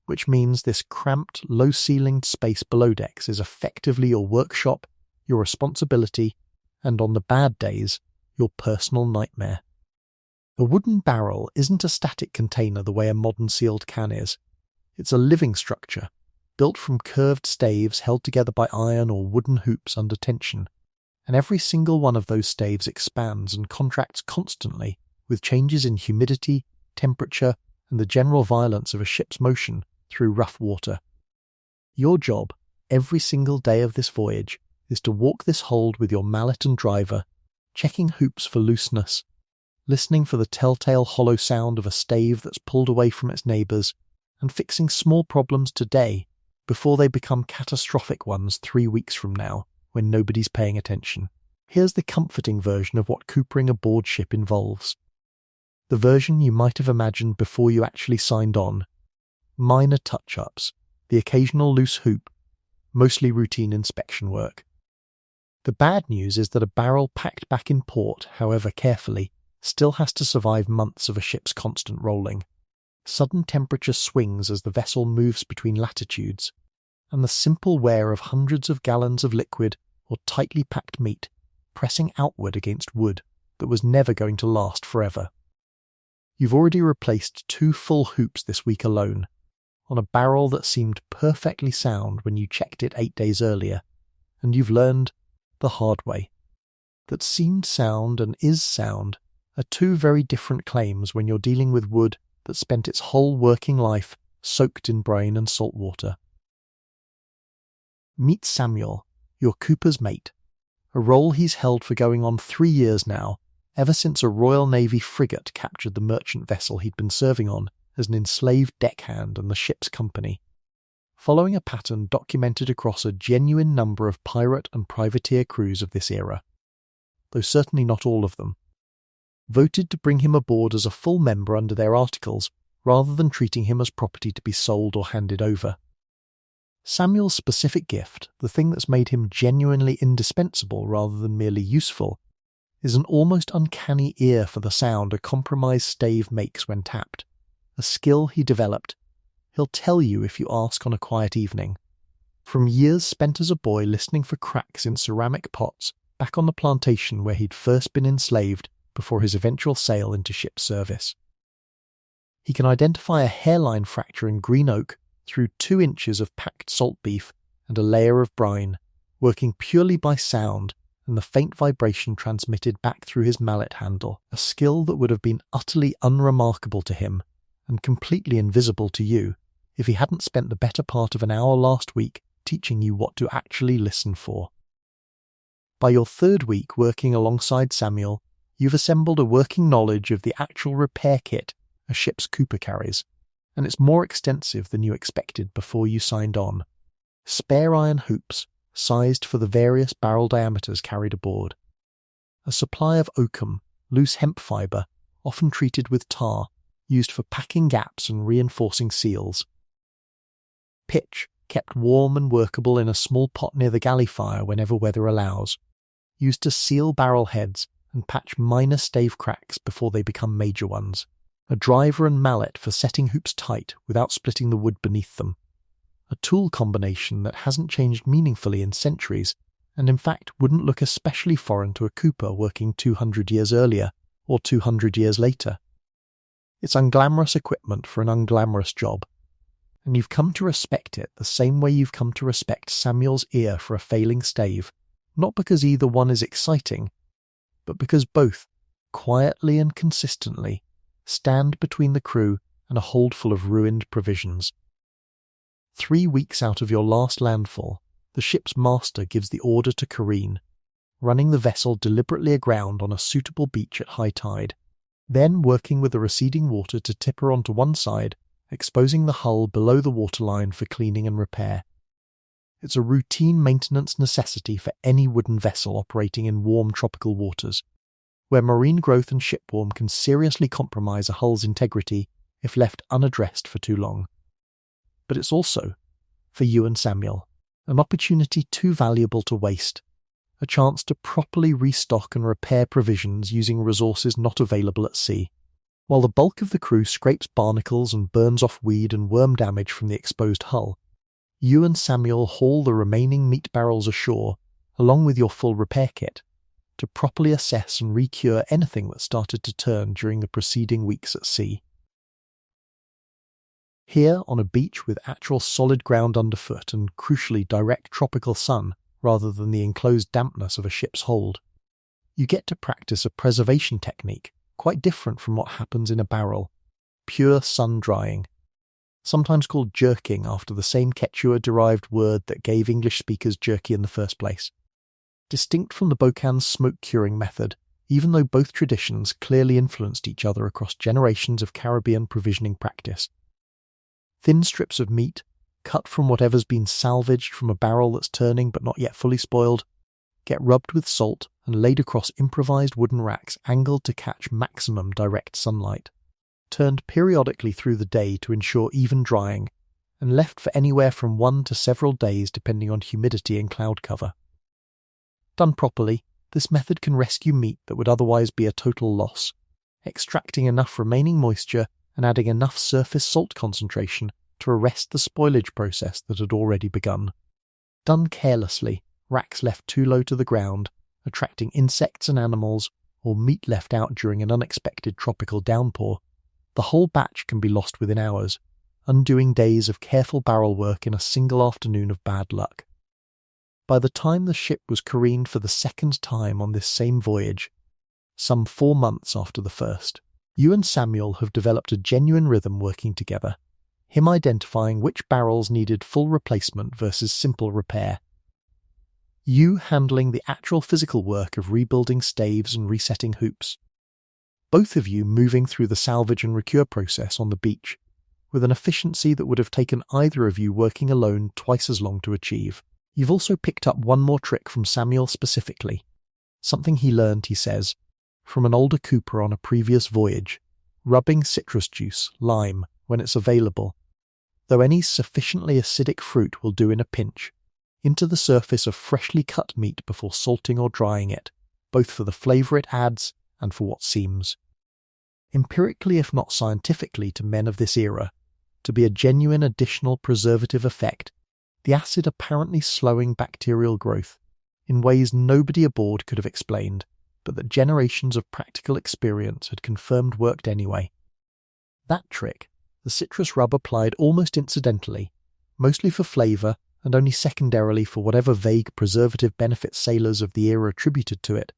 which means this cramped, low-ceilinged space below decks is effectively your workshop, your responsibility, and on the bad days, your personal nightmare. A wooden barrel isn't a static container the way a modern sealed can is. It's a living structure, built from curved staves held together by iron or wooden hoops under tension, and every single one of those staves expands and contracts constantly with changes in humidity, temperature, and the general violence of a ship's motion through rough water. Your job, every single day of this voyage, is to walk this hold with your mallet and driver, checking hoops for looseness, listening for the telltale hollow sound of a stave that's pulled away from its neighbours, and fixing small problems today before they become catastrophic ones 3 weeks from now when nobody's paying attention. Here's the comforting version of what coopering aboard ship involves. The version you might have imagined before you actually signed on. Minor touch-ups, the occasional loose hoop, mostly routine inspection work. The bad news is that a barrel packed back in port, however carefully, still has to survive months of a ship's constant rolling. Sudden temperature swings as the vessel moves between latitudes, and the simple wear of hundreds of gallons of liquid or tightly packed meat pressing outward against wood that was never going to last forever. You've already replaced 2 full hoops this week alone, on a barrel that seemed perfectly sound when you checked it 8 days earlier, and you've learned, the hard way, that seemed sound and is sound are 2 very different claims when you're dealing with wood that spent its whole working life soaked in brine and salt water. Meet Samuel, your cooper's mate, a role he's held for going on 3 years now, ever since a Royal Navy frigate captured the merchant vessel he'd been serving on as an enslaved deckhand and the ship's company, following a pattern documented across a genuine number of pirate and privateer crews of this era, though certainly not all of them, voted to bring him aboard as a full member under their articles rather than treating him as property to be sold or handed over. Samuel's specific gift, the thing that's made him genuinely indispensable rather than merely useful, is an almost uncanny ear for the sound a compromised stave makes when tapped, a skill he developed. He'll tell you if you ask on a quiet evening. From years spent as a boy listening for cracks in ceramic pots back on the plantation where he'd first been enslaved before his eventual sale into ship service. He can identify a hairline fracture in green oak through 2 inches of packed salt beef and a layer of brine, working purely by sound and the faint vibration transmitted back through his mallet handle, a skill that would have been utterly unremarkable to him and completely invisible to you if he hadn't spent the better part of an hour last week teaching you what to actually listen for. By your 3rd week working alongside Samuel, you've assembled a working knowledge of the actual repair kit a ship's cooper carries, and it's more extensive than you expected before you signed on. Spare iron hoops, sized for the various barrel diameters carried aboard. A supply of oakum, loose hemp fibre, often treated with tar, used for packing gaps and reinforcing seals. Pitch, kept warm and workable in a small pot near the galley fire whenever weather allows, used to seal barrel heads and patch minor stave cracks before they become major ones. A driver and mallet for setting hoops tight without splitting the wood beneath them. A tool combination that hasn't changed meaningfully in centuries, and in fact wouldn't look especially foreign to a cooper working 200 years earlier or 200 years later. It's unglamorous equipment for an unglamorous job, and you've come to respect it the same way you've come to respect Samuel's ear for a failing stave, not because either one is exciting, but because both, quietly and consistently, stand between the crew and a hold full of ruined provisions. 3 weeks out of your last landfall, the ship's master gives the order to careen, running the vessel deliberately aground on a suitable beach at high tide, then working with the receding water to tip her onto one side, exposing the hull below the waterline for cleaning and repair. It's a routine maintenance necessity for any wooden vessel operating in warm tropical waters, where marine growth and shipworm can seriously compromise a hull's integrity if left unaddressed for too long. But it's also, for you and Samuel, an opportunity too valuable to waste, a chance to properly restock and repair provisions using resources not available at sea. While the bulk of the crew scrapes barnacles and burns off weed and worm damage from the exposed hull, you and Samuel haul the remaining meat barrels ashore, along with your full repair kit, to properly assess and recure anything that started to turn during the preceding weeks at sea. Here, on a beach with actual solid ground underfoot and crucially direct tropical sun rather than the enclosed dampness of a ship's hold, you get to practice a preservation technique quite different from what happens in a barrel, pure sun drying, sometimes called jerking after the same Quechua-derived word that gave English speakers jerky in the first place. Distinct from the Bocan's smoke-curing method, even though both traditions clearly influenced each other across generations of Caribbean provisioning practice. Thin strips of meat, cut from whatever's been salvaged from a barrel that's turning but not yet fully spoiled, get rubbed with salt and laid across improvised wooden racks angled to catch maximum direct sunlight, turned periodically through the day to ensure even drying, and left for anywhere from 1 to several days depending on humidity and cloud cover. Done properly, this method can rescue meat that would otherwise be a total loss, extracting enough remaining moisture and adding enough surface salt concentration to arrest the spoilage process that had already begun. Done carelessly, racks left too low to the ground, attracting insects and animals, or meat left out during an unexpected tropical downpour, the whole batch can be lost within hours, undoing days of careful barrel work in a single afternoon of bad luck. By the time the ship was careened for the second time on this same voyage, some 4 months after the first, you and Samuel have developed a genuine rhythm working together, him identifying which barrels needed full replacement versus simple repair. You handling the actual physical work of rebuilding staves and resetting hoops. Both of you moving through the salvage and recure process on the beach, with an efficiency that would have taken either of you working alone twice as long to achieve. You've also picked up one more trick from Samuel specifically, something he learned, he says, from an older cooper on a previous voyage, rubbing citrus juice, lime, when it's available, though any sufficiently acidic fruit will do in a pinch, into the surface of freshly cut meat before salting or drying it, both for the flavour it adds and for what seems, empirically if not scientifically to men of this era, to be a genuine additional preservative effect, the acid apparently slowing bacterial growth in ways nobody aboard could have explained, but that generations of practical experience had confirmed worked anyway. That trick, the citrus rub applied almost incidentally, mostly for flavour and only secondarily for whatever vague preservative benefits sailors of the era attributed to it,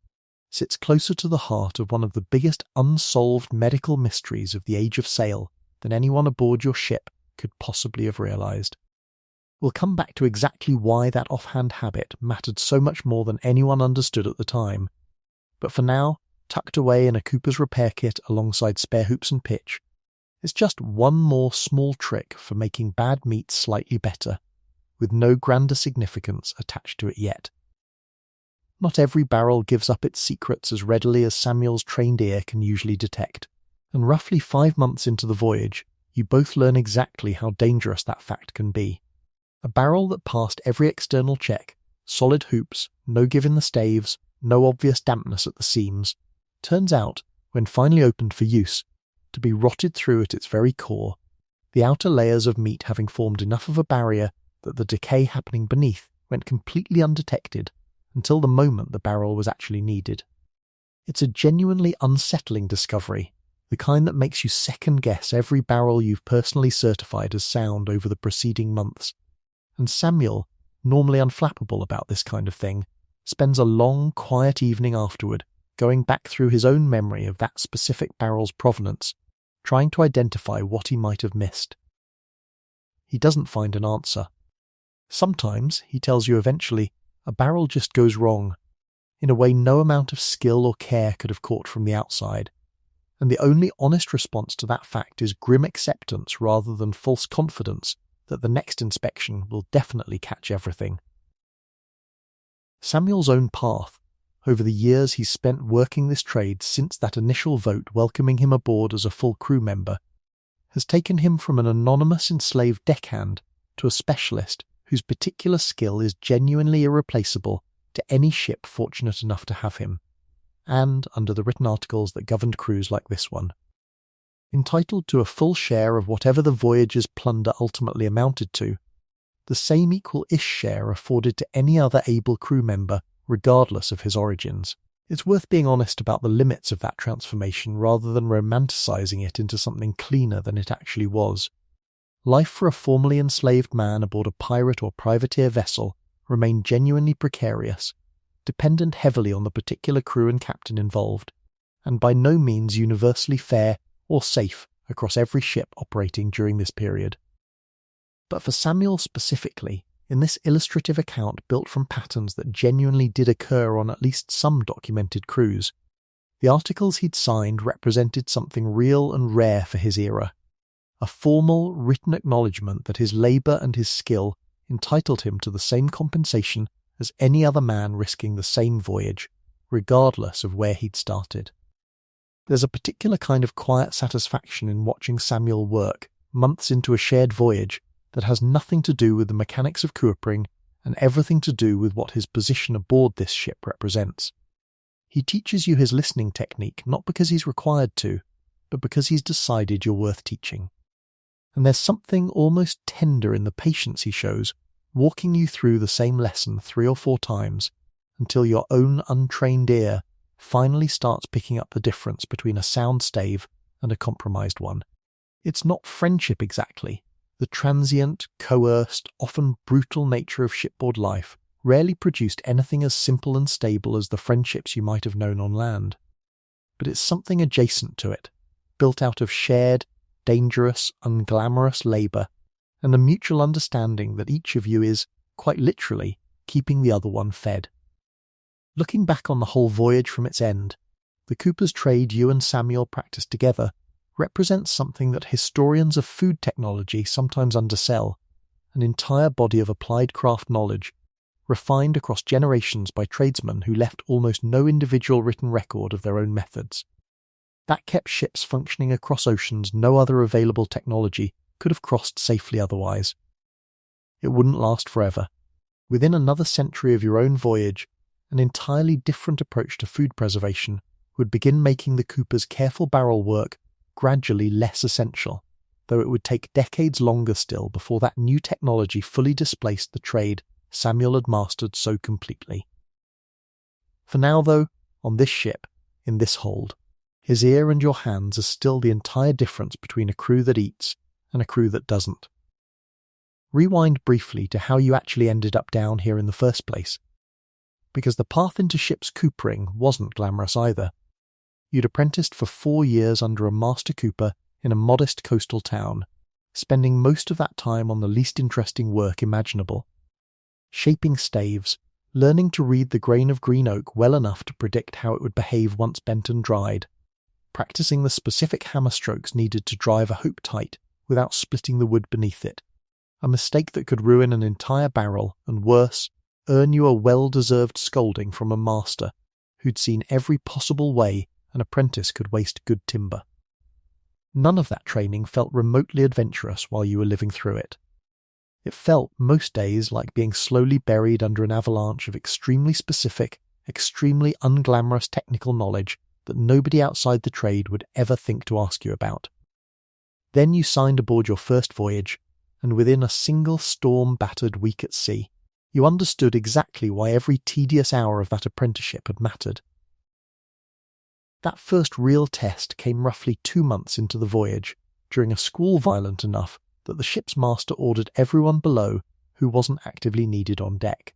sits closer to the heart of one of the biggest unsolved medical mysteries of the age of sail than anyone aboard your ship could possibly have realised. We'll come back to exactly why that offhand habit mattered so much more than anyone understood at the time, but for now, tucked away in a cooper's repair kit alongside spare hoops and pitch, it's just one more small trick for making bad meat slightly better, with no grander significance attached to it yet. Not every barrel gives up its secrets as readily as Samuel's trained ear can usually detect, and roughly 5 months into the voyage, you both learn exactly how dangerous that fact can be. A barrel that passed every external check, solid hoops, no give in the staves, no obvious dampness at the seams, turns out, when finally opened for use, to be rotted through at its very core, the outer layers of meat having formed enough of a barrier that the decay happening beneath went completely undetected until the moment the barrel was actually needed. It's a genuinely unsettling discovery, the kind that makes you second-guess every barrel you've personally certified as sound over the preceding months, and Samuel, normally unflappable about this kind of thing, spends a long, quiet evening afterward going back through his own memory of that specific barrel's provenance, trying to identify what he might have missed. He doesn't find an answer. Sometimes, he tells you eventually, a barrel just goes wrong, in a way no amount of skill or care could have caught from the outside, and the only honest response to that fact is grim acceptance rather than false confidence that the next inspection will definitely catch everything. Samuel's own path, over the years he's spent working this trade since that initial vote welcoming him aboard as a full crew member, has taken him from an anonymous enslaved deckhand to a specialist whose particular skill is genuinely irreplaceable to any ship fortunate enough to have him, and under the written articles that governed crews like this one. Entitled to a full share of whatever the voyage's plunder ultimately amounted to, the same equal-ish share afforded to any other able crew member regardless of his origins. It's worth being honest about the limits of that transformation rather than romanticising it into something cleaner than it actually was. Life for a formerly enslaved man aboard a pirate or privateer vessel remained genuinely precarious, dependent heavily on the particular crew and captain involved, and by no means universally fair or safe across every ship operating during this period. But for Samuel specifically, in this illustrative account built from patterns that genuinely did occur on at least some documented crews, the articles he'd signed represented something real and rare for his era, a formal, written acknowledgement that his labour and his skill entitled him to the same compensation as any other man risking the same voyage, regardless of where he'd started. There's a particular kind of quiet satisfaction in watching Samuel work, months into a shared voyage, that has nothing to do with the mechanics of coopering and everything to do with what his position aboard this ship represents. He teaches you his listening technique not because he's required to, but because he's decided you're worth teaching. And there's something almost tender in the patience he shows, walking you through the same lesson 3 or 4 times, until your own untrained ear finally starts picking up the difference between a sound stave and a compromised one. It's not friendship exactly. The transient, coerced, often brutal nature of shipboard life rarely produced anything as simple and stable as the friendships you might have known on land. But it's something adjacent to it, built out of shared, dangerous, unglamorous labour, and a mutual understanding that each of you is, quite literally, keeping the other one fed. Looking back on the whole voyage from its end, the cooper's trade you and Samuel practiced together represents something that historians of food technology sometimes undersell, an entire body of applied craft knowledge, refined across generations by tradesmen who left almost no individual written record of their own methods. That kept ships functioning across oceans no other available technology could have crossed safely otherwise. It wouldn't last forever. Within another century of your own voyage, an entirely different approach to food preservation would begin making the cooper's careful barrel work gradually less essential, though it would take decades longer still before that new technology fully displaced the trade Samuel had mastered so completely. For now, though, on this ship, in this hold, his ear and your hands are still the entire difference between a crew that eats and a crew that doesn't. Rewind briefly to how you actually ended up down here in the first place, because the path into ship's coopering wasn't glamorous either. You'd apprenticed for 4 years under a master cooper in a modest coastal town, spending most of that time on the least interesting work imaginable. Shaping staves, learning to read the grain of green oak well enough to predict how it would behave once bent and dried, practicing the specific hammer strokes needed to drive a hoop tight without splitting the wood beneath it, a mistake that could ruin an entire barrel and worse, earn you a well-deserved scolding from a master who'd seen every possible way an apprentice could waste good timber. None of that training felt remotely adventurous while you were living through it. It felt, most days, like being slowly buried under an avalanche of extremely specific, extremely unglamorous technical knowledge that nobody outside the trade would ever think to ask you about. Then you signed aboard your first voyage, and within a single storm-battered week at sea, you understood exactly why every tedious hour of that apprenticeship had mattered. That first real test came roughly 2 months into the voyage, during a squall violent enough that the ship's master ordered everyone below who wasn't actively needed on deck.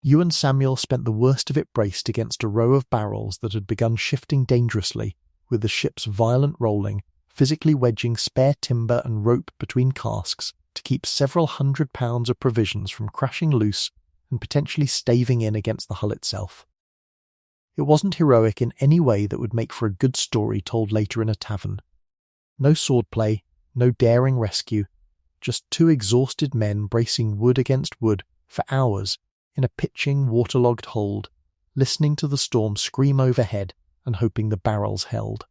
You and Samuel spent the worst of it braced against a row of barrels that had begun shifting dangerously, with the ship's violent rolling, physically wedging spare timber and rope between casks to keep several £100 of provisions from crashing loose and potentially staving in against the hull itself. It wasn't heroic in any way that would make for a good story told later in a tavern. No swordplay, no daring rescue, just 2 exhausted men bracing wood against wood for hours in a pitching, waterlogged hold, listening to the storm scream overhead and hoping the barrels held.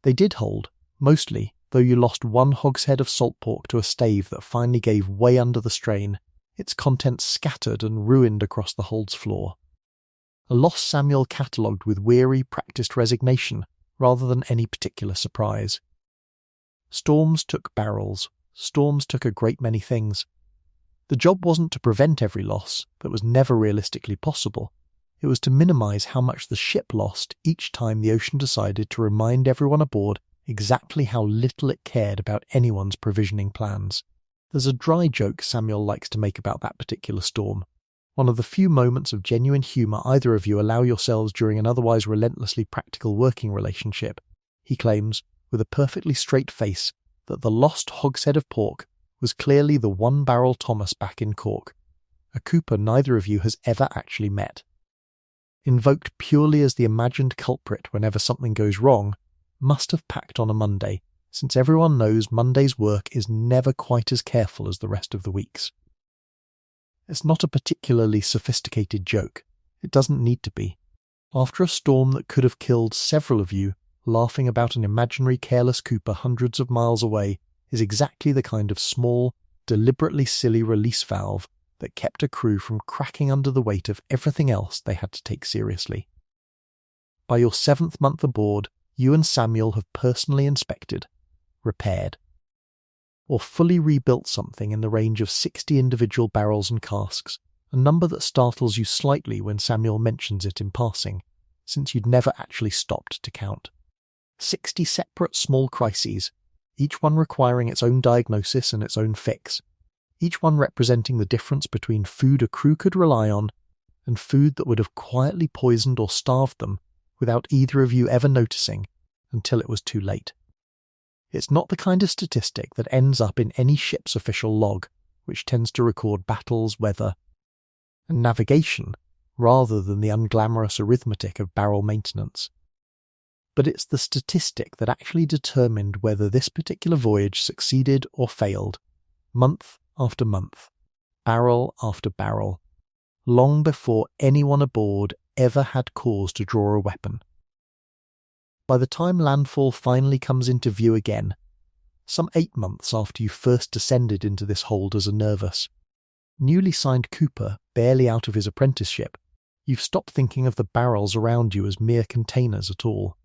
They did hold, mostly, though you lost one hogshead of salt pork to a stave that finally gave way under the strain, its contents scattered and ruined across the hold's floor. A loss Samuel catalogued with weary, practised resignation, rather than any particular surprise. Storms took barrels. Storms took a great many things. The job wasn't to prevent every loss, that was never realistically possible. It was to minimise how much the ship lost each time the ocean decided to remind everyone aboard exactly how little it cared about anyone's provisioning plans. There's a dry joke Samuel likes to make about that particular storm. One of the few moments of genuine humour either of you allow yourselves during an otherwise relentlessly practical working relationship. He claims, with a perfectly straight face, that the lost hogshead of pork was clearly the one-barrel Thomas back in Cork, a cooper neither of you has ever actually met. Invoked purely as the imagined culprit whenever something goes wrong, must have packed on a Monday, since everyone knows Monday's work is never quite as careful as the rest of the week's. It's not a particularly sophisticated joke. It doesn't need to be. After a storm that could have killed several of you, laughing about an imaginary careless cooper hundreds of miles away is exactly the kind of small, deliberately silly release valve that kept a crew from cracking under the weight of everything else they had to take seriously. By your 7th month aboard, you and Samuel have personally inspected, repaired, or fully rebuilt something in the range of 60 individual barrels and casks, a number that startles you slightly when Samuel mentions it in passing, since you'd never actually stopped to count. 60 separate small crises, each one requiring its own diagnosis and its own fix, each one representing the difference between food a crew could rely on and food that would have quietly poisoned or starved them without either of you ever noticing until it was too late. It's not the kind of statistic that ends up in any ship's official log, which tends to record battles, weather, and navigation rather than the unglamorous arithmetic of barrel maintenance. But it's the statistic that actually determined whether this particular voyage succeeded or failed, month after month, barrel after barrel, long before anyone aboard ever had cause to draw a weapon. By the time landfall finally comes into view again, some 8 months after you first descended into this hold as a nervous, newly signed cooper barely out of his apprenticeship, you've stopped thinking of the barrels around you as mere containers at all.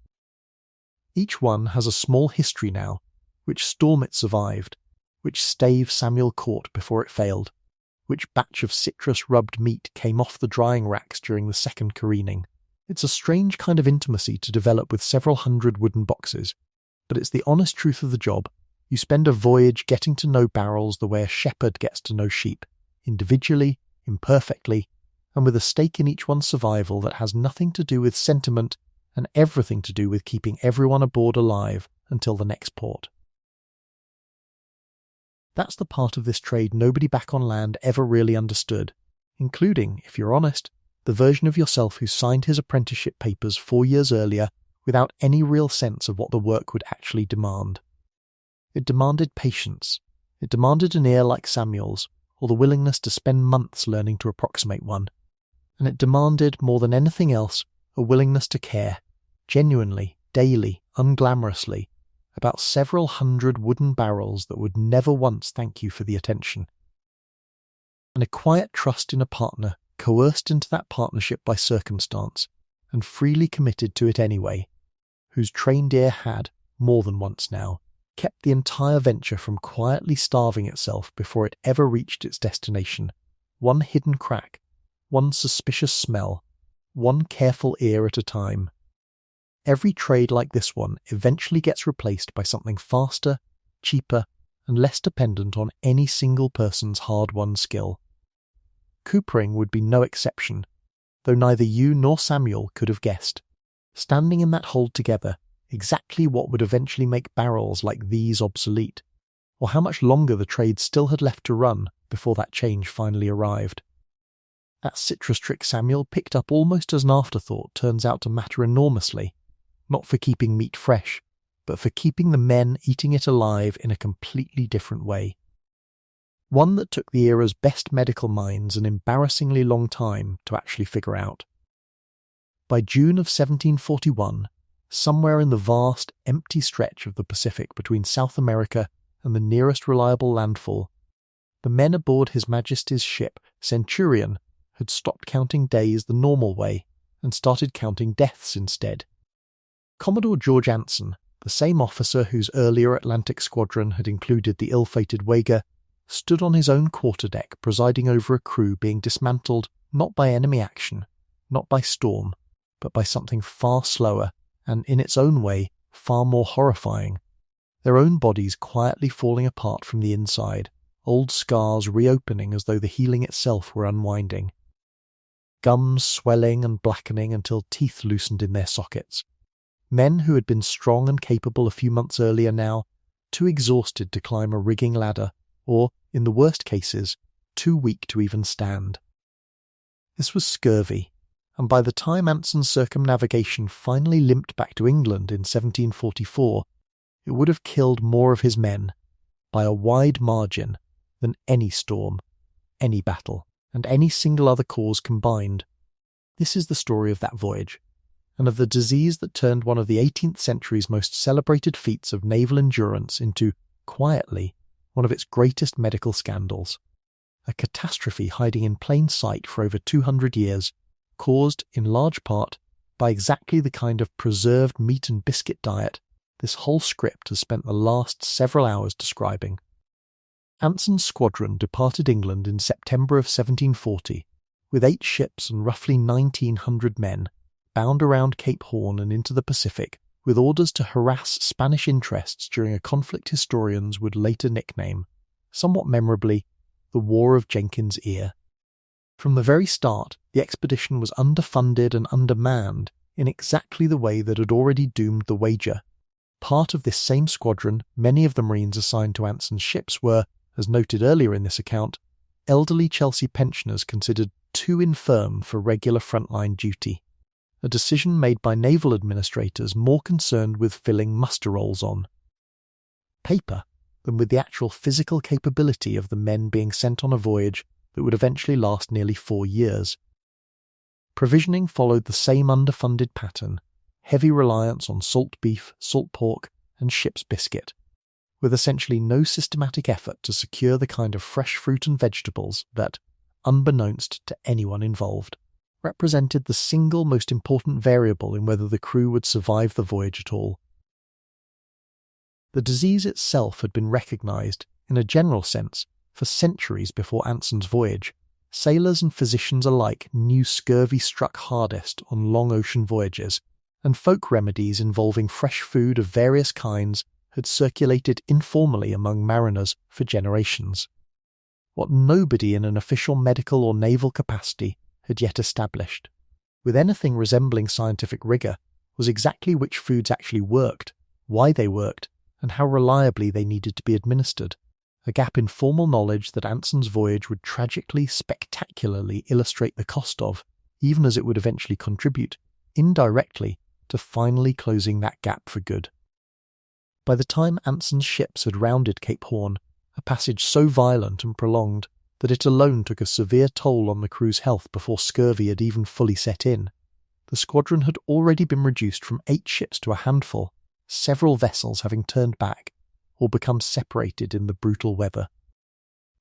Each one has a small history now, which storm it survived, which stave Samuel caught before it failed, which batch of citrus-rubbed meat came off the drying racks during the second careening. It's a strange kind of intimacy to develop with several hundred wooden boxes, but it's the honest truth of the job. You spend a voyage getting to know barrels the way a shepherd gets to know sheep, individually, imperfectly, and with a stake in each one's survival that has nothing to do with sentiment and everything to do with keeping everyone aboard alive until the next port. That's the part of this trade nobody back on land ever really understood, including, if you're honest, the version of yourself who signed his apprenticeship papers 4 years earlier without any real sense of what the work would actually demand. It demanded patience. It demanded an ear like Samuel's, or the willingness to spend months learning to approximate one. And it demanded, more than anything else, a willingness to care, genuinely, daily, unglamorously, about several hundred wooden barrels that would never once thank you for the attention. And a quiet trust in a partner coerced into that partnership by circumstance, and freely committed to it anyway, whose trained ear had, more than once now, kept the entire venture from quietly starving itself before it ever reached its destination, one hidden crack, one suspicious smell, one careful ear at a time. Every trade like this one eventually gets replaced by something faster, cheaper, and less dependent on any single person's hard-won skill. Coopering would be no exception, though neither you nor Samuel could have guessed, standing in that hold together, exactly what would eventually make barrels like these obsolete, or how much longer the trade still had left to run before that change finally arrived. That citrus trick Samuel picked up almost as an afterthought turns out to matter enormously, not for keeping meat fresh, but for keeping the men eating it alive in a completely different way. One that took the era's best medical minds an embarrassingly long time to actually figure out. By June of 1741, somewhere in the vast, empty stretch of the Pacific between South America and the nearest reliable landfall, the men aboard His Majesty's ship Centurion had stopped counting days the normal way and started counting deaths instead. Commodore George Anson, the same officer whose earlier Atlantic squadron had included the ill-fated Wager, stood on his own quarterdeck presiding over a crew being dismantled not by enemy action, not by storm, but by something far slower and, in its own way, far more horrifying. Their own bodies quietly falling apart from the inside, old scars reopening as though the healing itself were unwinding. Gums swelling and blackening until teeth loosened in their sockets. Men who had been strong and capable a few months earlier now, too exhausted to climb a rigging ladder, or, in the worst cases, too weak to even stand. This was scurvy, and by the time Anson's circumnavigation finally limped back to England in 1744, it would have killed more of his men, by a wide margin, than any storm, any battle, and any single other cause combined. This is the story of that voyage, and of the disease that turned one of the 18th century's most celebrated feats of naval endurance into, quietly, one of its greatest medical scandals. A catastrophe hiding in plain sight for over 200 years, caused, in large part, by exactly the kind of preserved meat and biscuit diet this whole script has spent the last several hours describing. Anson's squadron departed England in September of 1740, with 8 ships and roughly 1,900 men, bound around Cape Horn and into the Pacific, with orders to harass Spanish interests during a conflict historians would later nickname, somewhat memorably, the War of Jenkins' Ear. From the very start, the expedition was underfunded and undermanned in exactly the way that had already doomed the Wager. Part of this same squadron, many of the Marines assigned to Anson's ships were, as noted earlier in this account, elderly Chelsea pensioners considered too infirm for regular frontline duty, a decision made by naval administrators more concerned with filling muster rolls on paper than with the actual physical capability of the men being sent on a voyage that would eventually last nearly 4 years. Provisioning followed the same underfunded pattern, heavy reliance on salt beef, salt pork, and ship's biscuit, with essentially no systematic effort to secure the kind of fresh fruit and vegetables that, unbeknownst to anyone involved, represented the single most important variable in whether the crew would survive the voyage at all. The disease itself had been recognised, in a general sense, for centuries before Anson's voyage. Sailors and physicians alike knew scurvy struck hardest on long ocean voyages, and folk remedies involving fresh food of various kinds had circulated informally among mariners for generations. What nobody in an official medical or naval capacity had yet established, with anything resembling scientific rigour, was exactly which foods actually worked, why they worked, and how reliably they needed to be administered, a gap in formal knowledge that Anson's voyage would tragically, spectacularly illustrate the cost of, even as it would eventually contribute, indirectly, to finally closing that gap for good. By the time Anson's ships had rounded Cape Horn, a passage so violent and prolonged that it alone took a severe toll on the crew's health before scurvy had even fully set in, the squadron had already been reduced from 8 ships to a handful, several vessels having turned back or become separated in the brutal weather.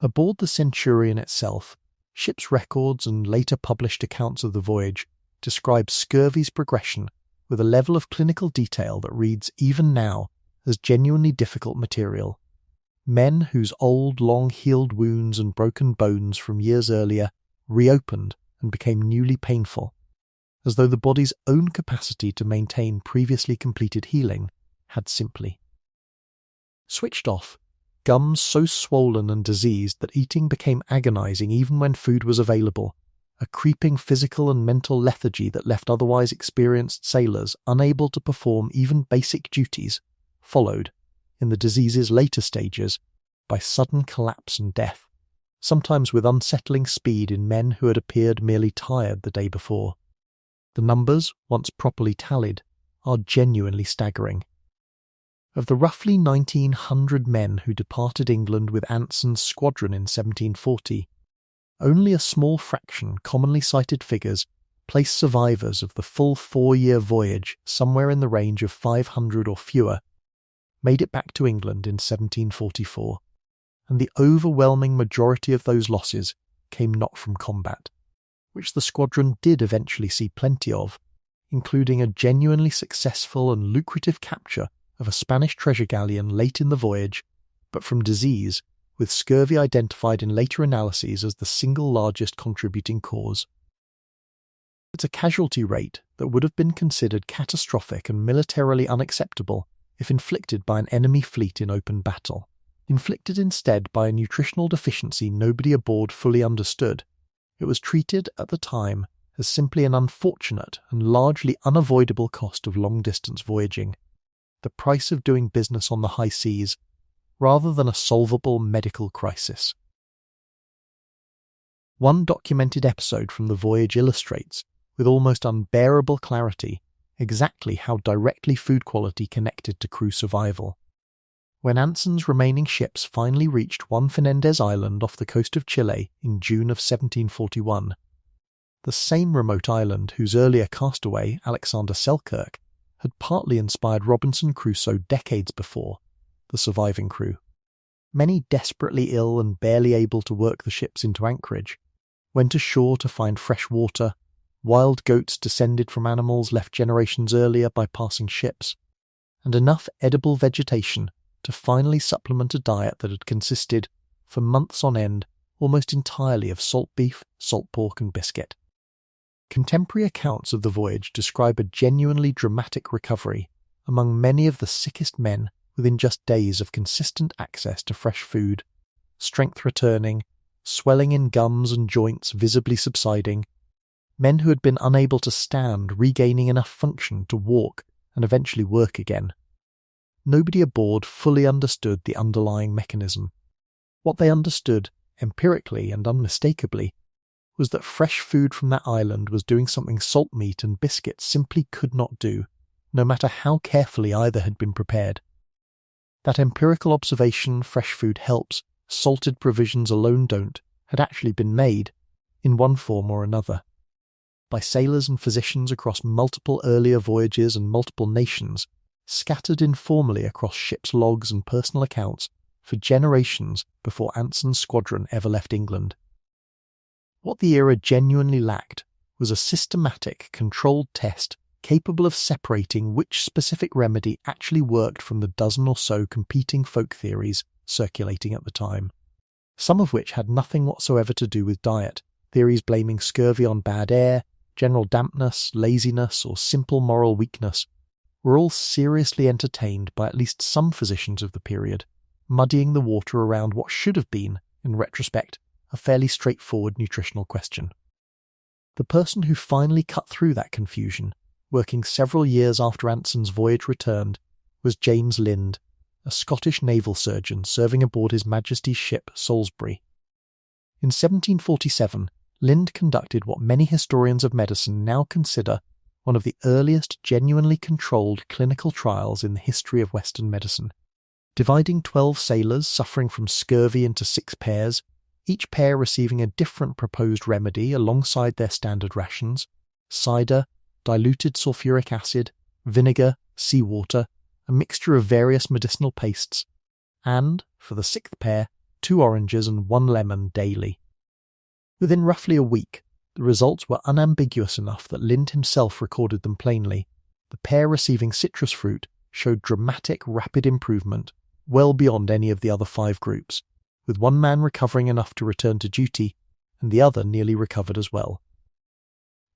Aboard the Centurion itself, ship's records and later published accounts of the voyage describe scurvy's progression with a level of clinical detail that reads, even now, as genuinely difficult material. Men whose old, long-healed wounds and broken bones from years earlier reopened and became newly painful, as though the body's own capacity to maintain previously completed healing had simply switched off, gums so swollen and diseased that eating became agonizing even when food was available, a creeping physical and mental lethargy that left otherwise experienced sailors unable to perform even basic duties, followed, in the disease's later stages, by sudden collapse and death, sometimes with unsettling speed in men who had appeared merely tired the day before. The numbers, once properly tallied, are genuinely staggering. Of the roughly 1,900 men who departed England with Anson's squadron in 1740, only a small fraction commonly cited figures placed survivors of the full 4-year voyage somewhere in the range of 500 or fewer, made it back to England in 1744, and the overwhelming majority of those losses came not from combat, which the squadron did eventually see plenty of, including a genuinely successful and lucrative capture of a Spanish treasure galleon late in the voyage, but from disease, with scurvy identified in later analyses as the single largest contributing cause. It's a casualty rate that would have been considered catastrophic and militarily unacceptable if inflicted by an enemy fleet in open battle. Inflicted instead by a nutritional deficiency nobody aboard fully understood, it was treated at the time as simply an unfortunate and largely unavoidable cost of long-distance voyaging, the price of doing business on the high seas, rather than a solvable medical crisis. One documented episode from the voyage illustrates, with almost unbearable clarity, exactly how directly food quality connected to crew survival. When Anson's remaining ships finally reached Juan Fernandez Island off the coast of Chile in June of 1741, the same remote island whose earlier castaway, Alexander Selkirk, had partly inspired Robinson Crusoe decades before, the surviving crew, many desperately ill and barely able to work the ships into anchorage, went ashore to find fresh water, wild goats descended from animals left generations earlier by passing ships, and enough edible vegetation to finally supplement a diet that had consisted, for months on end, almost entirely of salt beef, salt pork and biscuit. Contemporary accounts of the voyage describe a genuinely dramatic recovery among many of the sickest men within just days of consistent access to fresh food, strength returning, swelling in gums and joints visibly subsiding, men who had been unable to stand regaining enough function to walk and eventually work again. Nobody aboard fully understood the underlying mechanism. What they understood, empirically and unmistakably, was that fresh food from that island was doing something salt meat and biscuits simply could not do, no matter how carefully either had been prepared. That empirical observation, fresh food helps, salted provisions alone don't, had actually been made, in one form or another, by sailors and physicians across multiple earlier voyages and multiple nations, scattered informally across ships' logs and personal accounts for generations before Anson's squadron ever left England. What the era genuinely lacked was a systematic, controlled test capable of separating which specific remedy actually worked from the dozen or so competing folk theories circulating at the time, some of which had nothing whatsoever to do with diet, theories blaming scurvy on bad air, general dampness, laziness, or simple moral weakness, were all seriously entertained by at least some physicians of the period, muddying the water around what should have been, in retrospect, a fairly straightforward nutritional question. The person who finally cut through that confusion, working several years after Anson's voyage returned, was James Lind, a Scottish naval surgeon serving aboard His Majesty's ship Salisbury. In 1747, Lind conducted what many historians of medicine now consider one of the earliest genuinely controlled clinical trials in the history of Western medicine, dividing 12 sailors suffering from scurvy into 6 pairs, each pair receiving a different proposed remedy alongside their standard rations: cider, diluted sulfuric acid, vinegar, seawater, a mixture of various medicinal pastes, and, for the 6th pair, 2 oranges and 1 lemon daily. Within roughly a week, the results were unambiguous enough that Lind himself recorded them plainly. The pair receiving citrus fruit showed dramatic, rapid improvement, well beyond any of the other 5 groups, with one man recovering enough to return to duty, and the other nearly recovered as well.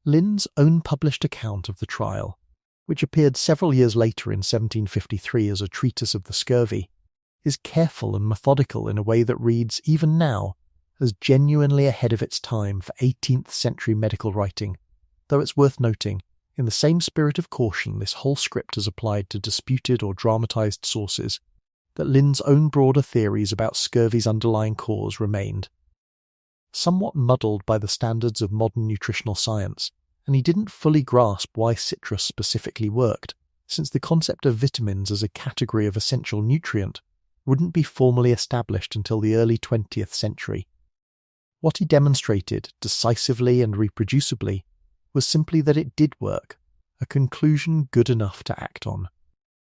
Lind's own published account of the trial, which appeared several years later in 1753 as a treatise of the scurvy, is careful and methodical in a way that reads, even now, as genuinely ahead of its time for 18th century medical writing, though it's worth noting, in the same spirit of caution this whole script has applied to disputed or dramatised sources, that Lind's own broader theories about scurvy's underlying cause remained. Somewhat muddled by the standards of modern nutritional science, and he didn't fully grasp why citrus specifically worked, since the concept of vitamins as a category of essential nutrient wouldn't be formally established until the early 20th century. What he demonstrated, decisively and reproducibly, was simply that it did work, a conclusion good enough to act on,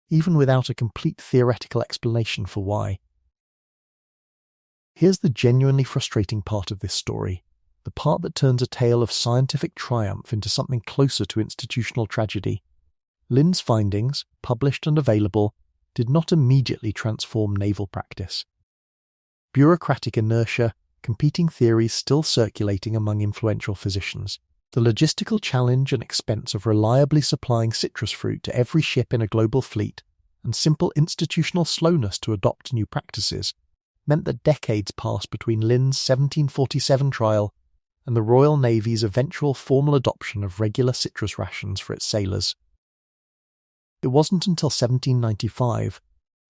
even without a complete theoretical explanation for why. Here's the genuinely frustrating part of this story, the part that turns a tale of scientific triumph into something closer to institutional tragedy. Lynn's findings, published and available, did not immediately transform naval practice. Bureaucratic inertia, competing theories still circulating among influential physicians, the logistical challenge and expense of reliably supplying citrus fruit to every ship in a global fleet, and simple institutional slowness to adopt new practices, meant that decades passed between Lynn's 1747 trial and the Royal Navy's eventual formal adoption of regular citrus rations for its sailors. It wasn't until 1795,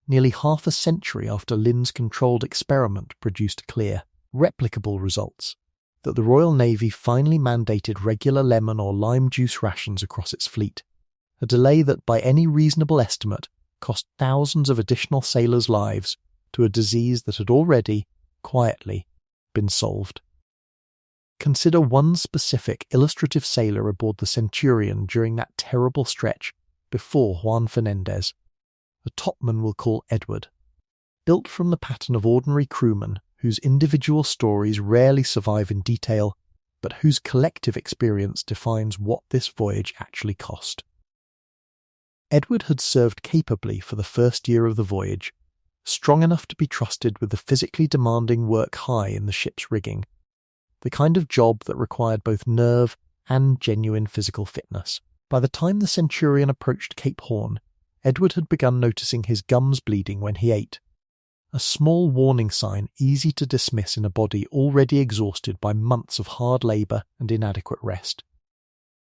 nearly half a century after Lynn's controlled experiment produced clear, replicable results, that the Royal Navy finally mandated regular lemon or lime juice rations across its fleet, a delay that by any reasonable estimate cost thousands of additional sailors' lives to a disease that had already, quietly, been solved. Consider one specific illustrative sailor aboard the Centurion during that terrible stretch before Juan Fernandez. A topman we'll call Edward. Built from the pattern of ordinary crewmen whose individual stories rarely survive in detail, but whose collective experience defines what this voyage actually cost. Edward had served capably for the first year of the voyage, strong enough to be trusted with the physically demanding work high in the ship's rigging, the kind of job that required both nerve and genuine physical fitness. By the time the Centurion approached Cape Horn, Edward had begun noticing his gums bleeding when he ate, a small warning sign easy to dismiss in a body already exhausted by months of hard labour and inadequate rest.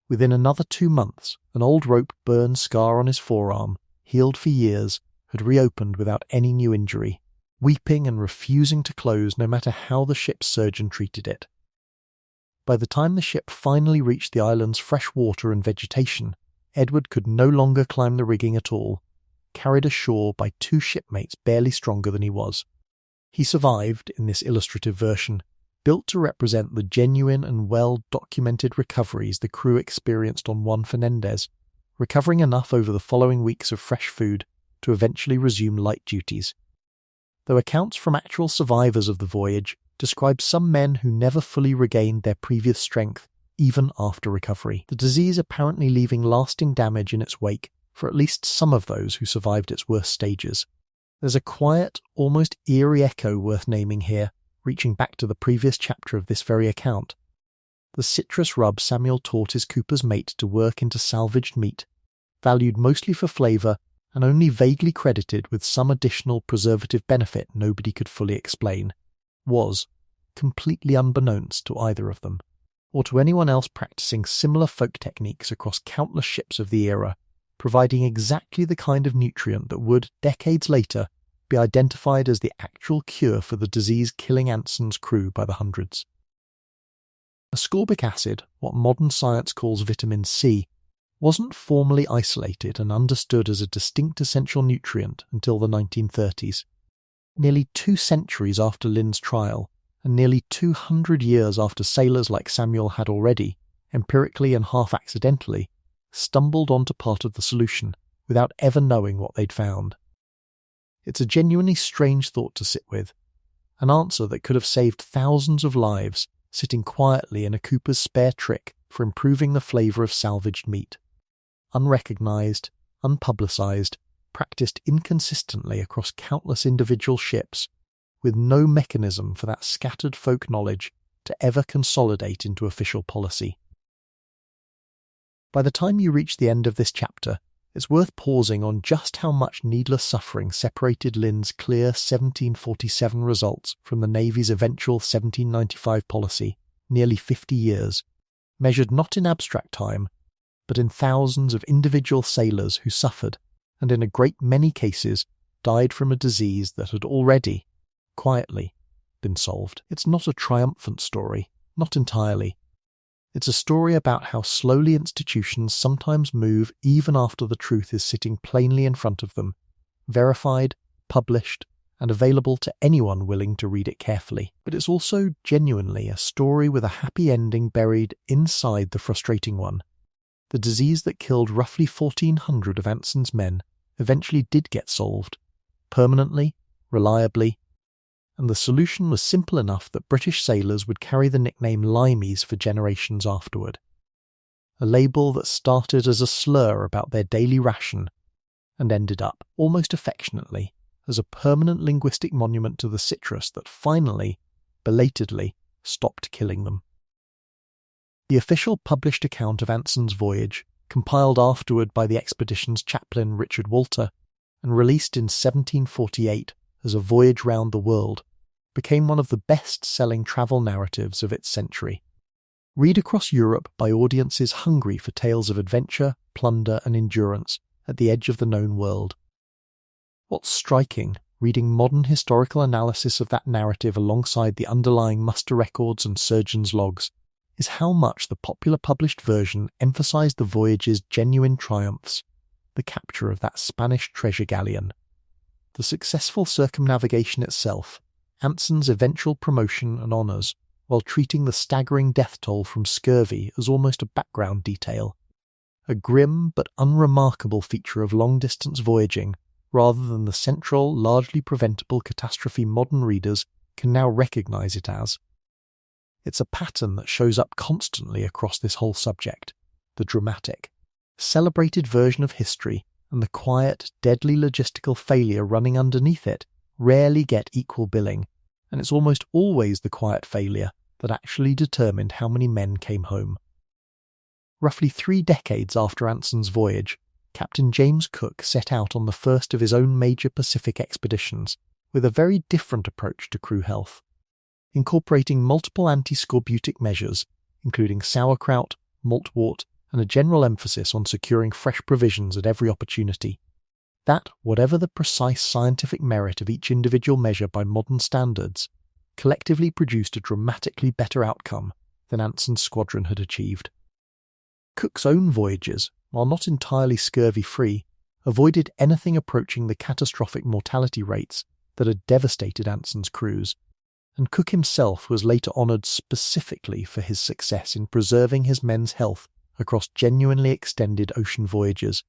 Within another 2 months, an old rope burn scar on his forearm, healed for years, had reopened without any new injury, weeping and refusing to close no matter how the ship's surgeon treated it. By the time the ship finally reached the island's fresh water and vegetation, Edward could no longer climb the rigging at all, carried ashore by 2 shipmates barely stronger than he was. He survived, in this illustrative version, built to represent the genuine and well-documented recoveries the crew experienced on Juan Fernandez, recovering enough over the following weeks of fresh food to eventually resume light duties. Though accounts from actual survivors of the voyage describe some men who never fully regained their previous strength, even after recovery, the disease apparently leaving lasting damage in its wake for at least some of those who survived its worst stages. There's a quiet, almost eerie echo worth naming here, reaching back to the previous chapter of this very account. The citrus rub Samuel taught his cooper's mate to work into salvaged meat, valued mostly for flavour and only vaguely credited with some additional preservative benefit nobody could fully explain, was, completely unbeknownst to either of them, or to anyone else practicing similar folk techniques across countless ships of the era, providing exactly the kind of nutrient that would, decades later, be identified as the actual cure for the disease killing Anson's crew by the hundreds. Ascorbic acid, what modern science calls vitamin C, wasn't formally isolated and understood as a distinct essential nutrient until the 1930s. Nearly 2 centuries after Lynn's trial, and nearly 200 years after sailors like Samuel had already, empirically and half-accidentally, stumbled onto part of the solution without ever knowing what they'd found. It's a genuinely strange thought to sit with, an answer that could have saved thousands of lives sitting quietly in a cooper's spare trick for improving the flavour of salvaged meat. Unrecognised, unpublicised, practised inconsistently across countless individual ships, with no mechanism for that scattered folk knowledge to ever consolidate into official policy. By the time you reach the end of this chapter, it's worth pausing on just how much needless suffering separated Lynn's clear 1747 results from the Navy's eventual 1795 policy, nearly 50 years, measured not in abstract time, but in thousands of individual sailors who suffered, and in a great many cases died from a disease that had already, quietly, been solved. It's not a triumphant story, not entirely. It's a story about how slowly institutions sometimes move even after the truth is sitting plainly in front of them, verified, published, and available to anyone willing to read it carefully. But it's also genuinely a story with a happy ending buried inside the frustrating one. The disease that killed roughly 1,400 of Anson's men eventually did get solved, permanently, reliably, and the solution was simple enough that British sailors would carry the nickname limeys for generations afterward. A label that started as a slur about their daily ration and ended up, almost affectionately, as a permanent linguistic monument to the citrus that finally, belatedly, stopped killing them. The official published account of Anson's voyage, compiled afterward by the expedition's chaplain Richard Walter, and released in 1748 as A Voyage Round the World, became one of the best-selling travel narratives of its century. Read across Europe by audiences hungry for tales of adventure, plunder and endurance at the edge of the known world. What's striking, reading modern historical analysis of that narrative alongside the underlying muster records and surgeons' logs, is how much the popular published version emphasised the voyage's genuine triumphs, the capture of that Spanish treasure galleon, the successful circumnavigation itself, Anson's eventual promotion and honours, while treating the staggering death toll from scurvy as almost a background detail, a grim but unremarkable feature of long-distance voyaging rather than the central, largely preventable catastrophe modern readers can now recognise it as. It's a pattern that shows up constantly across this whole subject, the dramatic, celebrated version of history and the quiet, deadly logistical failure running underneath it rarely get equal billing, and it's almost always the quiet failure that actually determined how many men came home. Roughly 3 decades after Anson's voyage, Captain James Cook set out on the first of his own major Pacific expeditions with a very different approach to crew health, incorporating multiple anti-scorbutic measures, including sauerkraut, maltwort, and a general emphasis on securing fresh provisions at every opportunity. That, whatever the precise scientific merit of each individual measure by modern standards, collectively produced a dramatically better outcome than Anson's squadron had achieved. Cook's own voyages, while not entirely scurvy-free, avoided anything approaching the catastrophic mortality rates that had devastated Anson's crews, and Cook himself was later honoured specifically for his success in preserving his men's health across genuinely extended ocean voyages,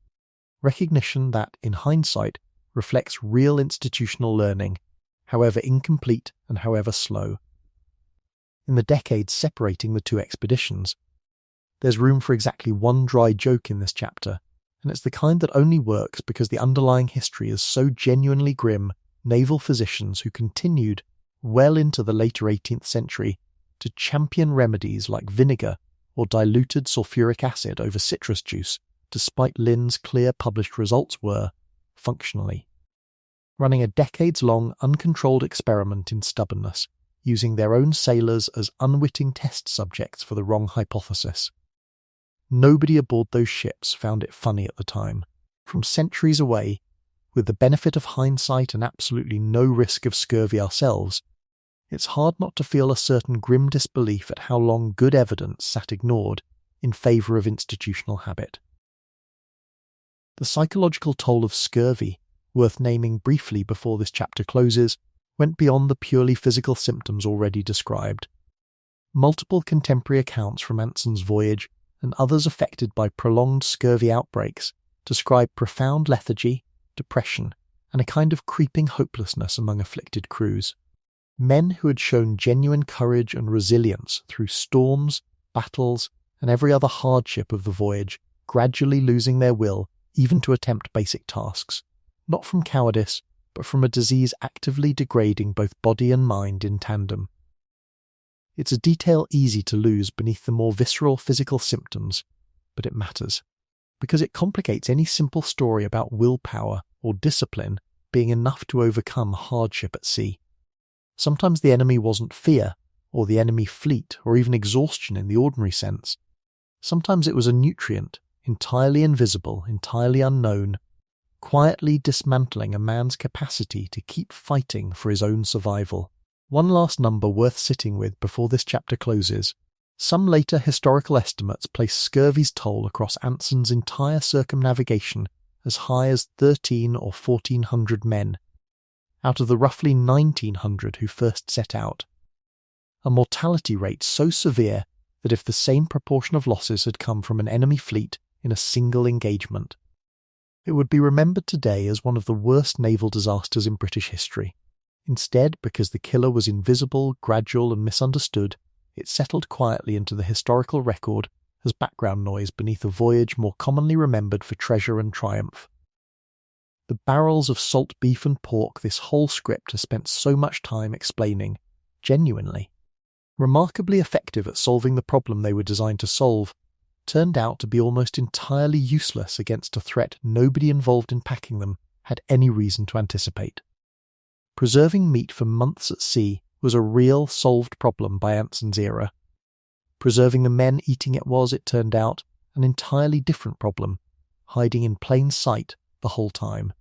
recognition that, in hindsight, reflects real institutional learning, however incomplete and however slow. In the decades separating the 2 expeditions, there's room for exactly one dry joke in this chapter, and it's the kind that only works because the underlying history is so genuinely grim. Naval physicians who continued, well into the later 18th century, to champion remedies like vinegar or diluted sulfuric acid over citrus juice, despite Lynn's clear published results were, functionally, running a decades-long uncontrolled experiment in stubbornness, using their own sailors as unwitting test subjects for the wrong hypothesis. Nobody aboard those ships found it funny at the time. From centuries away, with the benefit of hindsight and absolutely no risk of scurvy ourselves, it's hard not to feel a certain grim disbelief at how long good evidence sat ignored in favour of institutional habit. The psychological toll of scurvy, worth naming briefly before this chapter closes, went beyond the purely physical symptoms already described. Multiple contemporary accounts from Anson's voyage and others affected by prolonged scurvy outbreaks describe profound lethargy, depression, and a kind of creeping hopelessness among afflicted crews. Men who had shown genuine courage and resilience through storms, battles, and every other hardship of the voyage, gradually losing their will even to attempt basic tasks, not from cowardice, but from a disease actively degrading both body and mind in tandem. It's a detail easy to lose beneath the more visceral physical symptoms, but it matters, because it complicates any simple story about willpower or discipline being enough to overcome hardship at sea. Sometimes the enemy wasn't fear, or the enemy fleet, or even exhaustion in the ordinary sense. Sometimes it was a nutrient, entirely invisible, entirely unknown, quietly dismantling a man's capacity to keep fighting for his own survival. One last number worth sitting with before this chapter closes. Some later historical estimates place scurvy's toll across Anson's entire circumnavigation as high as 1,300 or 1,400 men. out of the roughly 1,900 who first set out. A mortality rate so severe that if the same proportion of losses had come from an enemy fleet in a single engagement, it would be remembered today as one of the worst naval disasters in British history. Instead, because the killer was invisible, gradual and misunderstood, it settled quietly into the historical record as background noise beneath a voyage more commonly remembered for treasure and triumph. The barrels of salt beef and pork this whole script has spent so much time explaining, genuinely, remarkably effective at solving the problem they were designed to solve, turned out to be almost entirely useless against a threat nobody involved in packing them had any reason to anticipate. Preserving meat for months at sea was a real solved problem by Anson's era. Preserving the men eating it was, it turned out, an entirely different problem, hiding in plain sight the whole time.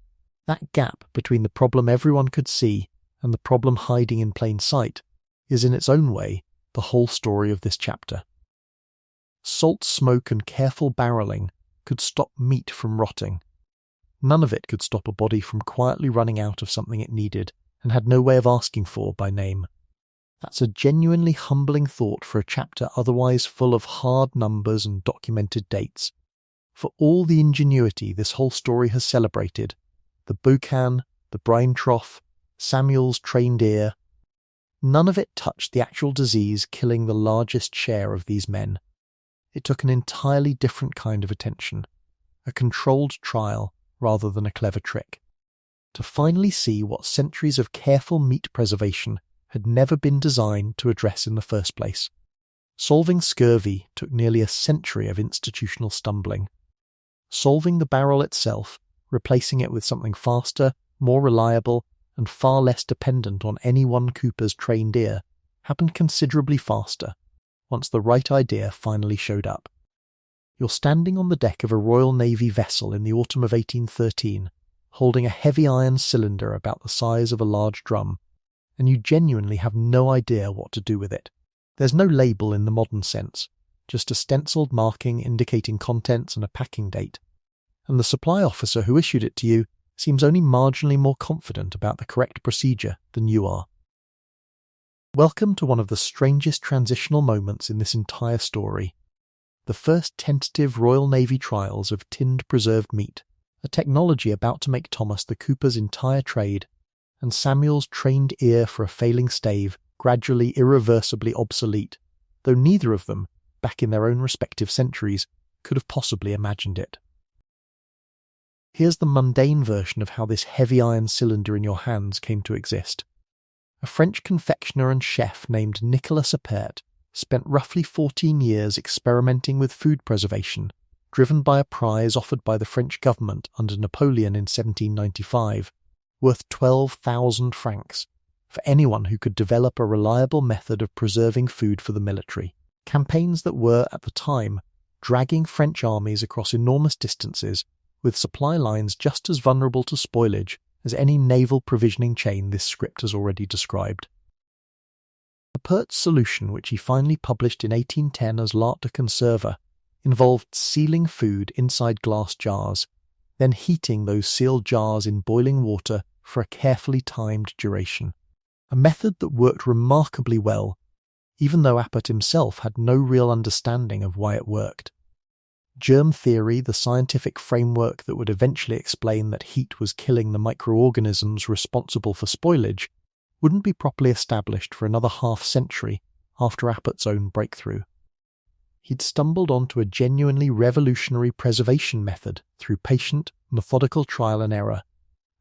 That gap between the problem everyone could see and the problem hiding in plain sight is in its own way the whole story of this chapter. Salt smoke and careful barrelling could stop meat from rotting. None of it could stop a body from quietly running out of something it needed and had no way of asking for by name. That's a genuinely humbling thought for a chapter otherwise full of hard numbers and documented dates. For all the ingenuity this whole story has celebrated, the boucan, the brine trough, Samuel's trained ear, none of it touched the actual disease killing the largest share of these men. It took an entirely different kind of attention, a controlled trial rather than a clever trick, to finally see what centuries of careful meat preservation had never been designed to address in the first place. Solving scurvy took nearly a century of institutional stumbling. Solving the barrel itself, replacing it with something faster, more reliable, and far less dependent on any one cooper's trained ear, happened considerably faster, once the right idea finally showed up. You're standing on the deck of a Royal Navy vessel in the autumn of 1813, holding a heavy iron cylinder about the size of a large drum, and you genuinely have no idea what to do with it. There's no label in the modern sense, just a stenciled marking indicating contents and a packing date, and the supply officer who issued it to you seems only marginally more confident about the correct procedure than you are. Welcome to one of the strangest transitional moments in this entire story. The first tentative Royal Navy trials of tinned preserved meat, a technology about to make Thomas the cooper's entire trade, and Samuel's trained ear for a failing stave gradually irreversibly obsolete, though neither of them, back in their own respective centuries, could have possibly imagined it. Here's the mundane version of how this heavy iron cylinder in your hands came to exist. A French confectioner and chef named Nicolas Appert spent roughly 14 years experimenting with food preservation, driven by a prize offered by the French government under Napoleon in 1795, worth 12,000 francs, for anyone who could develop a reliable method of preserving food for the military. Campaigns that were, at the time, dragging French armies across enormous distances with supply lines just as vulnerable to spoilage as any naval provisioning chain this script has already described. Appert's solution, which he finally published in 1810 as L'Art de Conserve, involved sealing food inside glass jars, then heating those sealed jars in boiling water for a carefully timed duration. A method that worked remarkably well, even though Appert himself had no real understanding of why it worked. Germ theory, the scientific framework that would eventually explain that heat was killing the microorganisms responsible for spoilage, wouldn't be properly established for another half-century after Appert's own breakthrough. He'd stumbled onto a genuinely revolutionary preservation method through patient, methodical trial and error,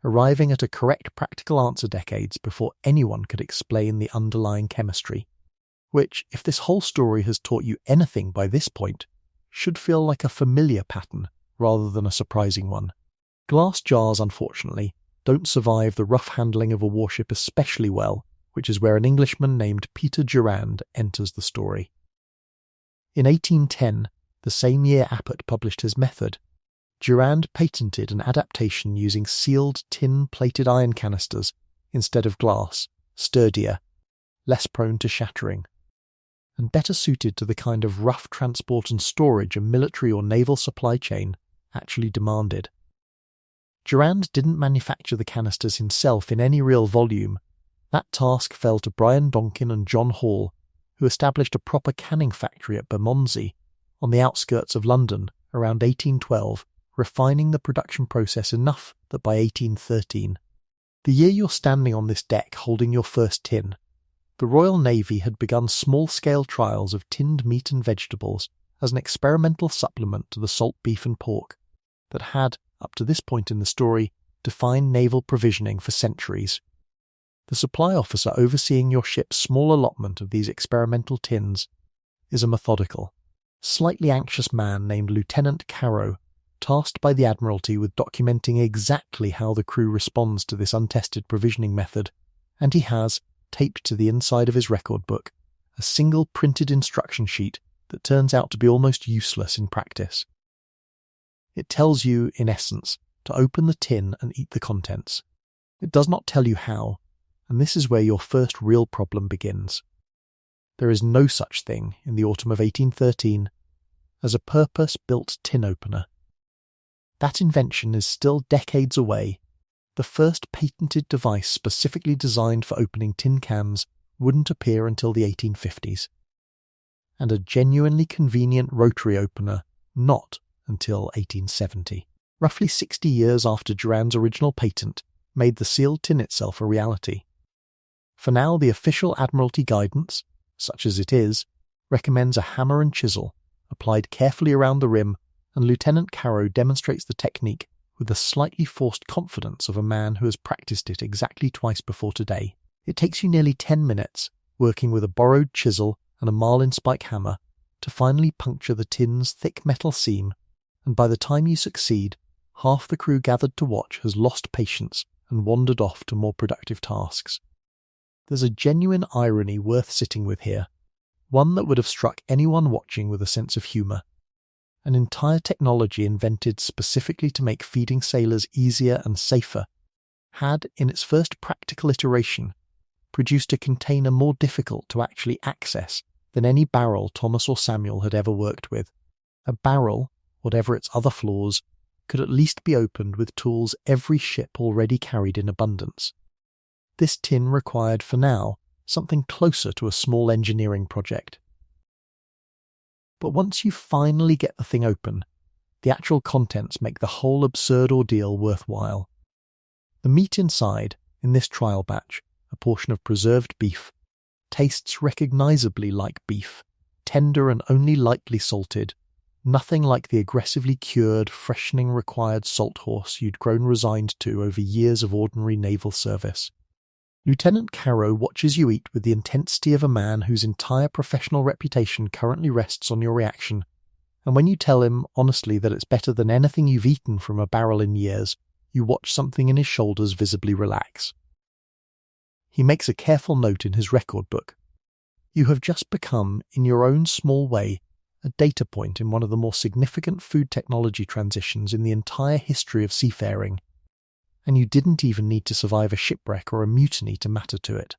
arriving at a correct practical answer decades before anyone could explain the underlying chemistry, which, if this whole story has taught you anything by this point, should feel like a familiar pattern rather than a surprising one. Glass jars, unfortunately, don't survive the rough handling of a warship especially well, which is where an Englishman named Peter Durand enters the story. In 1810, the same year Appert published his method, Durand patented an adaptation using sealed tin-plated iron canisters instead of glass, sturdier, less prone to shattering, and better suited to the kind of rough transport and storage a military or naval supply chain actually demanded. Durand didn't manufacture the canisters himself in any real volume. That task fell to Brian Donkin and John Hall, who established a proper canning factory at Bermondsey, on the outskirts of London, around 1812, refining the production process enough that by 1813, the year you're standing on this deck holding your first tin, the Royal Navy had begun small-scale trials of tinned meat and vegetables as an experimental supplement to the salt beef and pork that had, up to this point in the story, defined naval provisioning for centuries. The supply officer overseeing your ship's small allotment of these experimental tins is a methodical, slightly anxious man named Lieutenant Carrow, tasked by the Admiralty with documenting exactly how the crew responds to this untested provisioning method, and he has, taped to the inside of his record book, a single printed instruction sheet that turns out to be almost useless in practice. It tells you, in essence, to open the tin and eat the contents. It does not tell you how, and this is where your first real problem begins. There is no such thing, in the autumn of 1813, as a purpose-built tin opener. That invention is still decades away. The first patented device specifically designed for opening tin cans wouldn't appear until the 1850s. And a genuinely convenient rotary opener not until 1870. Roughly 60 years after Durand's original patent made the sealed tin itself a reality. For now, the official Admiralty guidance, such as it is, recommends a hammer and chisel, applied carefully around the rim, and Lieutenant Carrow demonstrates the technique with the slightly forced confidence of a man who has practiced it exactly twice before today. It takes you nearly 10 minutes, working with a borrowed chisel and a marlinspike hammer, to finally puncture the tin's thick metal seam, and by the time you succeed, half the crew gathered to watch has lost patience and wandered off to more productive tasks. There's a genuine irony worth sitting with here, one that would have struck anyone watching with a sense of humour. An entire technology invented specifically to make feeding sailors easier and safer had, in its first practical iteration, produced a container more difficult to actually access than any barrel Thomas or Samuel had ever worked with. A barrel, whatever its other flaws, could at least be opened with tools every ship already carried in abundance. This tin required, for now, something closer to a small engineering project. But once you finally get the thing open, the actual contents make the whole absurd ordeal worthwhile. The meat inside, in this trial batch, a portion of preserved beef, tastes recognisably like beef, tender and only lightly salted, nothing like the aggressively cured, freshening required salt horse you'd grown resigned to over years of ordinary naval service. Lieutenant Carrow watches you eat with the intensity of a man whose entire professional reputation currently rests on your reaction, and when you tell him, honestly, that it's better than anything you've eaten from a barrel in years, you watch something in his shoulders visibly relax. He makes a careful note in his record book. You have just become, in your own small way, a data point in one of the more significant food technology transitions in the entire history of seafaring, and you didn't even need to survive a shipwreck or a mutiny to matter to it.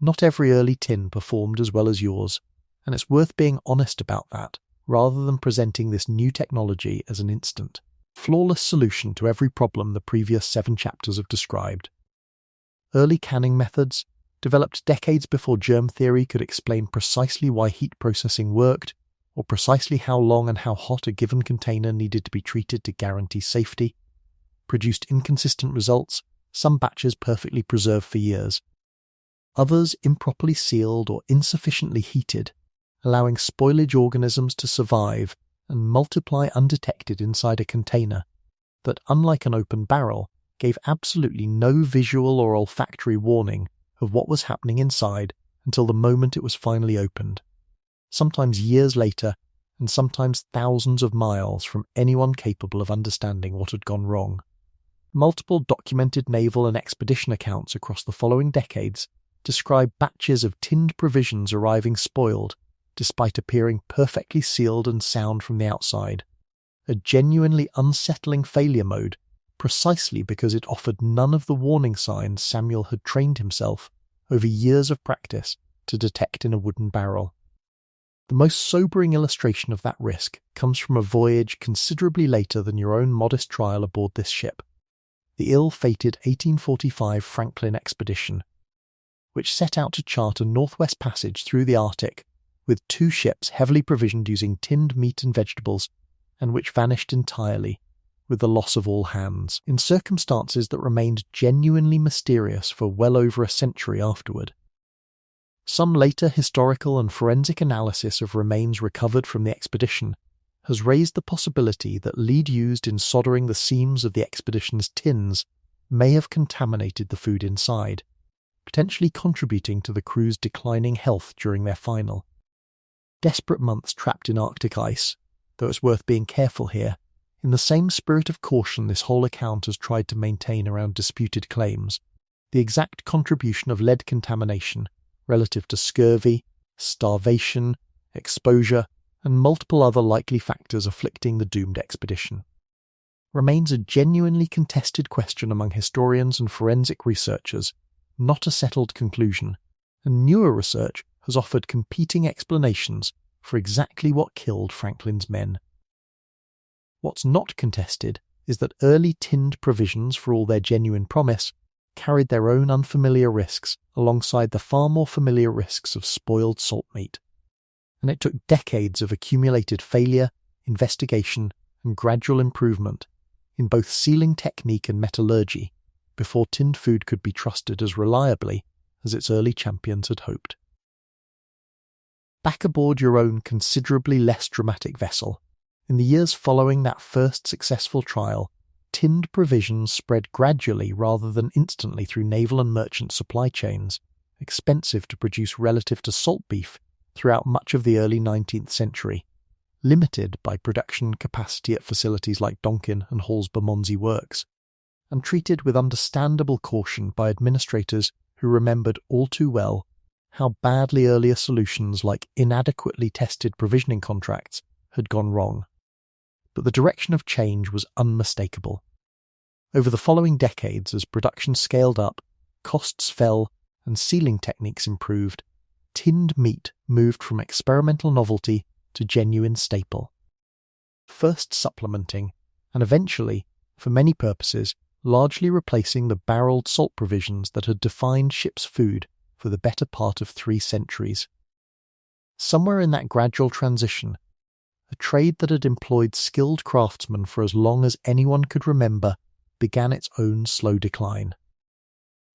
Not every early tin performed as well as yours, and it's worth being honest about that, rather than presenting this new technology as an instant, flawless solution to every problem the previous 7 chapters have described. Early canning methods, developed decades before germ theory could explain precisely why heat processing worked, or precisely how long and how hot a given container needed to be treated to guarantee safety, produced inconsistent results, some batches perfectly preserved for years, others improperly sealed or insufficiently heated, allowing spoilage organisms to survive and multiply undetected inside a container that, unlike an open barrel, gave absolutely no visual or olfactory warning of what was happening inside until the moment it was finally opened, sometimes years later and sometimes thousands of miles from anyone capable of understanding what had gone wrong. Multiple documented naval and expedition accounts across the following decades describe batches of tinned provisions arriving spoiled, despite appearing perfectly sealed and sound from the outside, a genuinely unsettling failure mode, precisely because it offered none of the warning signs Samuel had trained himself over years of practice to detect in a wooden barrel. The most sobering illustration of that risk comes from a voyage considerably later than your own modest trial aboard this ship, the ill-fated 1845 Franklin expedition, which set out to chart a northwest passage through the Arctic with 2 ships heavily provisioned using tinned meat and vegetables, and which vanished entirely, with the loss of all hands, in circumstances that remained genuinely mysterious for well over a century afterward. Some later historical and forensic analysis of remains recovered from the expedition has raised the possibility that lead used in soldering the seams of the expedition's tins may have contaminated the food inside, potentially contributing to the crew's declining health during their final. Desperate months trapped in Arctic ice, though it's worth being careful here, in the same spirit of caution this whole account has tried to maintain around disputed claims, the exact contribution of lead contamination relative to scurvy, starvation, exposure, and multiple other likely factors afflicting the doomed expedition remains a genuinely contested question among historians and forensic researchers, not a settled conclusion, and newer research has offered competing explanations for exactly what killed Franklin's men. What's not contested is that early tinned provisions, for all their genuine promise, carried their own unfamiliar risks alongside the far more familiar risks of spoiled salt meat. And it took decades of accumulated failure, investigation, and gradual improvement in both sealing technique and metallurgy before tinned food could be trusted as reliably as its early champions had hoped. Back aboard your own considerably less dramatic vessel, in the years following that first successful trial, tinned provisions spread gradually rather than instantly through naval and merchant supply chains, expensive to produce relative to salt beef throughout much of the early 19th century, limited by production capacity at facilities like Donkin and Hall's Bermondsey Works, and treated with understandable caution by administrators who remembered all too well how badly earlier solutions like inadequately tested provisioning contracts had gone wrong. But the direction of change was unmistakable. Over the following decades, as production scaled up, costs fell, and sealing techniques improved, tinned meat moved from experimental novelty to genuine staple. First supplementing, and eventually, for many purposes, largely replacing the barreled salt provisions that had defined ships' food for the better part of 3 centuries. Somewhere in that gradual transition, a trade that had employed skilled craftsmen for as long as anyone could remember began its own slow decline.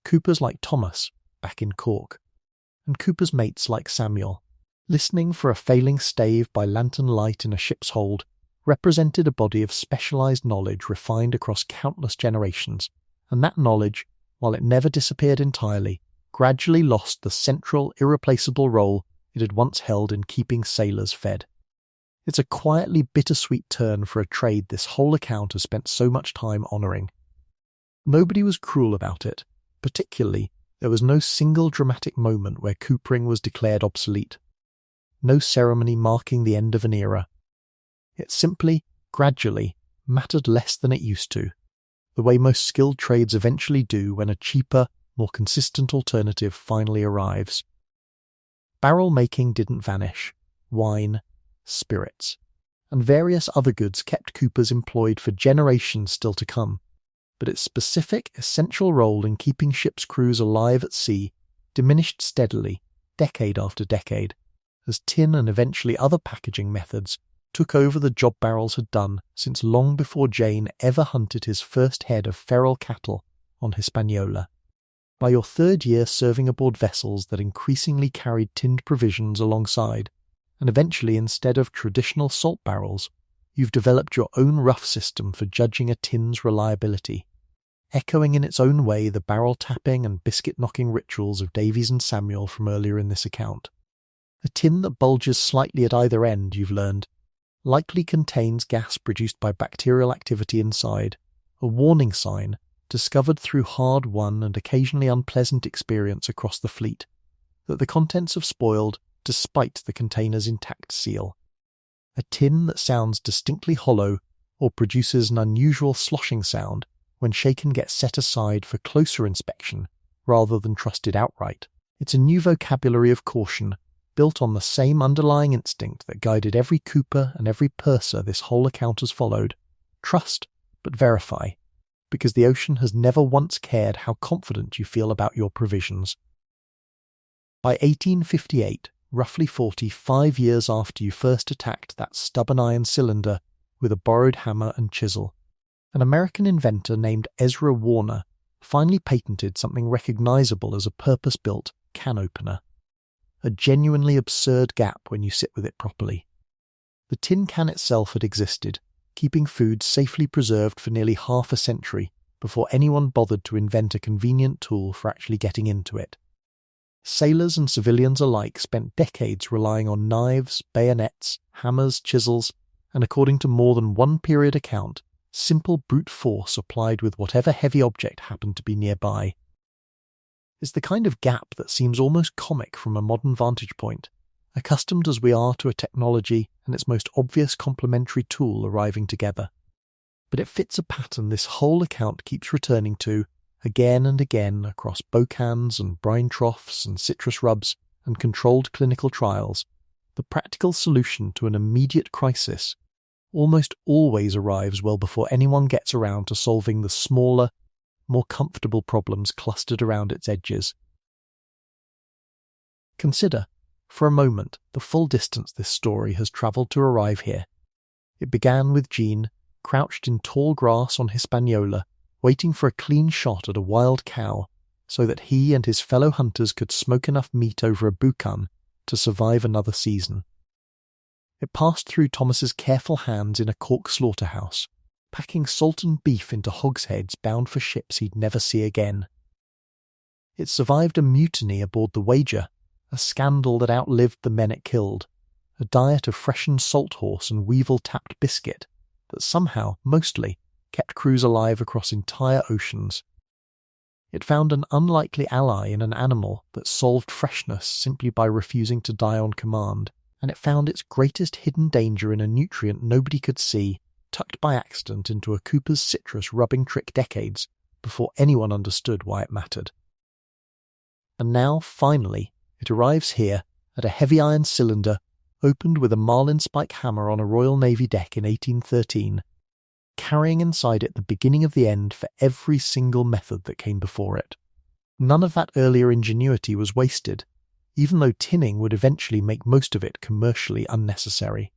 Coopers like Thomas, back in Cork, and Cooper's mates like Samuel, listening for a failing stave by lantern light in a ship's hold, represented a body of specialised knowledge refined across countless generations, and that knowledge, while it never disappeared entirely, gradually lost the central, irreplaceable role it had once held in keeping sailors fed. It's a quietly bittersweet turn for a trade this whole account has spent so much time honouring. Nobody was cruel about it, particularly there was no single dramatic moment where coopering was declared obsolete. No ceremony marking the end of an era. It simply, gradually, mattered less than it used to, the way most skilled trades eventually do when a cheaper, more consistent alternative finally arrives. Barrel making didn't vanish. Wine, spirits, and various other goods kept coopers employed for generations still to come, but its specific, essential role in keeping ships' crews alive at sea diminished steadily, decade after decade, as tin and eventually other packaging methods took over the job barrels had done since long before Jane ever hunted his first head of feral cattle on Hispaniola. By your 3rd year serving aboard vessels that increasingly carried tinned provisions alongside, and eventually instead of traditional salt barrels, you've developed your own rough system for judging a tin's reliability, echoing in its own way the barrel tapping and biscuit-knocking rituals of Davies and Samuel from earlier in this account. A tin that bulges slightly at either end, you've learned, likely contains gas produced by bacterial activity inside, a warning sign discovered through hard-won and occasionally unpleasant experience across the fleet, that the contents have spoiled despite the container's intact seal. A tin that sounds distinctly hollow or produces an unusual sloshing sound when shaken gets set aside for closer inspection rather than trusted outright. It's a new vocabulary of caution built on the same underlying instinct that guided every cooper and every purser this whole account has followed. Trust, but verify. because the ocean has never once cared how confident you feel about your provisions. By 1858, roughly 45 years after you first attacked that stubborn iron cylinder with a borrowed hammer and chisel, an American inventor named Ezra Warner finally patented something recognizable as a purpose-built can opener. A genuinely absurd gap when you sit with it properly. The tin can itself had existed, keeping food safely preserved for nearly half a century before anyone bothered to invent a convenient tool for actually getting into it. Sailors and civilians alike spent decades relying on knives, bayonets, hammers, chisels, and according to more than one period account, simple brute force applied with whatever heavy object happened to be nearby. It's the kind of gap that seems almost comic from a modern vantage point, accustomed as we are to a technology and its most obvious complementary tool arriving together. But it fits a pattern this whole account keeps returning to again and again across bocans and brine troughs and citrus rubs and controlled clinical trials. The practical solution to an immediate crisis almost always arrives well before anyone gets around to solving the smaller, more comfortable problems clustered around its edges. Consider, for a moment, the full distance this story has travelled to arrive here. It began with Jean, crouched in tall grass on Hispaniola, waiting for a clean shot at a wild cow, so that he and his fellow hunters could smoke enough meat over a boucan to survive another season. It passed through Thomas's careful hands in a Cork slaughterhouse, packing salted beef into hogsheads bound for ships he'd never see again. It survived a mutiny aboard the Voyager, a scandal that outlived the men it killed, a diet of freshened salt horse and weevil-tapped biscuit that somehow, mostly, kept crews alive across entire oceans. It found an unlikely ally in an animal that solved freshness simply by refusing to die on command, and it found its greatest hidden danger in a nutrient nobody could see, tucked by accident into a Cooper's citrus rubbing trick decades before anyone understood why it mattered. And now, finally, it arrives here at a heavy iron cylinder opened with a marlinspike hammer on a Royal Navy deck in 1813, carrying inside it the beginning of the end for every single method that came before it. None of that earlier ingenuity was wasted, even though tinning would eventually make most of it commercially unnecessary.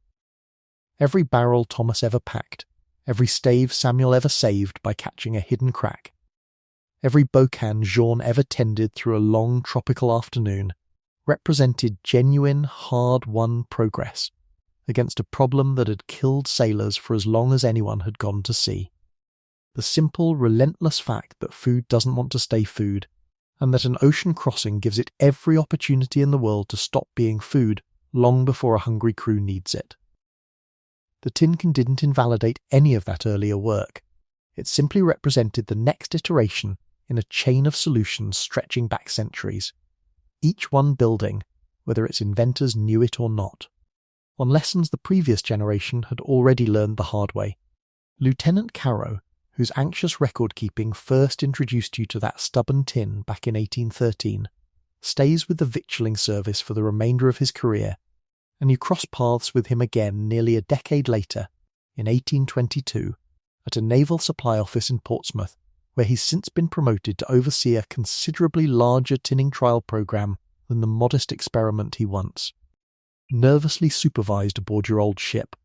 Every barrel Thomas ever packed, every stave Samuel ever saved by catching a hidden crack, every bocan Jean ever tended through a long tropical afternoon, represented genuine, hard-won progress against a problem that had killed sailors for as long as anyone had gone to sea. The simple, relentless fact that food doesn't want to stay food, and that an ocean crossing gives it every opportunity in the world to stop being food long before a hungry crew needs it. The tin can didn't invalidate any of that earlier work. It simply represented the next iteration in a chain of solutions stretching back centuries, each one building, whether its inventors knew it or not, on lessons the previous generation had already learned the hard way. Lieutenant Caro, whose anxious record-keeping first introduced you to that stubborn tin back in 1813, stays with the victualling service for the remainder of his career, and you cross paths with him again nearly a decade later, in 1822, at a naval supply office in Portsmouth, where he's since been promoted to oversee a considerably larger tinning trial program than the modest experiment he once nervously supervised aboard your old ship.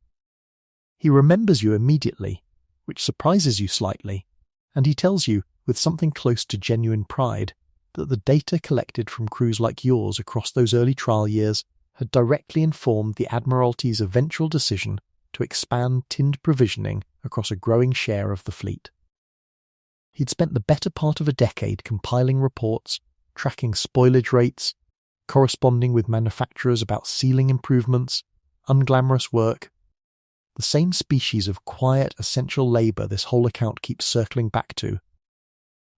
He remembers you immediately, which surprises you slightly, and he tells you, with something close to genuine pride, that the data collected from crews like yours across those early trial years had directly informed the Admiralty's eventual decision to expand tinned provisioning across a growing share of the fleet. He'd spent the better part of a decade compiling reports, tracking spoilage rates, corresponding with manufacturers about sealing improvements, unglamorous work, the same species of quiet, essential labour this whole account keeps circling back to,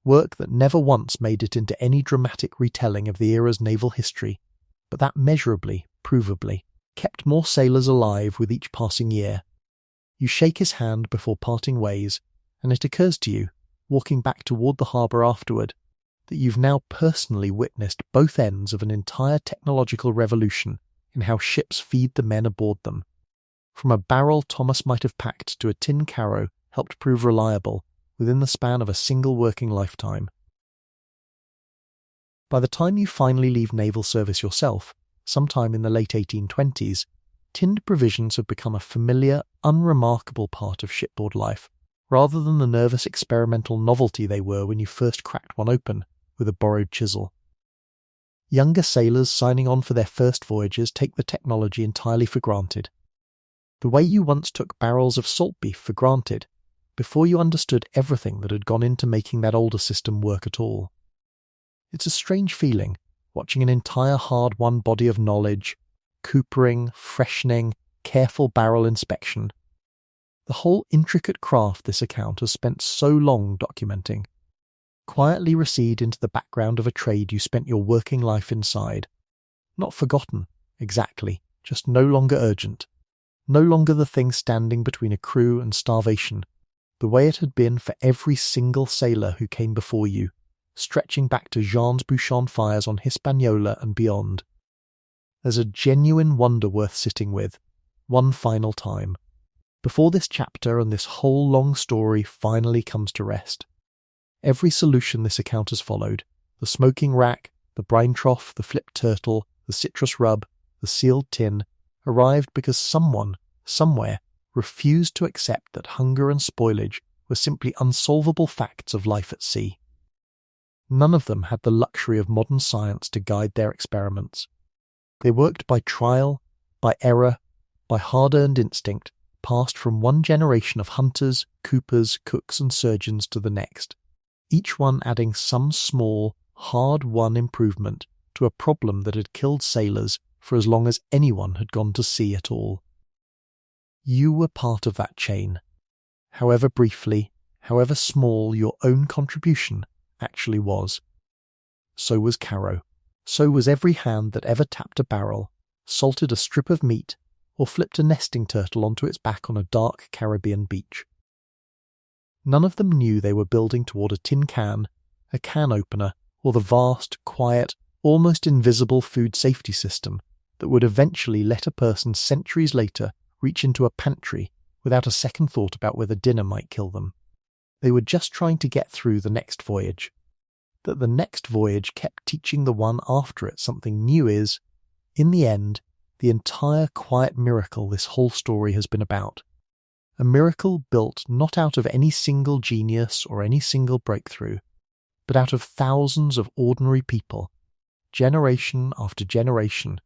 work that never once made it into any dramatic retelling of the era's naval history, but that measurably, provably, kept more sailors alive with each passing year. You shake his hand before parting ways, and it occurs to you, walking back toward the harbour afterward, that you've now personally witnessed both ends of an entire technological revolution in how ships feed the men aboard them. From a barrel Thomas might have packed to a tin Caro helped prove reliable, within the span of a single working lifetime. By the time you finally leave naval service yourself, sometime in the late 1820s, tinned provisions have become a familiar, unremarkable part of shipboard life, rather than the nervous experimental novelty they were when you first cracked one open with a borrowed chisel. Younger sailors signing on for their first voyages take the technology entirely for granted. The way you once took barrels of salt beef for granted, before you understood everything that had gone into making that older system work at all. It's a strange feeling, watching an entire hard-won body of knowledge, coopering, freshening, careful barrel inspection. The whole intricate craft this account has spent so long documenting, quietly recede into the background of a trade you spent your working life inside. Not forgotten, exactly, just no longer urgent. No longer the thing standing between a crew and starvation, the way it had been for every single sailor who came before you, stretching back to Jean's Bouchon fires on Hispaniola and beyond. There's a genuine wonder worth sitting with, one final time, before this chapter and this whole long story finally comes to rest. Every solution this account has followed, the smoking rack, the brine trough, the flipped turtle, the citrus rub, the sealed tin, arrived because someone, somewhere, refused to accept that hunger and spoilage were simply unsolvable facts of life at sea. None of them had the luxury of modern science to guide their experiments. They worked by trial, by error, by hard-earned instinct, passed from one generation of hunters, coopers, cooks and surgeons to the next, each one adding some small, hard-won improvement to a problem that had killed sailors for as long as anyone had gone to sea at all. You were part of that chain. However briefly, however small your own contribution actually was. So was Caro. So was every hand that ever tapped a barrel, salted a strip of meat, or flipped a nesting turtle onto its back on a dark Caribbean beach. None of them knew they were building toward a tin can, a can opener, or the vast, quiet, almost invisible food safety system that would eventually let a person centuries later reach into a pantry without a second thought about whether dinner might kill them. They were just trying to get through the next voyage. That the next voyage kept teaching the one after it something new is, in the end, the entire quiet miracle this whole story has been about. A miracle built not out of any single genius or any single breakthrough, but out of thousands of ordinary people, generation after generation,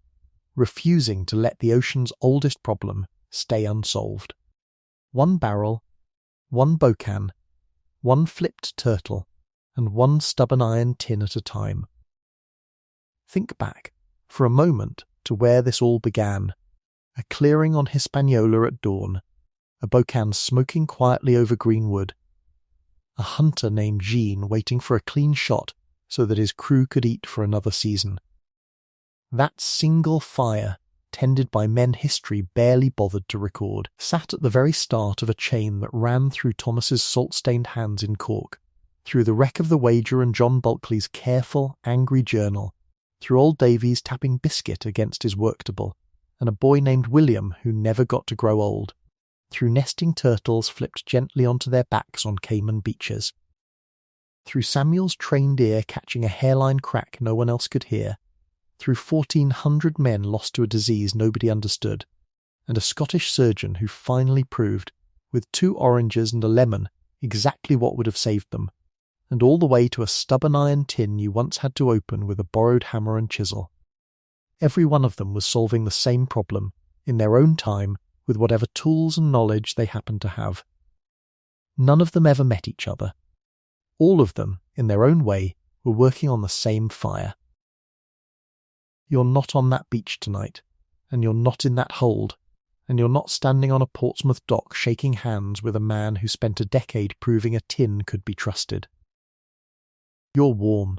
refusing to let the ocean's oldest problem stay unsolved. One barrel, one bocan, one flipped turtle, and one stubborn iron tin at a time. Think back, for a moment, to where this all began. A clearing on Hispaniola at dawn, a bocan smoking quietly over green wood, a hunter named Jean waiting for a clean shot so that his crew could eat for another season. That single fire, tended by men history barely bothered to record, sat at the very start of a chain that ran through Thomas's salt-stained hands in Cork, through the wreck of the Wager and John Bulkeley's careful, angry journal, through old Davies tapping biscuit against his worktable, and a boy named William who never got to grow old, through nesting turtles flipped gently onto their backs on Cayman beaches, through Samuel's trained ear catching a hairline crack no one else could hear, through 1,400 men lost to a disease nobody understood, and a Scottish surgeon who finally proved, with 2 oranges and a lemon, exactly what would have saved them, and all the way to a stubborn iron tin you once had to open with a borrowed hammer and chisel. Every one of them was solving the same problem, in their own time, with whatever tools and knowledge they happened to have. None of them ever met each other. All of them, in their own way, were working on the same fire. You're not on that beach tonight, and you're not in that hold, and you're not standing on a Portsmouth dock shaking hands with a man who spent a decade proving a tin could be trusted. You're warm.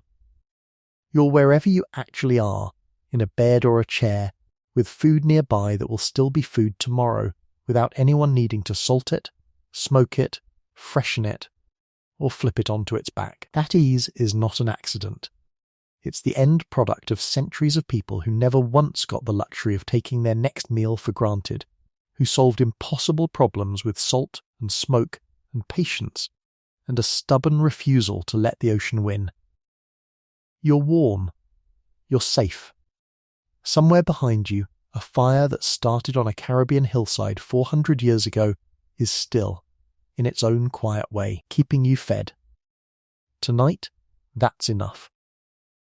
You're wherever you actually are, in a bed or a chair, with food nearby that will still be food tomorrow, without anyone needing to salt it, smoke it, freshen it, or flip it onto its back. That ease is not an accident. It's the end product of centuries of people who never once got the luxury of taking their next meal for granted, who solved impossible problems with salt and smoke and patience, and a stubborn refusal to let the ocean win. You're warm. You're safe. Somewhere behind you, a fire that started on a Caribbean hillside 400 years ago is still, in its own quiet way, keeping you fed. Tonight, that's enough.